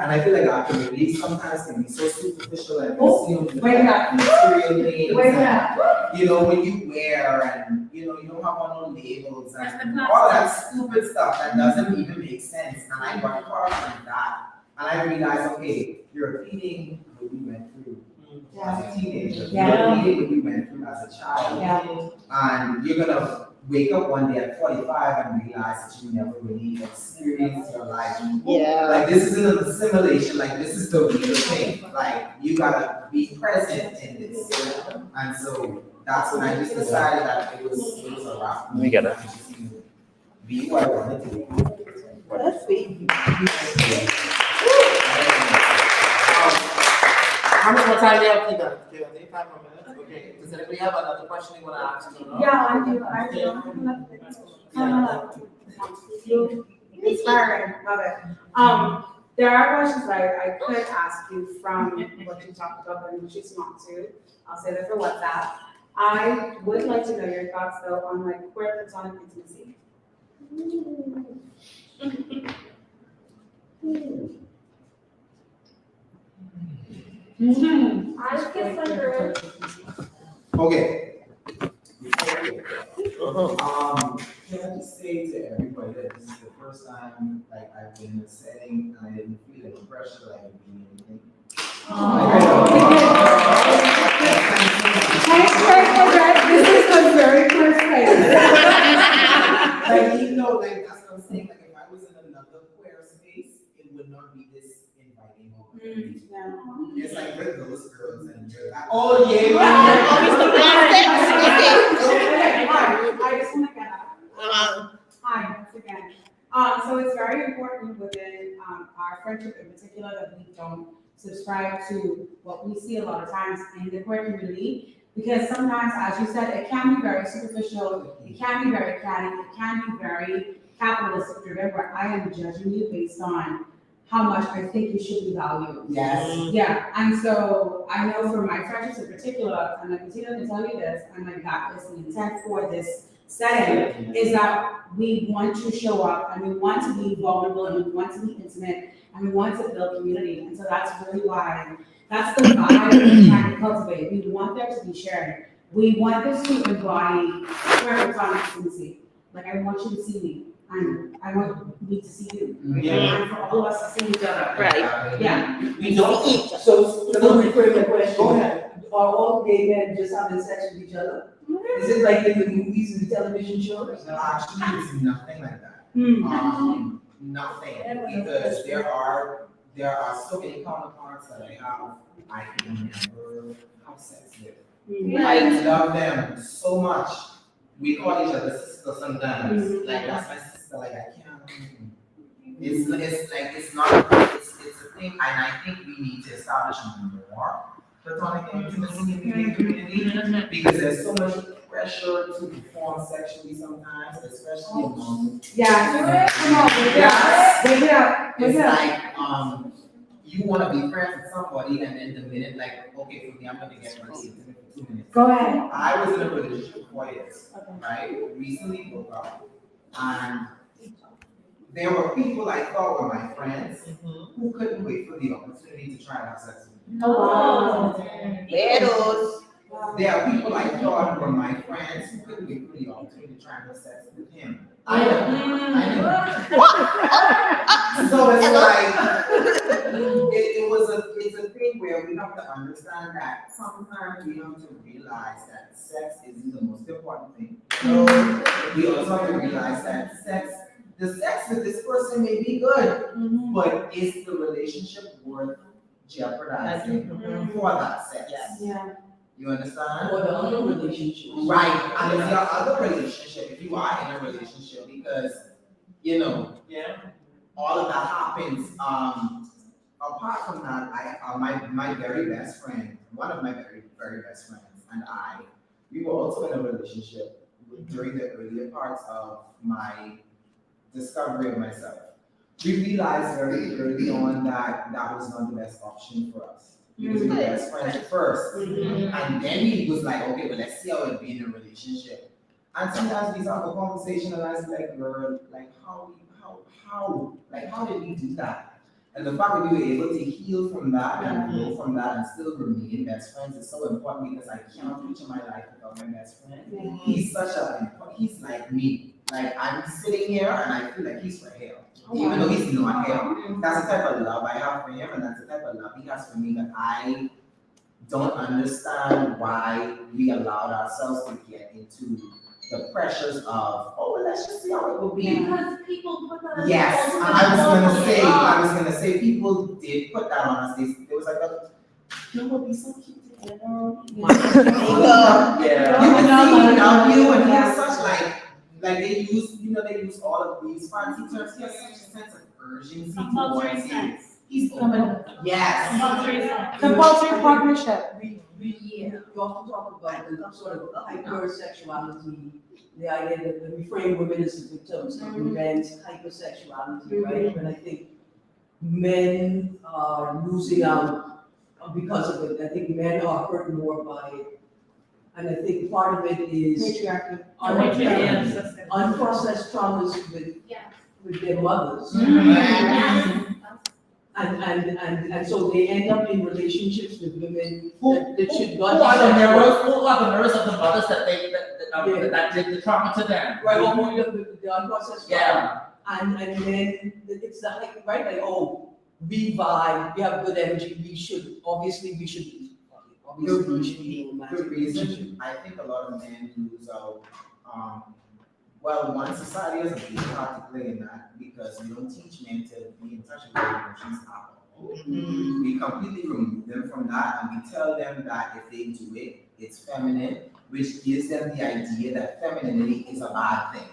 And I feel like our community sometimes can be so superficial and Wait up. material things. Wait up. You know, when you wear and you don't have on no labels and all that stupid stuff that doesn't even make sense. And I got caught on that. And I realized, okay, you're repeating what we went through as a teenager. You're repeating what we went through as a child. And you're gonna wake up one day at 45 and realize that you never really experienced your life. Like this isn't a simulation, like this is the real thing. Like you gotta be present in this. And so that's when I just decided that it was a wrap. Let me get it. Be who I wanted to be. That's sweet. How much more time do you have, Keita? Okay, 5 more minutes. Okay. Does anybody have another question you want to ask? Yeah, I do. Inspiring, love it. There are questions I could ask you from what you talked about, but I'm choosing not to. I'll say that for WhatsApp. I would like to know your thoughts though on like queer platonic intimacy. I kiss my girl. Okay. Can I just say to everybody that this is the first time like I've been in a setting and I didn't feel any pressure like being anything. This is the very first place. Like you know, like that's what I'm saying. Like if I was in another queer space, it would not be this inviting or It's like with those girls and you're like, oh yeah. I just want to get up. Hi, once again. So it's very important within our friendship in particular that we don't subscribe to what we see a lot of times in the queer community, because sometimes, as you said, it can be very superficial, it can be very catty, it can be very capitalistic driven, where I am judging you based on how much I think you should be valued. Yes. Yeah, and so I know for my friendships in particular, and I continue to tell you this, and like that is the intent for this setting, is that we want to show up and we want to be vulnerable and we want to be intimate and we want to build community. And so that's really why, that's the vibe we're trying to cultivate. We want there to be sharing. We want this to embody queer platonic intimacy. Like I want you to see me. And I want me to see you. And for all of us to see each other. Right. Yeah. We don't. So, let me rephrase the question. Go ahead. Are all gay men just having sex with each other? Is it like in the movies and television shows? No, actually, it's nothing like that. Nothing, because there are so many counterparts that I can never have sex with. I love them so much. We call each other sister sometimes. Like that's my sister. Like I can't. It's a thing, and I think we need to establish more platonic intimacy in the community because there's so much pressure to perform sexually sometimes, especially among. Yeah. Come on, wake it up. It's like you want to be friends with somebody, and then the minute like, okay, for me, I'm gonna get really intimate for 2 minutes. Go ahead. I was in a relationship for 4 years, right? Recently broke up, and there were people I thought were my friends who couldn't wait for the opportunity to try and have sex with me. Oh, There are people I thought were my friends who couldn't wait for the opportunity to try and have sex with him. I know. So it's like, it's a thing where we have to understand that sometimes we have to realize that sex isn't the most important thing. So we also have to realize that the sex with this person may be good, but is the relationship worth jeopardizing for that sex? Yeah. You understand? Or the other relationship. Right, and if your other relationship, if you are in a relationship, because, all of that happens, apart from that, my very best friend, one of my very, very best friends, and we were also in a relationship during the earlier parts of my discovery of myself. We realized very early on that that was not the best option for us. Because we were best friends first. And then he was like, okay, well, let's see how it be in a relationship. And sometimes we have a conversation and I was like, girl, like how did we do that? And the fact that we were able to heal from that and grow from that and still remain best friends is so important because I can't picture my life without my best friend. He's he's like me. Like I'm sitting here and I feel like he's for him. Even though he's not him. That's the type of love I have for him and that's the type of love he has for me that I don't understand why we allowed ourselves to get into the pressures of, oh, well, let's just see how it will be. Because people put that. Yes, I was gonna say, people did put that on us. They was like, you will be so cute together. You can see he love you, and he has such like they use all of these fancy terms. He has such a sense of urgency towards you. He's yes. Compulsory partnership. We often talk about the sort of hypersexuality, the idea that we frame women as the victims of men's hypersexuality, right? And I think men are losing out because of it. I think men are hurt more by it. And I think part of it is Patriarchy. unprocessed traumas with their mothers. And so they end up in relationships with women that should not who are the mirrors of the mothers that did the trauma to them? Right, or the unprocessed Yeah. trauma. And then it's the right, like, oh, we vibe, we have good energy, we should be romantic. The reason I think a lot of men lose out, well, one, society has a big part to play in that because we don't teach men to be in touch with their emotions at all. We completely remove them from that and we tell them that if they do it, it's feminine, which gives them the idea that femininity is a bad thing.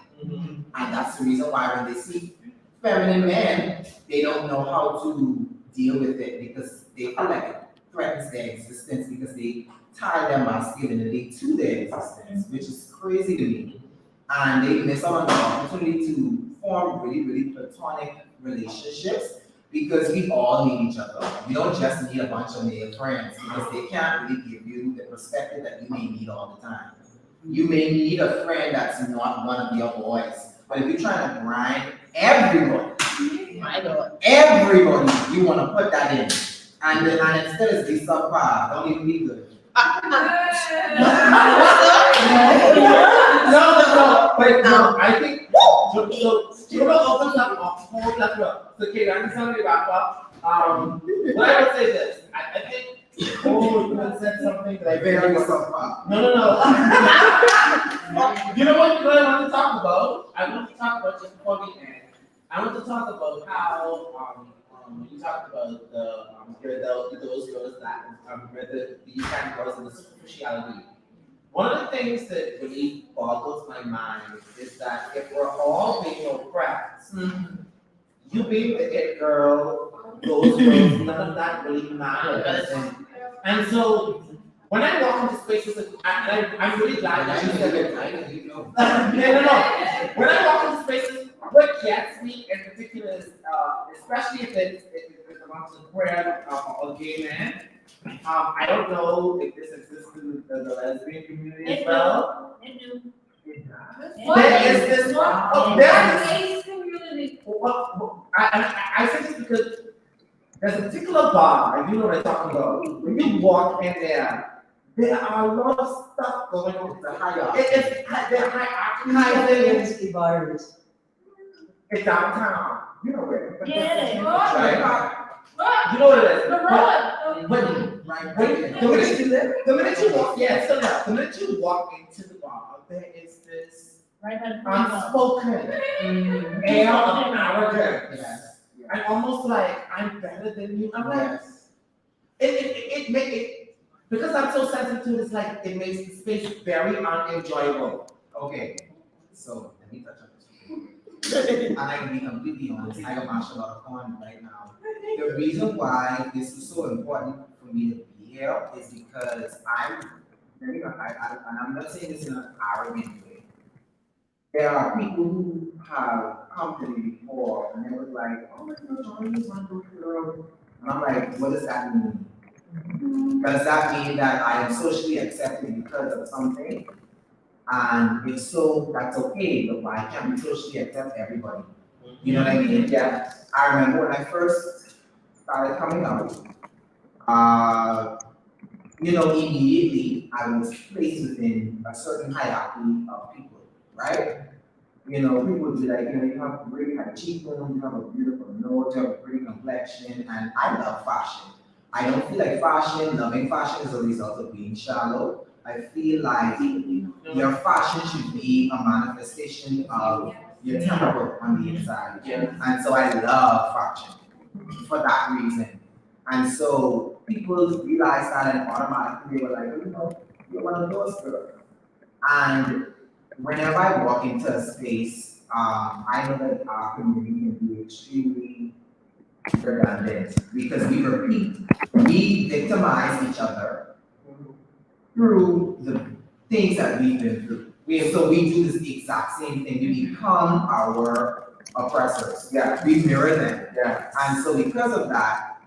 And that's the reason why when they see feminine men, they don't know how to deal with it because they feel like it threatens their existence because they tie their masculinity to their existence, which is crazy to me. And they miss out on the opportunity to form really, really platonic relationships because we all need each other. We don't just need a bunch of male friends because they can't really give you the perspective that you may need all the time. You may need a friend that's not one of your boys, but if you're trying to grind everybody, you want to put that in. And instead of be subpar, don't even be good. No, I think so Cuba opens up a whole plethora. So okay, I'm just going to wrap up. What I would say this, I think you had said something that I very subpar. No. You know what I want to talk about? I want to talk about just before we end. I want to talk about how you talked about those girls that these kind of girls and the superficiality. One of the things that really boggles my mind is that if we're all being oppressed, you being the it girl, those girls, none of that really matters. And so when I walk into spaces, I'm really glad that you said it. No. When I walk into spaces, what gets me in particular is, especially if it's amongst the queer or gay men, I don't know if this exists in the lesbian community as well. There is this I think it's because there's a particular bar, and you know what I'm talking about. When you walk in there are a lot of stuff going on. They're high virus. It's downtown. You know where? Yeah. You know what it is. The minute you walk, the minute you walk into the bar, there is this unspoken air of arrogance. I'm almost like I'm better than you. I'm like, it makes it because I'm so sensitive. It's like it makes the space very unenjoyable. Okay, so let me touch on this. And I can be completely honest, I got mashed a lot of corn right now. The reason why this is so important for me to be here is because and I'm not saying this in an arrogant way. There are people who have come to me before and they was like, oh my gosh, I just want to go. And I'm like, what does that mean? Does that mean that I am socially accepted because of something? And if so, that's okay, but why can't we socially accept everybody? You know what I mean? Yeah. I remember when I first started coming out, immediately I was placed within a certain hierarchy of people, right? People would be like, you have really high cheekbones, you have a beautiful nose, you have a pretty complexion, and I love fashion. I don't feel like loving fashion is a result of being shallow. I feel like your fashion should be a manifestation of your temper on the inside. And so I love fashion for that reason. And so people realized that and automatically they were like, you're one of those girls. And whenever I walk into a space, I know that our community can be extremely redundant because we victimize each other through the things that we've been through. So we do this exact same thing. We become our oppressors. Yeah. We mirror them. Yeah. And so because of that,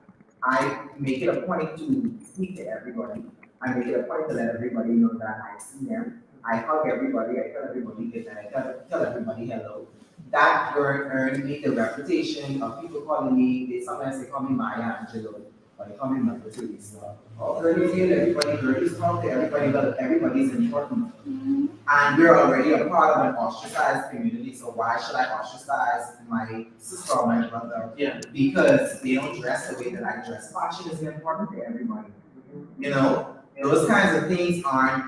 I make it a point to speak to everybody. I make it a point to let everybody know that I see them. I hug everybody, I tell everybody good night, I tell everybody hello. That earned me the reputation of people calling me, sometimes they call me Maya Angelo, or they call me Mother Teresa. Oh, girlies here, everybody, girlies talk to everybody, but everybody's important. And we're already a part of an ostracized community, so why should I ostracize my sister or my brother? Yeah. Because they don't dress the way that I dress. Fashion is important to everybody. Those kinds of things aren't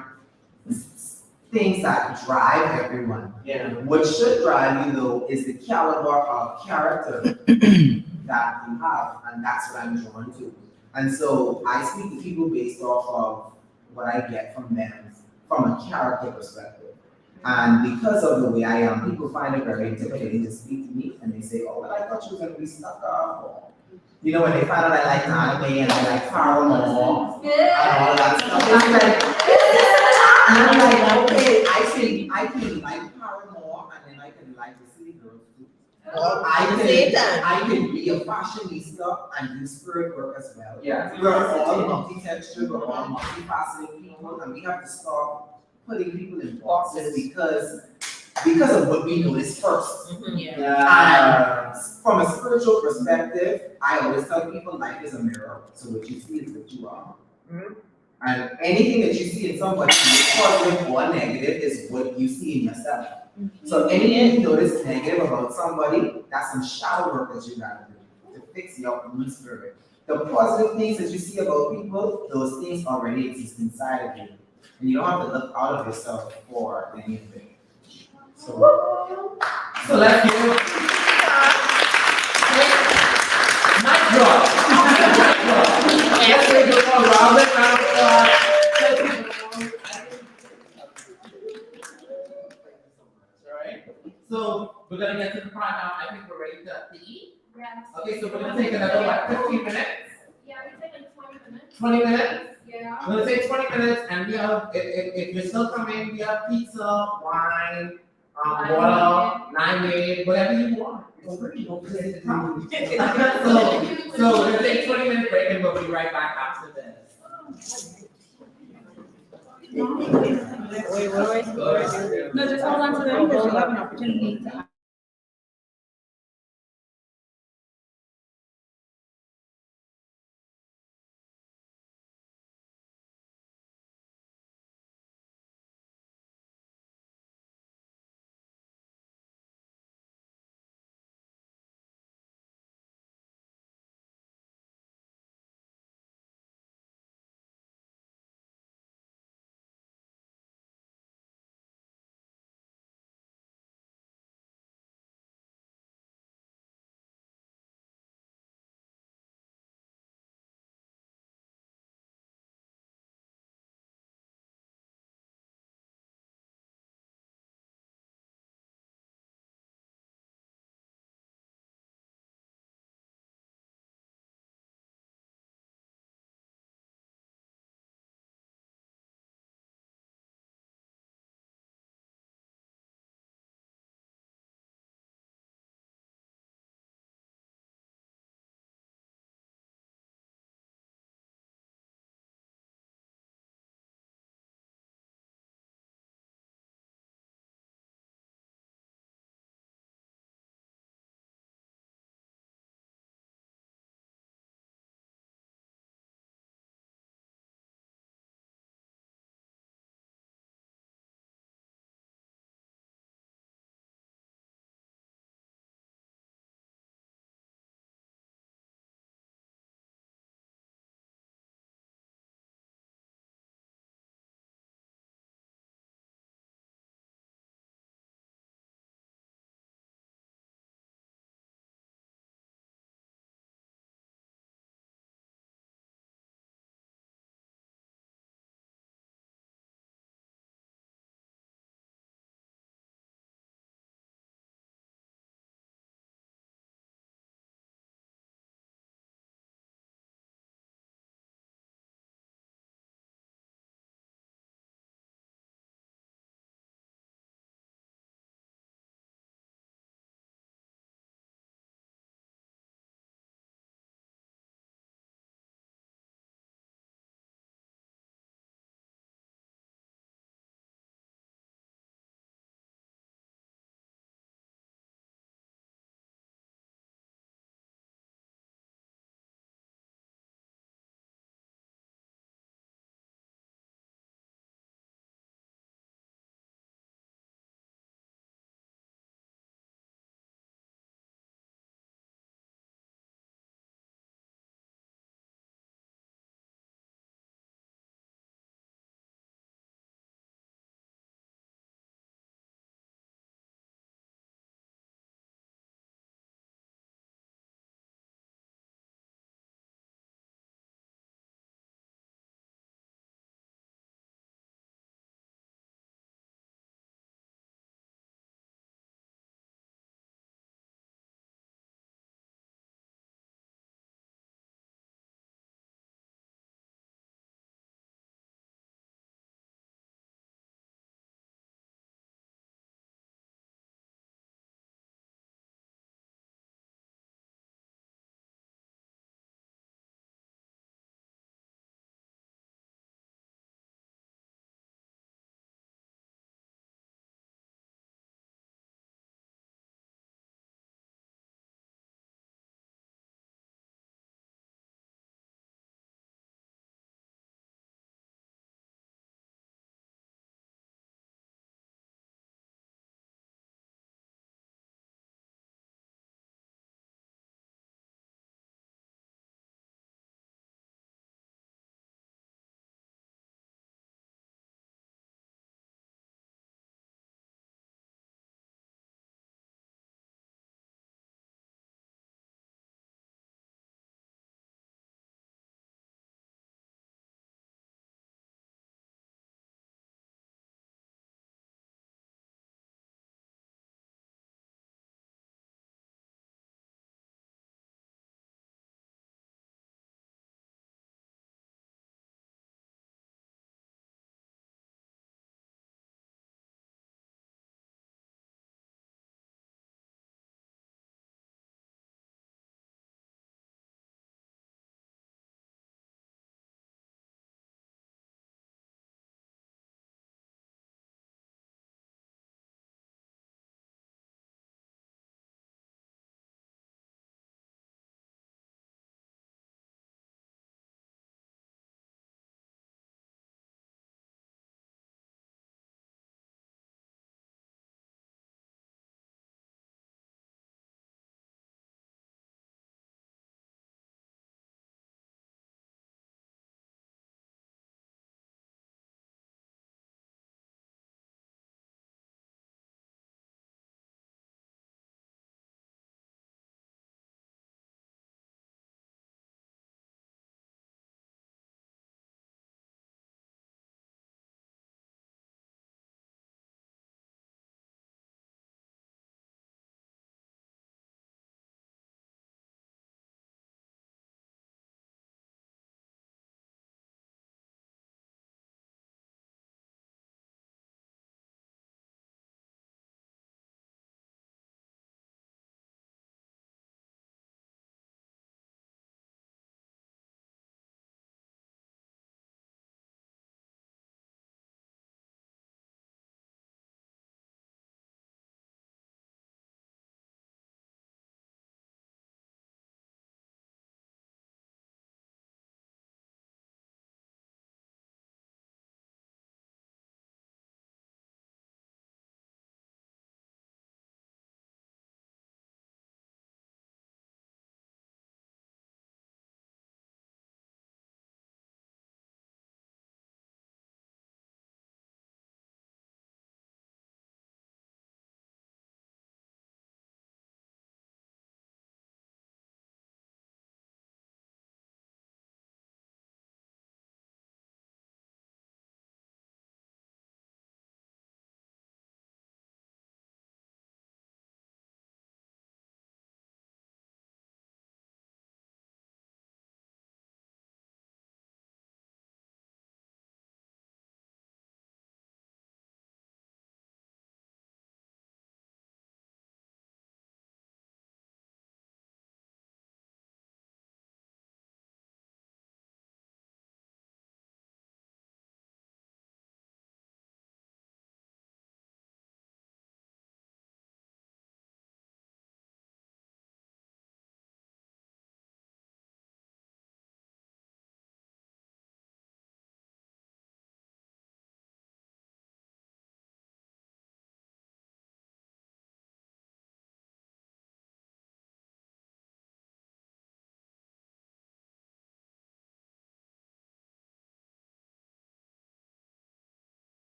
things that drive everyone. Yeah. What should drive you though is the caliber of character that you have, and that's what I'm drawn to. And so I speak to people based off of what I get from them from a character perspective. And because of the way I am, people find it very intimidating to speak to me, and they say, oh, well, I thought you were going to be stuck up. Or, when they find out I like anime and I like Paramore and all that stuff, it's like, and I'm like, okay, I can like Paramore and then I can like the City Girls too. I can be a fashionista and do spirit work as well. Yeah. We're all multi-textured, we're all multifaceted people, and we have to stop putting people in boxes because of what we notice first. And from a spiritual perspective, I always tell people life is a mirror, so what you see is what you are. And anything that you see in somebody, positive or negative, is what you see in yourself. So anything you notice negative about somebody, that's some shadow work that you gotta do to fix your own spirit. The positive things that you see about people, those things already exist inside of you. And you don't have to look out of yourself for anything. So let's give it. Mic drop. Let's give it for Robert. So we're gonna get to the part now. I think we're ready to eat. Yes. Okay, so we're gonna take another 15 minutes. Yeah, we take like 20 minutes. 20 minutes? Yeah. We're gonna take 20 minutes, and we have, if you're still coming, we have pizza, wine, water, limeade, whatever you want. So we're gonna take 20 minute break, and we'll be right back after this. Wait, what do I do? No, just hold on to them because you'll have an opportunity to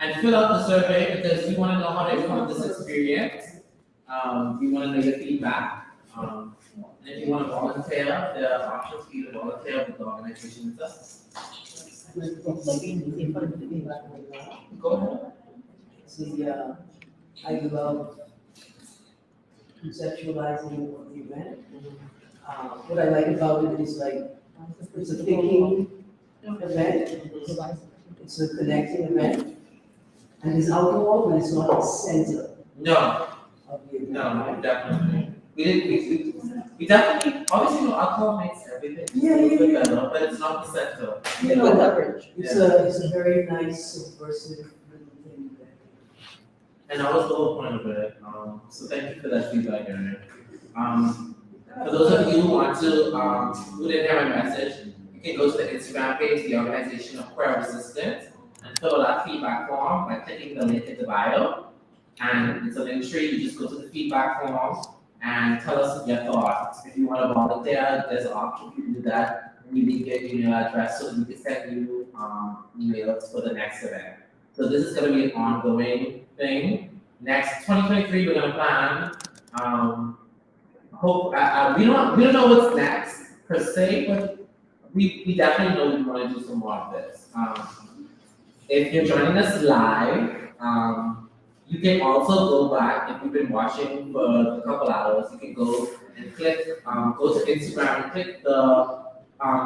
And fill out the survey because we want to know how they found this experience. We want to know your feedback. And if you want to volunteer, there are options for you to volunteer with the organization itself. Go ahead. See, I love conceptualizing the event. What I like about it is like, it's a thinking event, it's a connecting event. And it's alcohol, but it's not the center No, of the event. no, definitely. We definitely, obviously, alcohol makes everything Yeah, a little bit yeah, yeah. better, but it's not the center. You know, coverage. it's a very nice subversive little thing there. And that was the whole point of it. So thank you for that feedback, Aaron. For those of you who want to, who didn't hear my message, you can go to the Instagram page, the Organization of Queer Resistance, and fill out that feedback form by clicking the link in the bio. And it's a link tree, you just go to the feedback form and tell us your thoughts. If you want to volunteer, there's an option for you to do that. You leave your email address so we can send you emails for the next event. So this is going to be an ongoing thing. Next 2023, we're going to plan. We don't know what's next per se, but we definitely know we want to do some more of this. If you're joining us live, you can also go back. If you've been watching for a couple hours, you can go and click, go to Instagram and click the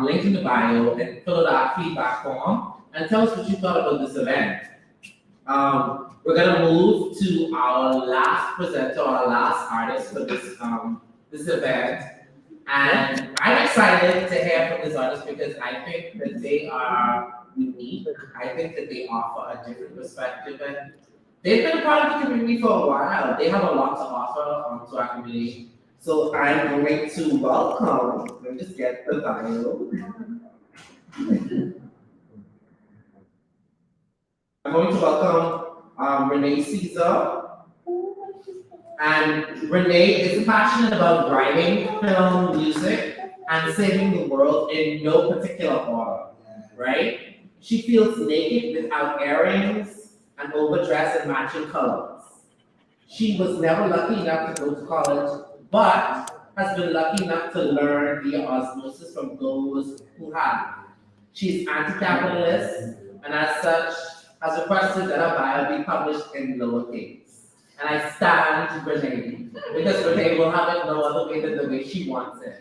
link in the bio and fill out our feedback form and tell us what you thought about this event. We're gonna move to our last presenter, our last artist for this this event, and I'm excited to hear from this artist because I think that they are unique. I think that they offer a different perspective, and they've been a part of the community for a while. They have a lot to offer to our community. So I'm going to welcome. Let me just get the bio. I'm going to welcome Renee Caesar. And Renee is passionate about writing, film, music, and saving the world in no particular order, right? She feels naked without earrings and overdressed in matching colors. She was never lucky enough to go to college, but has been lucky enough to learn via osmosis from those who have. She's anti-capitalist, and as such, has requested that her bio be published in lowercase. And I stand Renee, because Renee will have it no other way than the way she wants it.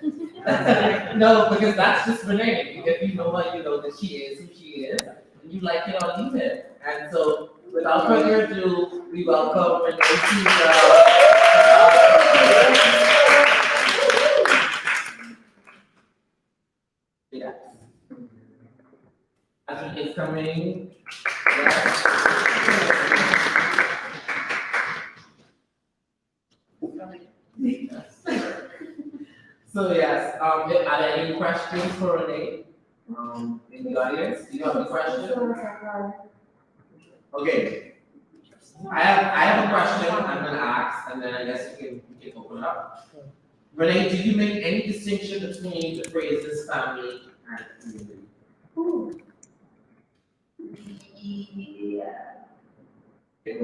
No, because that's just Renee. If you know her, you know that she is who she is, and you like it or leave it. And so, without further ado, we welcome Renee Caesar. Yes. As Renee's coming, yes. So yes, are there any questions for Renee? In the audience, do you have any questions? Okay. I have a question I'm gonna ask, and then I guess we can open it up. Renee, do you make any distinction between the phrases family and community? Yeah. Okay,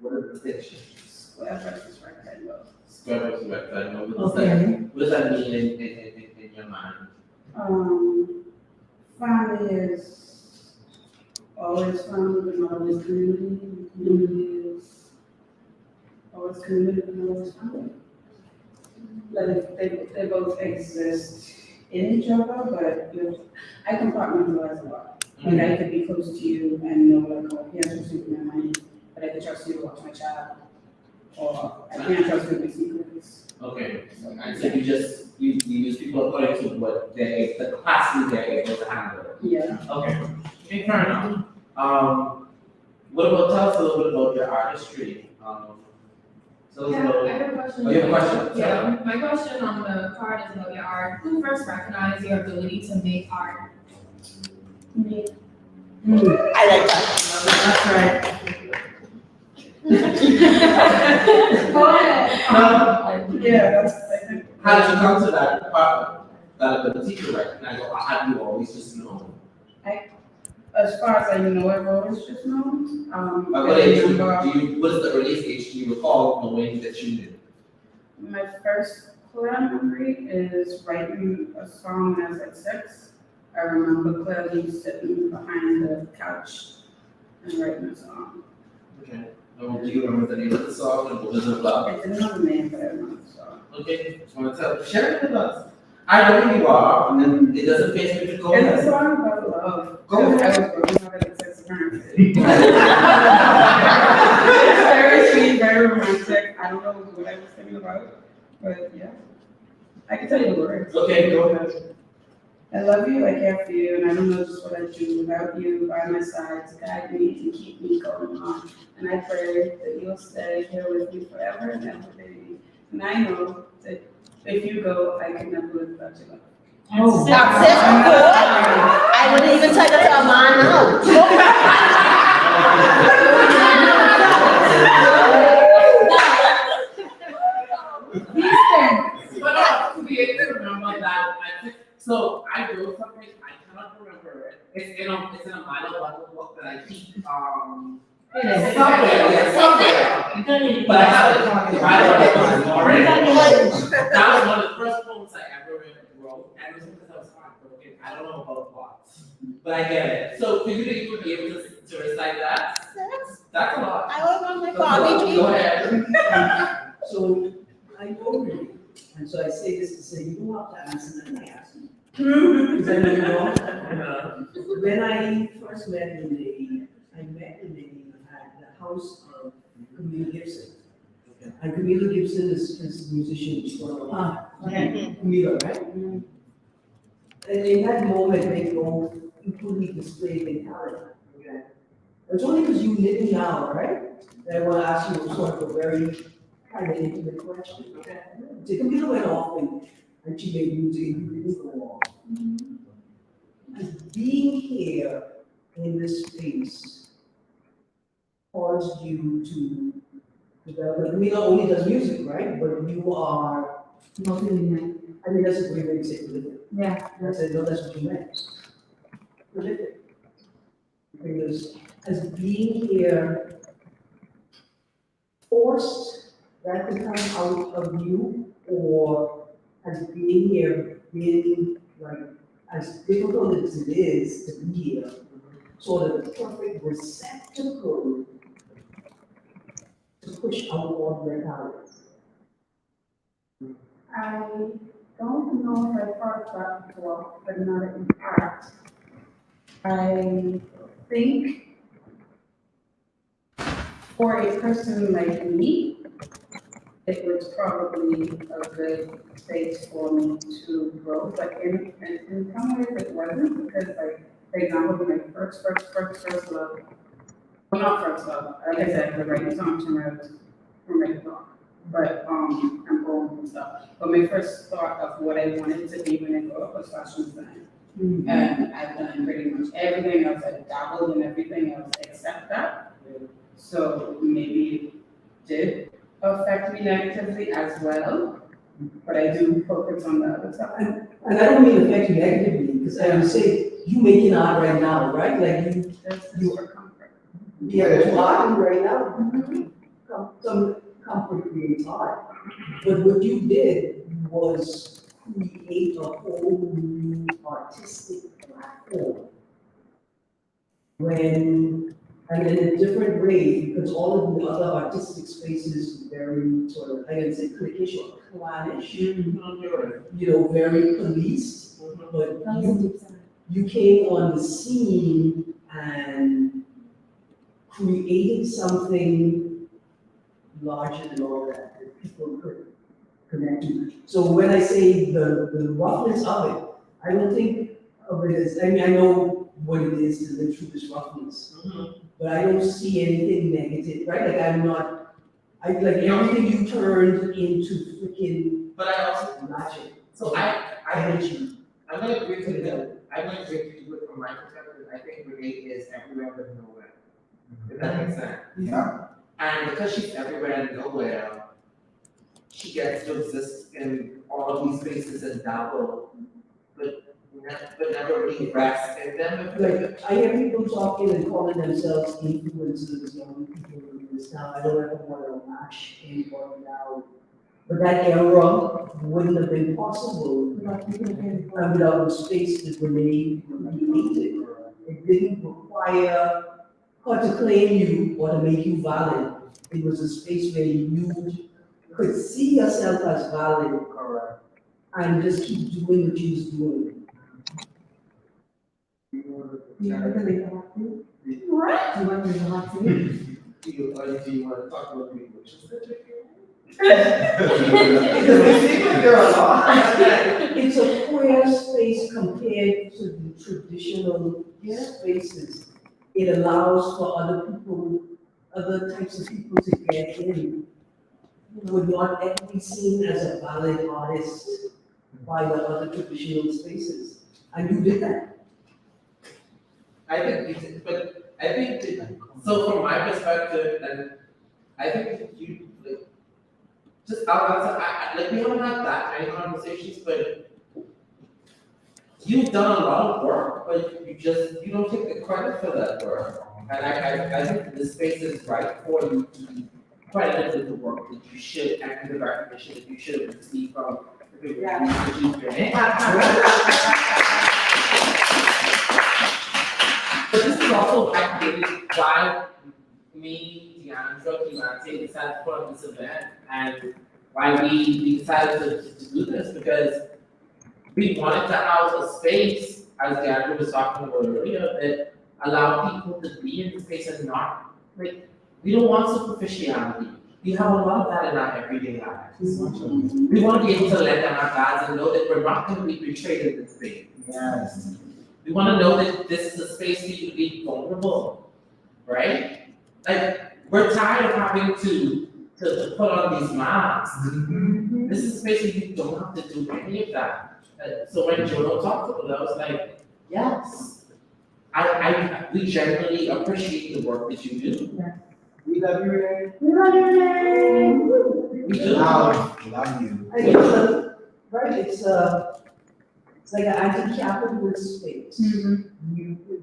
what are the distinctions? Square versus rectangle. Square versus rectangle. Okay. What does that mean in your mind? Family is always family, but not always community. Community is always community, but not always family. Like they both exist in each other, but I compartmentalize a lot. Like I could be close to you and know like, oh, yeah, trust you with my money, but I could trust you to watch my child. Or I can't trust you with secrets. Okay, and so you use people according to what the capacity they're able to handle. Yeah. Okay, fair enough. Tell us a little bit about your artistry. Yeah, I have a question. Oh, you have a question? Yeah, my question on the card is about your art. Who first recognized your ability to make art? Me. I like that. That's right. Go ahead. Yeah. How did you come to that ability to recognize, or have you always just known? As far as I know, I've always just known. What I age remember what is the earliest age do you recall knowing that you knew? my first clear memory is writing a song when I was like 6. I remember clearly sitting behind the couch and writing a song. Okay. Do you remember the name of the song and what was it about? I didn't know the name, but I remember the song. Okay, just want to share it with us. I know who you are, and it doesn't face me to go It's a ahead. song about love. Go because ahead. I was growing up as a sex parent. Very sweet, very romantic. I don't know what I was thinking about, but yeah. I can tell you the words. Okay, go ahead. I love you, I care for you, and I don't know just what I'd do without you by my side to guide me and keep me going on. And I pray that you'll stay here with me forever and ever, baby. And I know that if you go, I can never live without you. I've said before, I wouldn't even take it to a man But to be able to remember that, I think, so I wrote something, I cannot remember it. It's in a minor bundle book that I keep, somewhere. But I have it on already. That was one of the first poems I ever wrote, and it was because I was heartbroken. I don't know about what, but I get it. So for you to even be able to recite that, that's a lot. I was on my Go ahead. So I know you, and so I say this to say, you don't have to answer that I ask you. Because I know you don't. When I first met Renee, I met Renee at the house of Camille Gibson. And Camille Gibson is a musician, she's one of Camille, right? And in that moment, they both equally displayed their talent. Okay. It's only because you knit me out, right? That I want to ask you sort of a very kind of intimate question. Okay. So Camille went off and she made music, and you didn't go off. Being here in this space caused you to develop. Camille only does music, right? But you are. I mean, that's a great way to say prolific. Yeah. I said, no, that's what you meant. Prolific. Because as being here forced that to come out of you, or as being here been like as difficult as it is to be here, sort of the perfect receptacle to push out all your talents. I don't know if I thought that before, but not in part. I think for a person like me, it was probably a good space for me to grow, but in some ways it wasn't, because like, for example, my first love, well, not first love, like I said, the writing songs from my song, but I'm old and stuff. But my first thought of what I wanted to be when I grew up was fashion design. And I've done pretty much everything else, I've dabbled in everything else except that. So maybe it did affect me negatively as well, but I do focus on the other side. And I don't mean affect you negatively, because I would say you making art right now, right? Like you for comfort. Yeah, you are right now. Some comfort creates art. But what you did was create a whole new artistic platform. And in a different way, because all of the other artistic spaces were very sort of, I would say, cliquish or clannish, very policed. But you came on the scene and created something larger than all that people could connect to. So when I say the roughness of it, I don't think of it as, I mean, I know what it is to live through this roughness, but I don't see anything negative, right? Like everything you turned into freaking But I also, magic. so I hate you. I'm gonna agree to you. I'm gonna agree to you from my perspective. I think Renee is everywhere but nowhere. If that makes sense. Yeah. And because she's everywhere and nowhere, she gets to exist in all of these spaces and dabble. But but never really rest in them. Like, I hear people talking and calling themselves influencers, young people in this town, I don't ever want to mash anybody out. But that era wouldn't have been possible without the spaces when they created. It didn't require her to claim you or to make you valid. It was a space where you could see yourself as valid. Correct. And just keep doing what you was doing. What? Do you want me to talk to you? Do you want to talk about the It's a queer space compared to the traditional spaces. It allows for other people, other types of people to get in who would not ever be seen as a valid artist by the other traditional spaces. And you did that. I think, but I think, so from my perspective, and I think you, like, just like, we haven't had that many conversations, but you've done a lot of work, but you don't take the credit for that work. And I think the space is right for you to be credited with the work that you should, and the recognition that you should have received from the people that you've been in. But this is also activated why me, Deandra, Kimante decided to put on this event, and why we decided to do this, because we wanted to house a space, as Deandra was talking about earlier, that allow people to be in the space and not, like, we don't want superficiality. We have a lot of that in our everyday lives. We want to be able to let down our guards and know that we're not going to be betrayed in this space. Yes. We want to know that this is a space for you to be vulnerable, right? Like, we're tired of having to put on these masks. This is a space where you don't have to do any of that. So when Joel talked about it, I was like, yes. We genuinely appreciate the work that you do. We love you, Ray. We love you, Ray. We do. Love you. I guess, right, it's like an anti-capitalist space.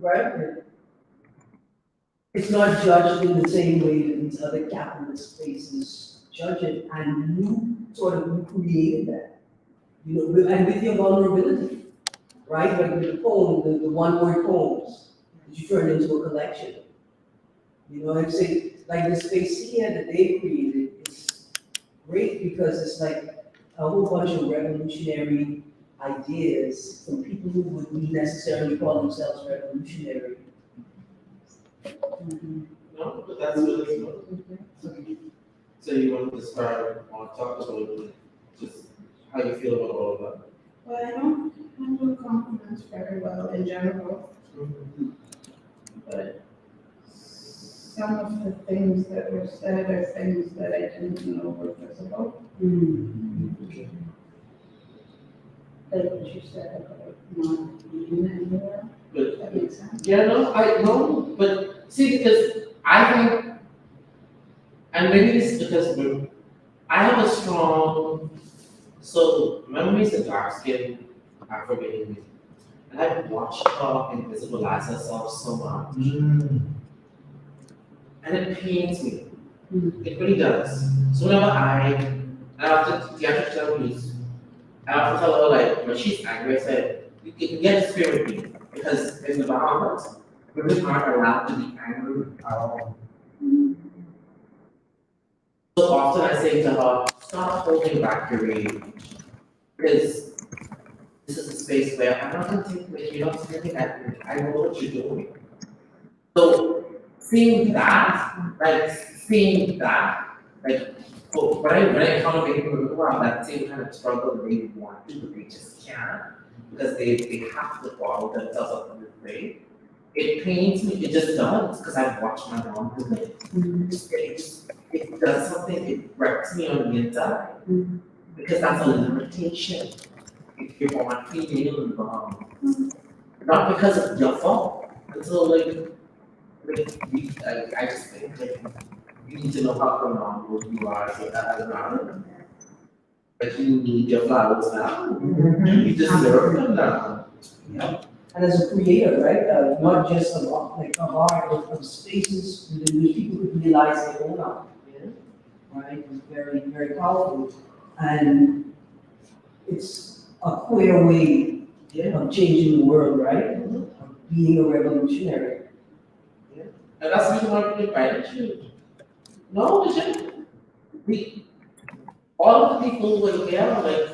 Right? It's not judged in the same way that these other capitalist spaces judge it, and you created that. You know, and with your vulnerability, right? Like with the poem, the one-word poems that you turned into a collection. You know, I'd say, like the space here that they created is great because it's like a whole bunch of revolutionary ideas from people who wouldn't necessarily call themselves revolutionary. No, but that's what it's about. So you want to start on talk about just how you feel about all of that? Well, I don't handle compliments very well in general, but some of the things that were said are things that I didn't know were visible. Like what you said about not being anywhere. But That makes sense. yeah, no, I know, but see, because I think, and maybe it's because I have a strong, so Memory's a dark-skinned Afro-American, and I've watched her invisibilize herself so much, and it pains me. It really does. So whenever I have to tell me, I have to tell her, like, when she's angry, I said, you can get the spirit with me, because in the Bahamas, women aren't allowed to be angry at all. So often I say to her, stop holding back your rage, because this is a space where I'm not going to take, like, you're not staring at me, I know what you're doing. So seeing that, oh, when I encounter people who have that same kind of struggle, they want to, but they just can't, because they have to follow themselves up in this way. It pains me, it just does, because I've watched my mom do it. It does something, it wrecks me on the inside, because that's a limitation. If you're born female and not because of your fault. And so I just think you need to know how phenomenal you are, so that is not. But you need your flowers now. You deserve them now. Yeah. And as a creator, right, not just of art, but of spaces within which people could realize their own art, right, is very, very powerful. And it's a queer way of changing the world, right? Of being a revolutionary. And that's the reason why we invited you. No, all of the people who were there, like,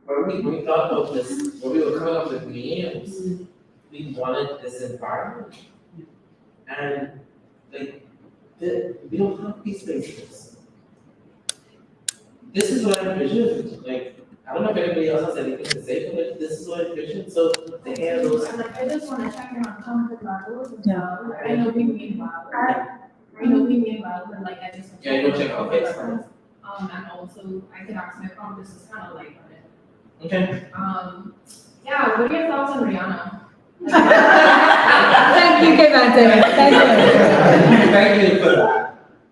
when we thought about this, when we were coming up with names, we wanted this environment. And, like, we don't have these spaces. This is what I envisioned, like, I don't know if anybody else has anything to say, but like, this is what I envisioned, so to hear those. Like, I just wanna check in on comfort levels. Yeah. I know we mean well. I know we mean well, but like, I just. Yeah, you don't check out face first. And also, I can ask my prom, this is kind of like on it. Okay. Yeah, what are your thoughts on Rihanna? Thank you, Kevante. Thank you. Thank you for that.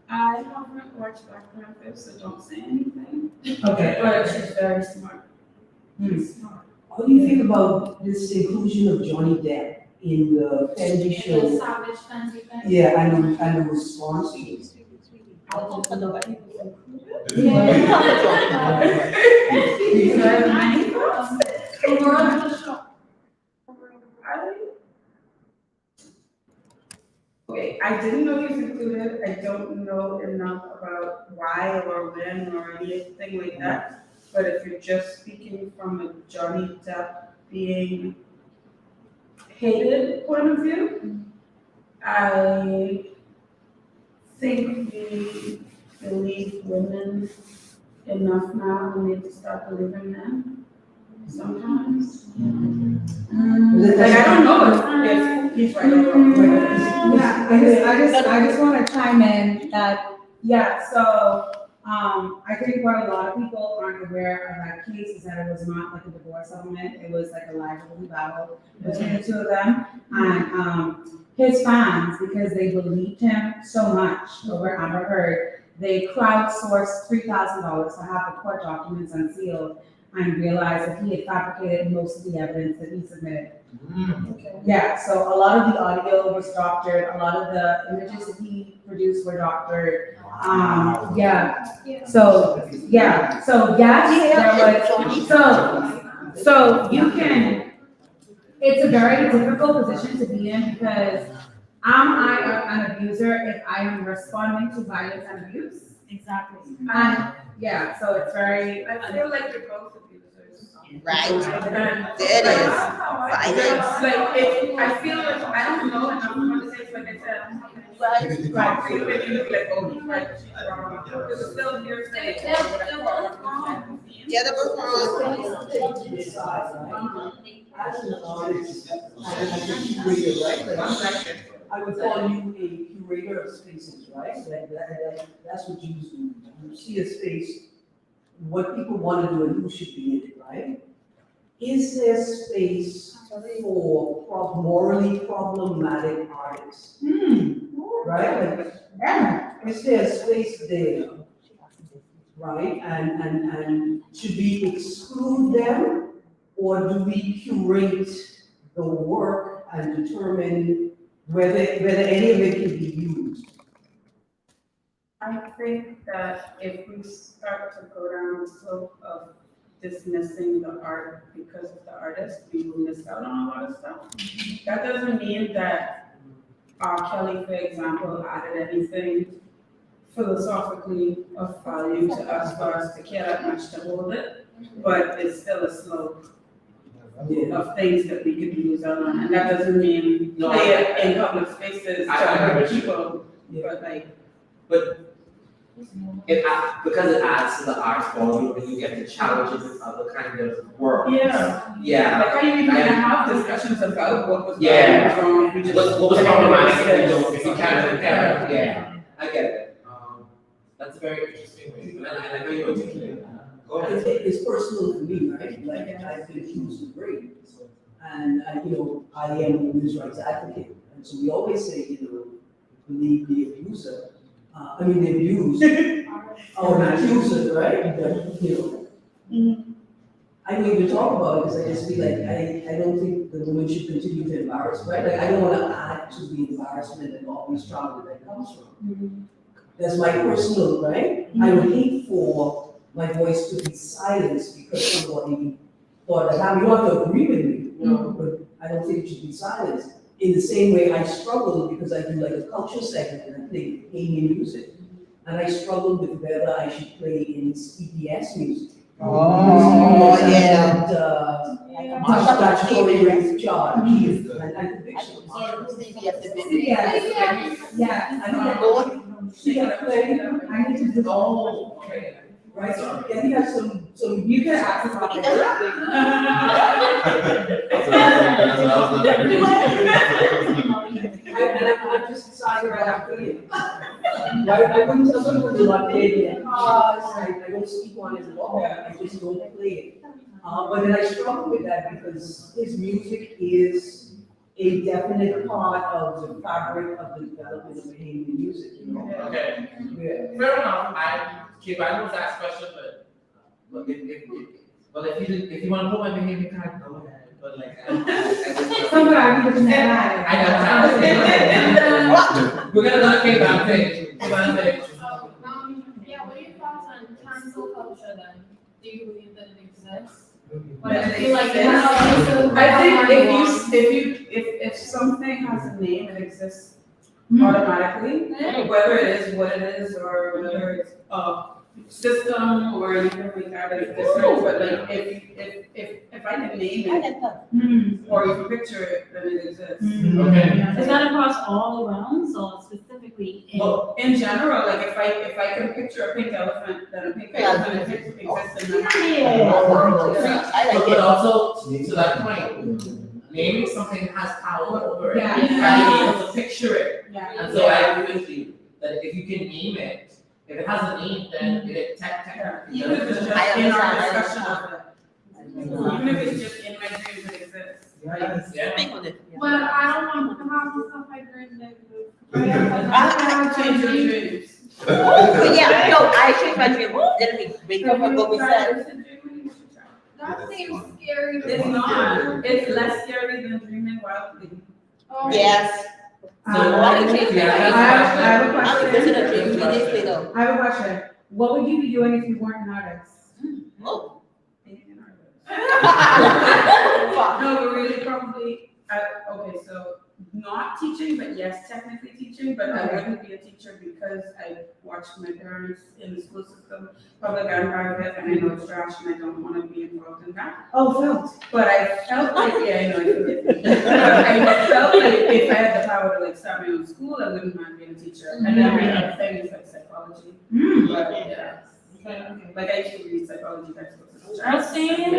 I haven't watched Black Panther, so don't say anything. Okay. But she's very smart. What do you think about this inclusion of Johnny Depp in the Fendi The show? Savage Fenty thing? Yeah, and the response to it. The world of the show. Okay, I didn't know he was included. I don't know enough about why or when or anything like that. But if you're just speaking from a Johnny Depp being hated point of view, I think we believe women enough now. We need to start believing men sometimes. Like, I don't know if he's right or wrong. Yeah, I just wanna chime in that, yeah, so, I think what a lot of people aren't aware of that case is that it was not like a divorce settlement, it was like a lively battle between the two of them. And, his fans, because they believed him so much over Amber Heard, they crowdsourced $3,000 to have the court documents unsealed and realized that he had fabricated most of the evidence that he submitted. Yeah, so a lot of the audio was doctored, a lot of the images that he produced were doctored. So you can, it's a very difficult position to be in because am I an abuser if I am responding to violence and abuse? Exactly. And, yeah, so it's very, I feel like you're both abusers. Right, And there it is, violence. like, if, I feel like, I don't know enough about the things, like I said. Right, so maybe you'd be like, oh, he's right, she's wrong. Because it's still hearsay or whatever. Yeah, that was wrong. As an artist, and as a curator, right? Like, I would call you a curator of spaces, right? That's what you do. You see a space, what people want to do and who should be in it, right? Is there space for morally problematic artists? Right? Like, is there a space there? Right? And should we exclude them? Or do we curate the work and determine whether any of it can be used? I think that if we start to go down the slope of dismissing the art because of the artist, we will miss out on a lot of stuff. That doesn't mean that R. Kelly, for example, added anything philosophically of value to us for us to care that much to hold it, but it's still a slope of things that we could lose out on, and that doesn't mean play it in public spaces to hurt people, but like. But because it adds to the art form, and you get to challenge it with other kind of work. Yeah. Yeah. Like, how are you even gonna have discussions about what was wrong? if we just- What was problematic if you can't compare? Yeah, I get it. That's a very interesting way, and I know you articulate that. Go ahead. It's personal for me, right? Like, I've been accused of rape, and I am a women's rights advocate, and so we always say, believe the abuser. The abused, or the accuser, right? But, I don't even talk about it because I just feel like I don't think the woman should continue to embarrass, right? Like, I don't want to add to the embarrassment and all these trauma that comes from. That's my personal, right? I would hate for my voice to be silenced because somebody thought that you don't have to agree with me, you know, but I don't think it should be silenced. In the same way, I struggle because I do like a culture segment and I play Indian music. And I struggle with whether I should play in CPS music. Oh, yeah. Statutory rape charge and conviction. Yeah. I don't she got to play, I need to do. Oh, okay. Right, so yeah, he has some, You can ask about it. I just decided right after it. I wouldn't tell someone to not play it because I don't speak on it at all, I just don't play it. But then I struggle with that because his music is a definite part of the fabric of the development of Bahamian music, you know? Okay, Yeah. fair enough, I was asked a question, but if you want to put my behavior card, go ahead, but like, Somebody who's mad. I know how. We're gonna go to K-pop page. Yeah, what are your thoughts on cancel culture then? Do you believe that it exists? But I it feel like exists. I think if something has a name, it exists automatically, whether it is what it is or whether it's a system or anything like that, it's different. But like if I can name it or you can picture it, then it exists. Okay. Is that across all realms or specifically in? Well, in general, like if I can picture a pink elephant, then a pink elephant exists in my I like But it. also, to that point, naming something has power over it. Yeah. You gotta be able to picture it. Yeah. And so I agree with you, that if you can name it, if it has a name, then it technically. Even if it's just I in our understand. discussion of it. Even if it's just in my dreams, it exists. Yeah. Think on it. But I don't want to have myself like dream negative. I change your dreams. But yeah, no, I changed my dream. Let me break up what we said. That seems scary. It's not, it's less scary than dreaming wildly. Oh. Yes. I I can change Yeah, my have a dream. I'm question. listening to dream 3 days later. I have a question. What would you be doing if you weren't an artist? Oh. No, but really probably, okay, so not teaching, but yes, technically teaching, but I wouldn't be a teacher because I watched my parents in the school system, public and private, and I know it's trash and I don't want to be involved in that. Oh, felt. But I felt like, yeah, I know I feel it. But I felt like if I had the power to like start my own school, I wouldn't mind being a teacher. And then my other thing is like psychology. But yeah. Like I used to read psychology textbooks. Just saying.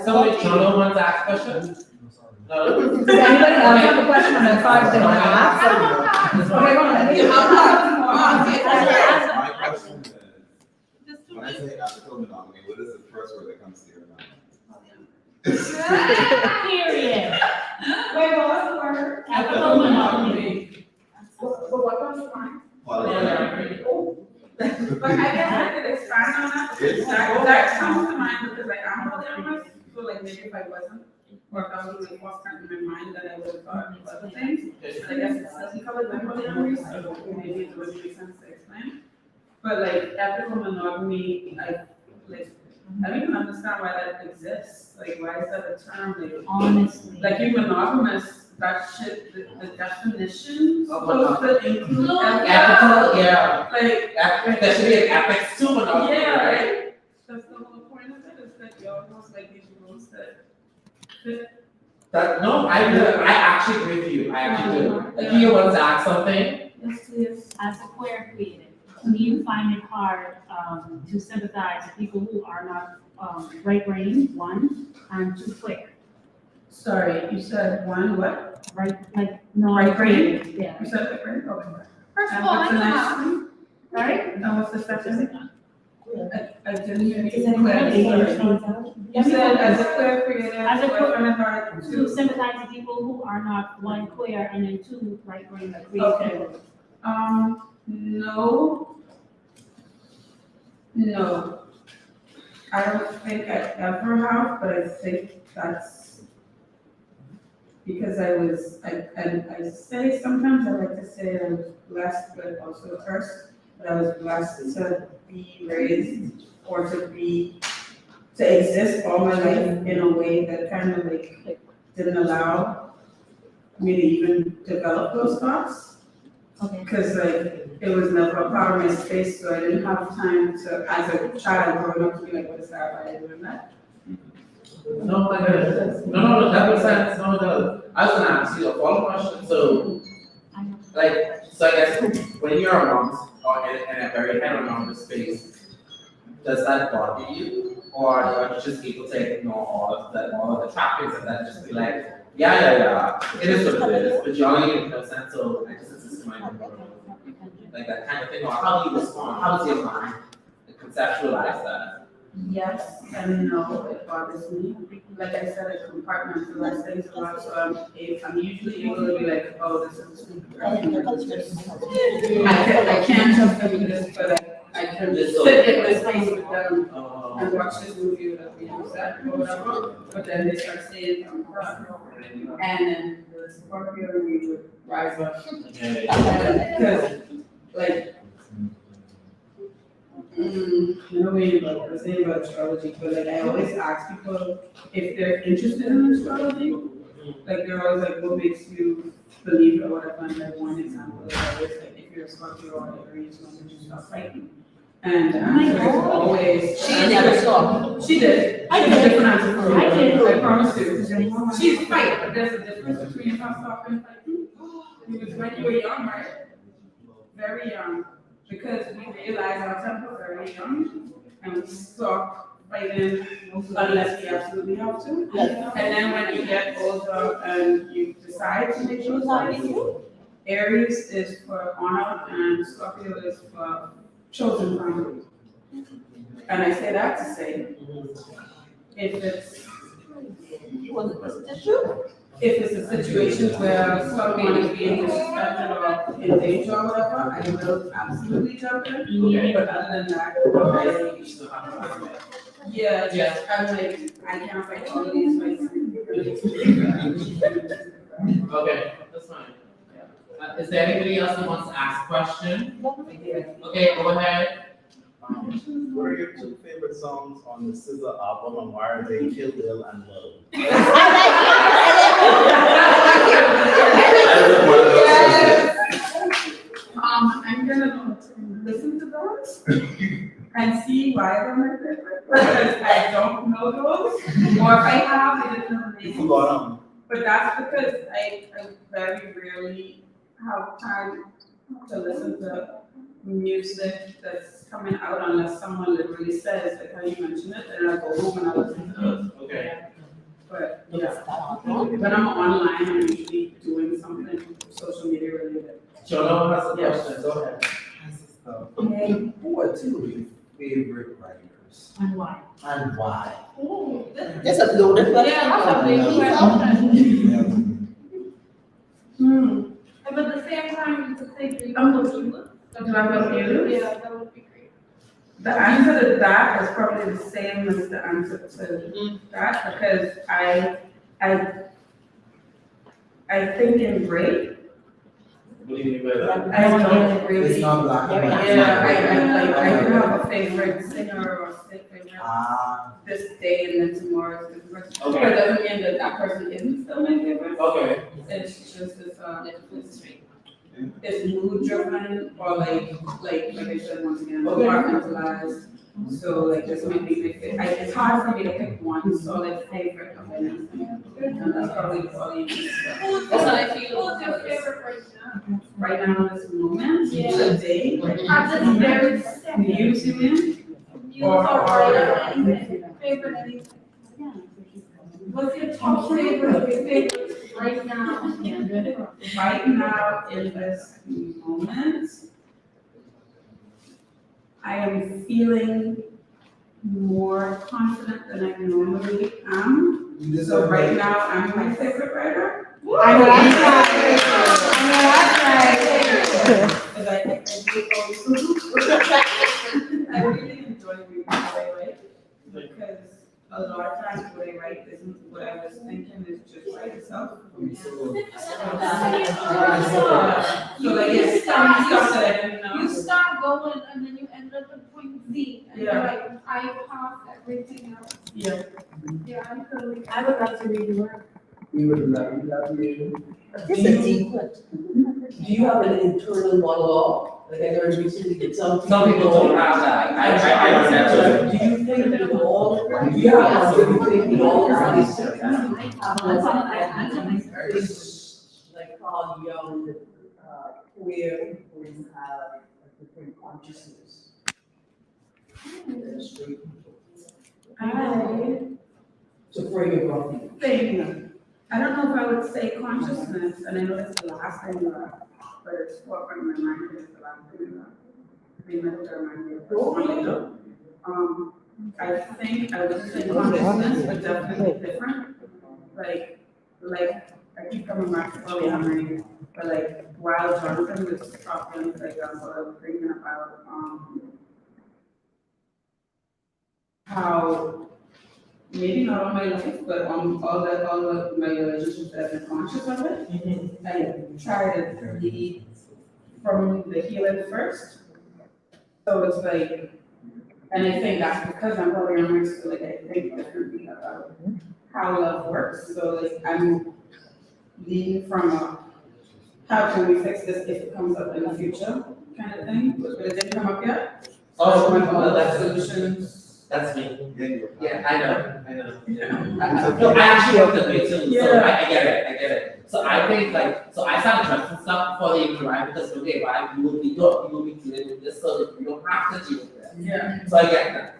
Somebody, Jono wants to ask questions? No? Does anybody else have a question on the cards they want to ask? I don't want to. Okay, go ahead. My question is, when I say ethical monogamy, what is the first word that comes to your mind? Period. Wait, what was the word? Ethical monogamy. But what comes to mind? But I guess I could expand on that. That comes to mind because I am polyamorous, so like maybe if I wasn't, or if I was really forefront in my mind, then I would have thought of other things. But I guess it doesn't cover my polyamory, so maybe it wouldn't make sense to explain. But like ethical monogamy, I don't even understand why that exists. Like, why is that a term? Like, Honestly. like you're monogamous, that shit, the definition Of supposed to include Ethical, yeah. Like, There should be an ethics to monogamy, yeah, right? right. That's the whole point of it, is that you almost like these rules that fit. No, I actually agree with you, I actually do. Like, you want to ask something? Yes, please. As a queer creative, do you find it hard to sympathize with people who are not right-brained, one, and two, queer? Sorry, you said one what? Right, like, no. Right-brained? Yeah. You said right-brained? Okay. First of And all, what's I the know next how. one? Right? And what's the second? I didn't hear you. Is it clear? You said as a queer creative, As a what queer- kind of hard To to? sympathize with people who are not, one, queer, and then two, right-brained or creative. No. No. I don't think I ever have, but I think that's because I say sometimes I like to say I was blessed, but also cursed. But I was blessed to be raised or to exist all my life in a way that kind of like didn't allow me to even develop those thoughts. Okay. Because like, it was never a part of my space, so I didn't have time to, as a child growing up, to be like, what is that, why are you doing that? No, that makes sense, no, it does. I was gonna ask you a follow-up question, so, like, so I guess when you're amongst, or in a very heteronormative space, does that bother you? Or are you just able to ignore all of the trappings of that, just be like, yeah, it is what it is, but you only need consent, so I just insist on my like that kind of thing, or how do you respond? How does your mind conceptualize that? Yes and no, it bothers me. Like I said, I compartmentalize things a lot, so I'm usually able to be like, oh, this is I can't just do this, but I can just sit in this space with them and watch this movie without being upset or whatever. But then they start saying, and then the Scorpio we would rise up. Because, like, nobody was saying about astrology, but like I always ask people if they're interested in astrology. Like they're always like, what makes you believe it or whatever? And like one example is always like, if you're a Scorpio or Aries, when would you stop fighting? And the answer is always. She never saw. She did. I She had a did. different answer for I did. I promise you. She's fight, but there's a difference between not stopping fighting. Because when you were young, right? Very young. Because we realize our temper very young and we stop fighting unless we absolutely have to. Yes. And then when you get older and you decide to make those fights, Aries is for honor and Scorpio is for chosen family. And I say that to say, if it's a situation where someone is being disrespected or in danger or whatever, I will absolutely jump in. But other than that, I'm like, I can't fight all of these fights. Okay, that's fine. Is there anybody else that wants to ask a question? Okay, go ahead. What are your two favorite songs on the SZA album, and why are they Kill Bill and Love? I'm gonna listen to those and see why they're my favorite. Because I don't know those, or if I have, I didn't know the names. But that's because I very rarely have time to listen to music that's coming out unless someone literally says, like how you mentioned it, and I go home and I listen to those. Okay. But yeah, when I'm online, I'm usually doing something social media related. Jono has a question, go ahead. Who are two of your favorite writers? And why? And why? That's a loaded question. Yeah, that's a big question. But at the same time, you could say three people. Do I have a Yeah, that would be great. The answer to that is probably the same as the answer to that, because I think in Ray, What do you mean by that? I don't really. It's not black and white. Yeah, I do have a favorite singer or favorite this day and then tomorrow is a different person. Okay. But it doesn't mean that that person isn't still my favorite. Okay. It's just it's mood driven or like I said once again, compartmentalized. So like this might be my favorite. It's hard for me to pick one solid favorite of anything. And that's probably all you need. That's what I feel. What's your favorite person? Right now, this moment, today, At this very second. music, You are anything. Favorite anything. What's your top favorite right now? right now in this moment, I am feeling more confident than I normally am. So right now, I'm my favorite writer. I know that's right. Because I really enjoy reading, by the way. because a lot of times what I write isn't what I was thinking, is just write itself. So like, it's stuff that I didn't know. You start going and then you end up at point Z, and you're Yeah. like, I passed everything else. Yeah. Yeah, I'm totally. I would love to read your work. We would love you. It's a deep question. Do you have an internal monologue? Like I heard recently that some people don't have that. I don't have that. Do you think with all, do you have, do you think with all of these, like how young, queer people have a different consciousness? Than straight people. So for you, Robbie. I don't know if I would say consciousness, and I know it's the last thing, but it's forefront in my mind, it's the last thing that remind me of personally. I think I would say consciousness, but definitely different. Like I keep coming back to polyamory, but like while Jonathan was talking, like I was thinking about how maybe not all my life, but all my relationships that I've been conscious of it. I try to lead from the healing first. So it's like, and I think that's because I'm polyamorous, so like I think differently about how love works. So like I'm leading from a, how can we fix this if it comes up in the future kind of thing, but it didn't come up yet. So I want all the solutions. That's me. Yeah, I know. Yeah. No, I actually work that way too, so Yeah. I get it. So I think like, so I started addressing stuff for the right because okay, right, you will be dealing with this so that you don't have to deal with that. Yeah. So I get that.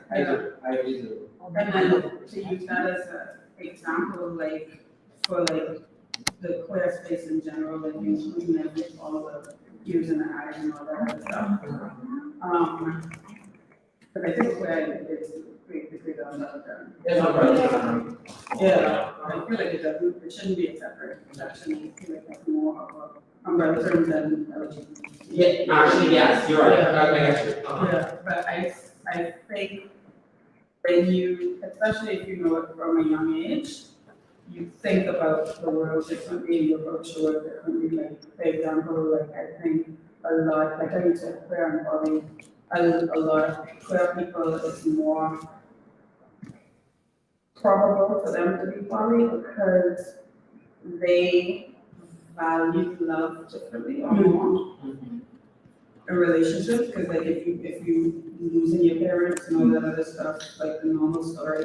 I really do. And then to use that as an example, like for like the queer space in general, like including like all the U's and the I's and all that other stuff. But I think queer is basically the another term. There's no problem. Yeah, I feel like it shouldn't be a separate section. I feel like that's more of a umbrella term than LGBT. Yeah, actually, yes, you're right. Yeah. I get you. Yeah, but I think when you, especially if you know it from a young age, you think about the world differently, you approach the world differently. Like, for example, like I think a lot, like I used to queer and poly, a lot of queer people, it's more probable for them to be poly because they value love differently or more in relationships. Because like if you losing your parents and all that other stuff, like the normal story,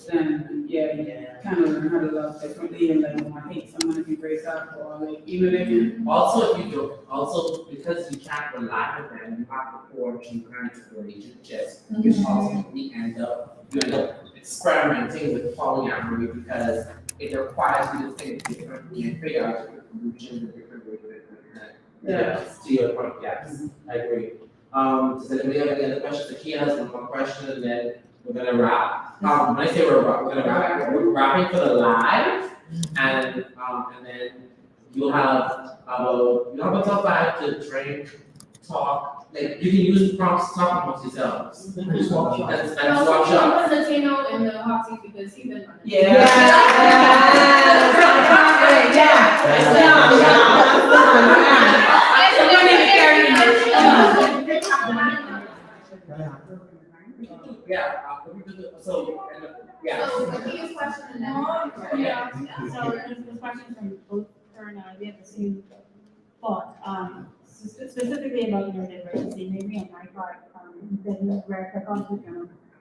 then yeah, you kind of learn how to love differently and like want to hate someone if you break up or like even if you. Also, if you do, also because you can't rely on them, you have to forge new kinds of relationships, which ultimately you end up experimenting with polyamory because it requires you to think differently and figure out different solutions and different ways of connect. Yeah. To your point, yes, I agree. Does anybody have any other questions? Akia has one more question and then we're gonna wrap. When I say we're gonna wrap, we're wrapping for the live and then you'll have until 5 to drink, talk. Like you can use prompts to talk amongst yourselves. That's walk shop. Put the Tino in the hot seat because he's been running. So, yeah. So, Akia's question and then. Yeah, so this question from both her and I, we have the same thought, specifically about neurodiversity, maybe on my part, then where psychology,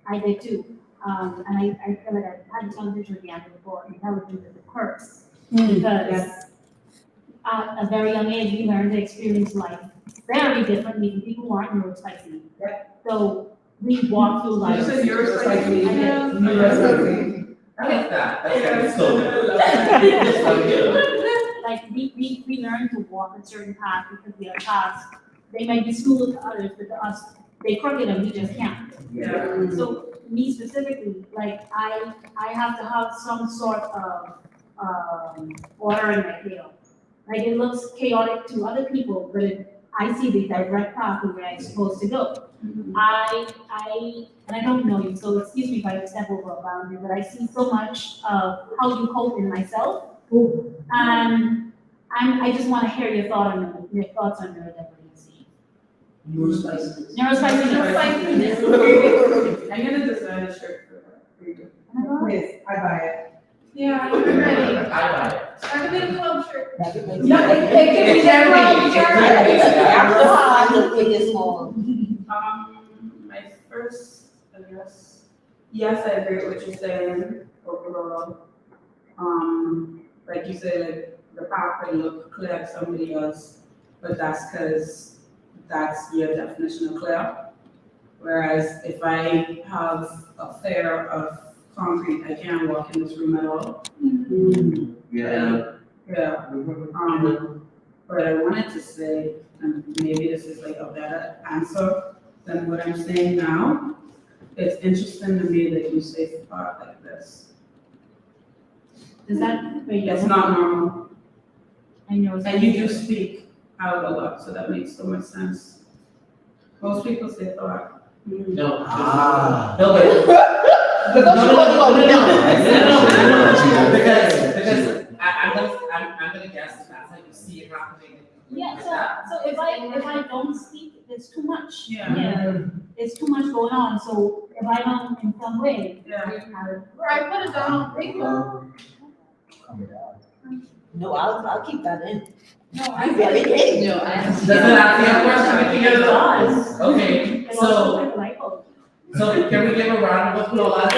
I did too. And I feel like I've had this conversation with Bianca before, intelligence is a curse. Because at a very young age, we learn to experience life very differently from people who aren't neurospicy. So we walk through life. You said neurospicy. I like that. That's so good. Like we learn to walk a certain path because we are paths. They might be smooth to others, but to us, they crooked and we just can't. Yeah. So me specifically, like I have to have some sort of order in my tail. Like it looks chaotic to other people, but I see the direct path where I'm supposed to go. And I don't know you, so excuse me if I step over a boundary, but I see so much of how you cope in myself. And I just want to hear your thoughts on neurodivergency. Neurospiciness. Neurospiciness. I'm gonna design a shirt for you. Yes, I buy it. Yeah, I'm ready. I buy it. I can do a club shirt. No, it can be My first, I guess, yes, I agree with what you're saying overall. Like you said, like the path may look clear to somebody else, but that's because that's your definition of clear. Whereas if I have a flare of concrete, I can't walk in this room at all. Yeah. Yeah. But I wanted to say, and maybe this is like a better answer than what I'm saying now. It's interesting to me that you say thought like this. Is that where you? It's not normal. I know. And you do speak out a lot, so that makes so much sense. Most people say thought. No. Ah. No, but. Because I'm gonna guess that's how you see it happening. Yeah, so if I don't speak, it's too much. Yeah. It's too much going on, so if I don't in some way. Yeah. Right, put it down on paper. No, I'll keep that in. No, I'm very gay. No, I Does it answer your question? It does. Okay, It so, also like light bulb. so can we give a round of applause?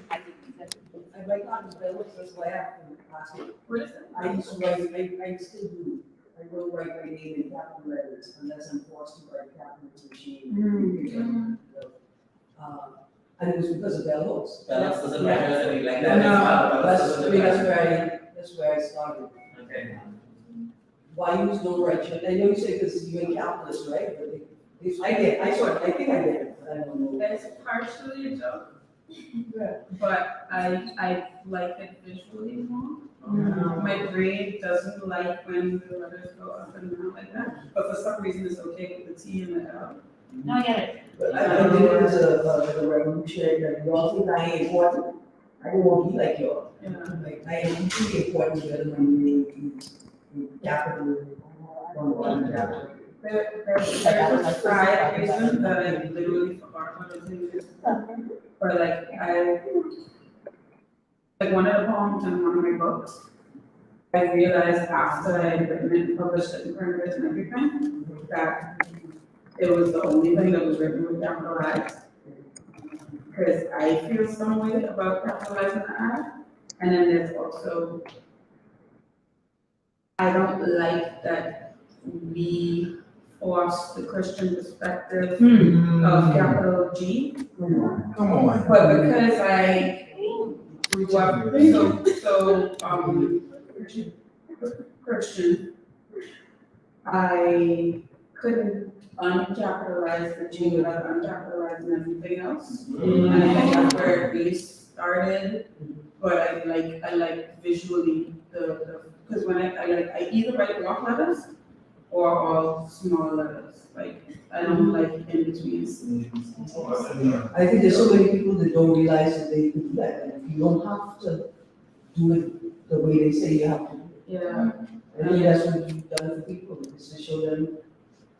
I write on the bill, it says laugh and plastic. What is it? I used to write, I still do. I will write my name in capital letters unless I'm forced to write capital machine. And it was because of bell hooks. Dallas doesn't recognize anything like that. No, Dallas doesn't recognize- that's where I started. Okay. Why use no right? I know you say because you're in calculus, right? But I think I did it, but I don't know. It's partially a joke, Yeah. but I like it visually more. My brain doesn't like when the letters go up and down like that, but for some reason it's okay with the T and the L. No, I get it. But I did it as a revolutionary, like, you all think I ain't important. I don't want to be like y'all. Yeah. Like, I am really important, whether I'm in capital or capital. There's a side reason that I literally forgot what it is. But like one of the poems in one of my books, I realized after I had written it and published it and printed it and everything, that it was the only thing that was written with capitalized. Because I feel some way about capitalizing the I. And then there's also, I don't like that we force the Christian perspective of capital G. Come on. But because I grew up so Christian, I couldn't uncapitalize the G without uncapitalizing everything else. And I think that's where it really started. But I like visually because when I either write block letters or all small letters. Like I don't like in betweens. I think there's so many people that don't realize that they can do that, and you don't have to do it the way they say you have to. Yeah. I think that's what you've done for people, is to show them,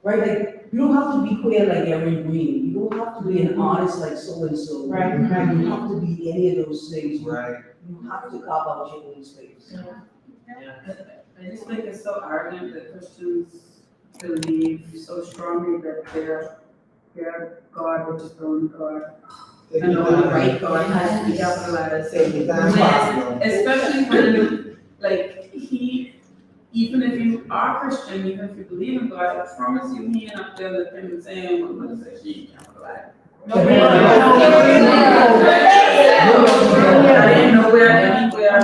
right, like, you don't have to be queer like Erin Green, you don't have to be an artist like so-and-so. Right. You don't have to be any of those things. Right. You have to carve out your own space. I just think it's so arrogant that Christians believe so strongly that their God, which is the only God, and the only right God has to be capitalized. Especially when, like, even if you are Christian, even if you believe in God, I promise you, he ain't up there looking and saying, what I'm gonna say, she capitalized. I didn't know where anywhere.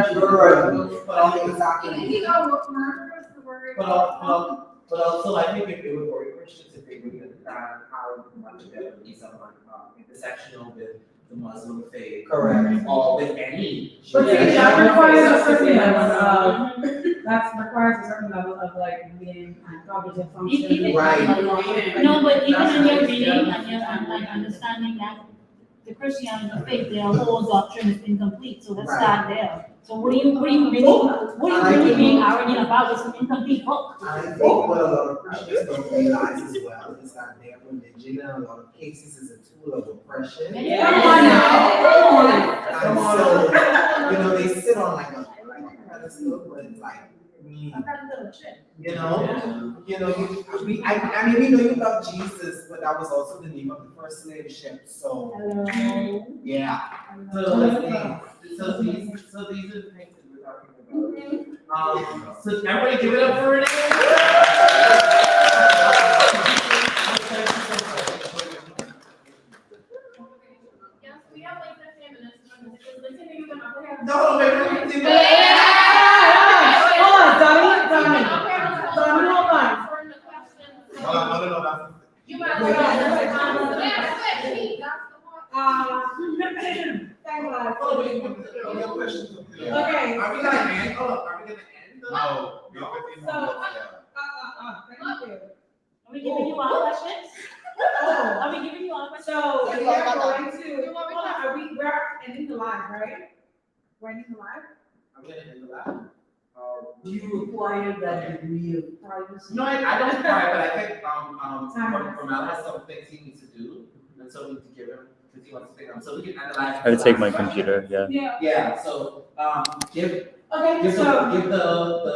But also, I think it would worry Christians if they really understand how much of it is someone intersectional with the Muslim faith. Correct. Or with any. But see, religion. that requires a certain level of, that requires a certain level of like reading and cognitive function. Even- Right. No, but even when you're reading and you're like understanding that the Christianity faith, their whole doctrine is incomplete, so let's Right. start there. So what are you really being arrogant about? It's an incomplete book. I think what a lot of Christians don't realize as well is that their religion in a lot of cases is a tool of oppression. Yeah. Come on now, And so, you know, they sit on like a pedestal, but it's like, you know, I mean, we know you love Jesus, but that was also the name of the first slave ship, so, yeah. So these are the things that we're talking about. So everybody give it up for Yes, we have like 15 minutes. No, wait, wait, hold on, Donnie, hold on. No, that's. You might as Wait, well. Thank God. Oh, wait, no questions. Okay. Are we gonna end? Oh, are we gonna end? No, we have 15 So, minutes, thank you. Are we giving you all questions? Oh, Are we giving you all questions? so we are going to, hold on, we're ending the live, right? We're ending the live? I'm gonna end the lab. Do you require that degree of privacy? No, I don't cry, but I think, Time. Romal has some things he needs to do, and so we need to give him, because he wants to take them, so we can analyze. I had to take my computer, yeah. Yeah, so, give Okay, the so.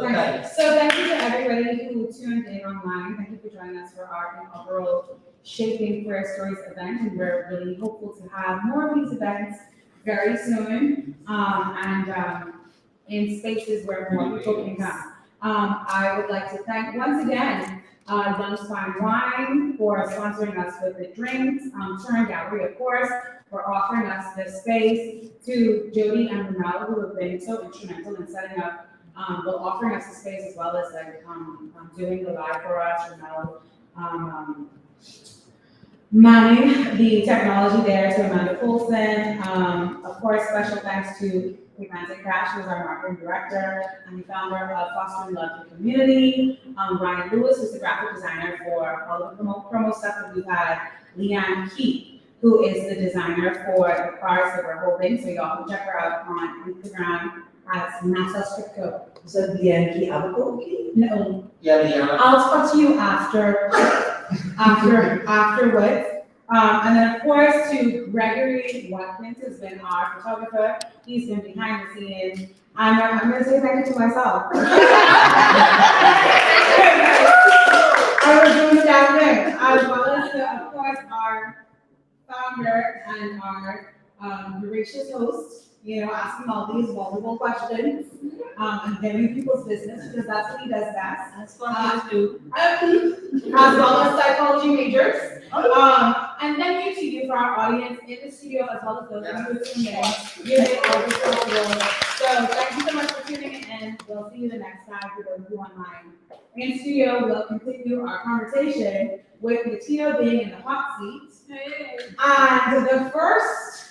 thanks. Thanks. So thank you to everybody who tuned in online. Thank you for joining us for our inaugural Shaping Queer Stories event. And we're really hopeful to have more of these events very soon. And in spaces where more people can come. I would like to thank once again Young's Fine Wine for sponsoring us with the drinks, TERN Gallery, of course, for offering us this space, to Jody and Ronaldo, who have been so instrumental in setting up, but offering us the space as well as like doing the live for us. Ronaldo manning the technology there to Amanda Coulson. Of course, special thanks to Atlantic Cash, who's our marketing director and the founder of Fostering Love in Community. Ryan Lewis, who's the graphic designer for all of the promo stuff that we've had. Leanne Keith, who is the designer for the cards that we're holding. So y'all can check her out on Instagram at NASA Stricto. So the Yankee Albuquerque? No, Yeah, Leanna. I'll talk to you afterwards. And then of course to Gregory Watkins, who's been our photographer. He's been behind the scenes. And I'm gonna say thank you to myself. I was doing the damn thing, as well as to, of course, our founder and our gracious host, asking all these wonderful questions, and getting people's business, because that's what he does best. That's what I do. As well as psychology majors. And thank you to you for our audience in the studio, as well as those who are tuning in. You made it always possible. So thank you so much for tuning in, and we'll see you the next time for those who are online. In studio, we'll continue our conversation with Latino being in the hot seat. And the first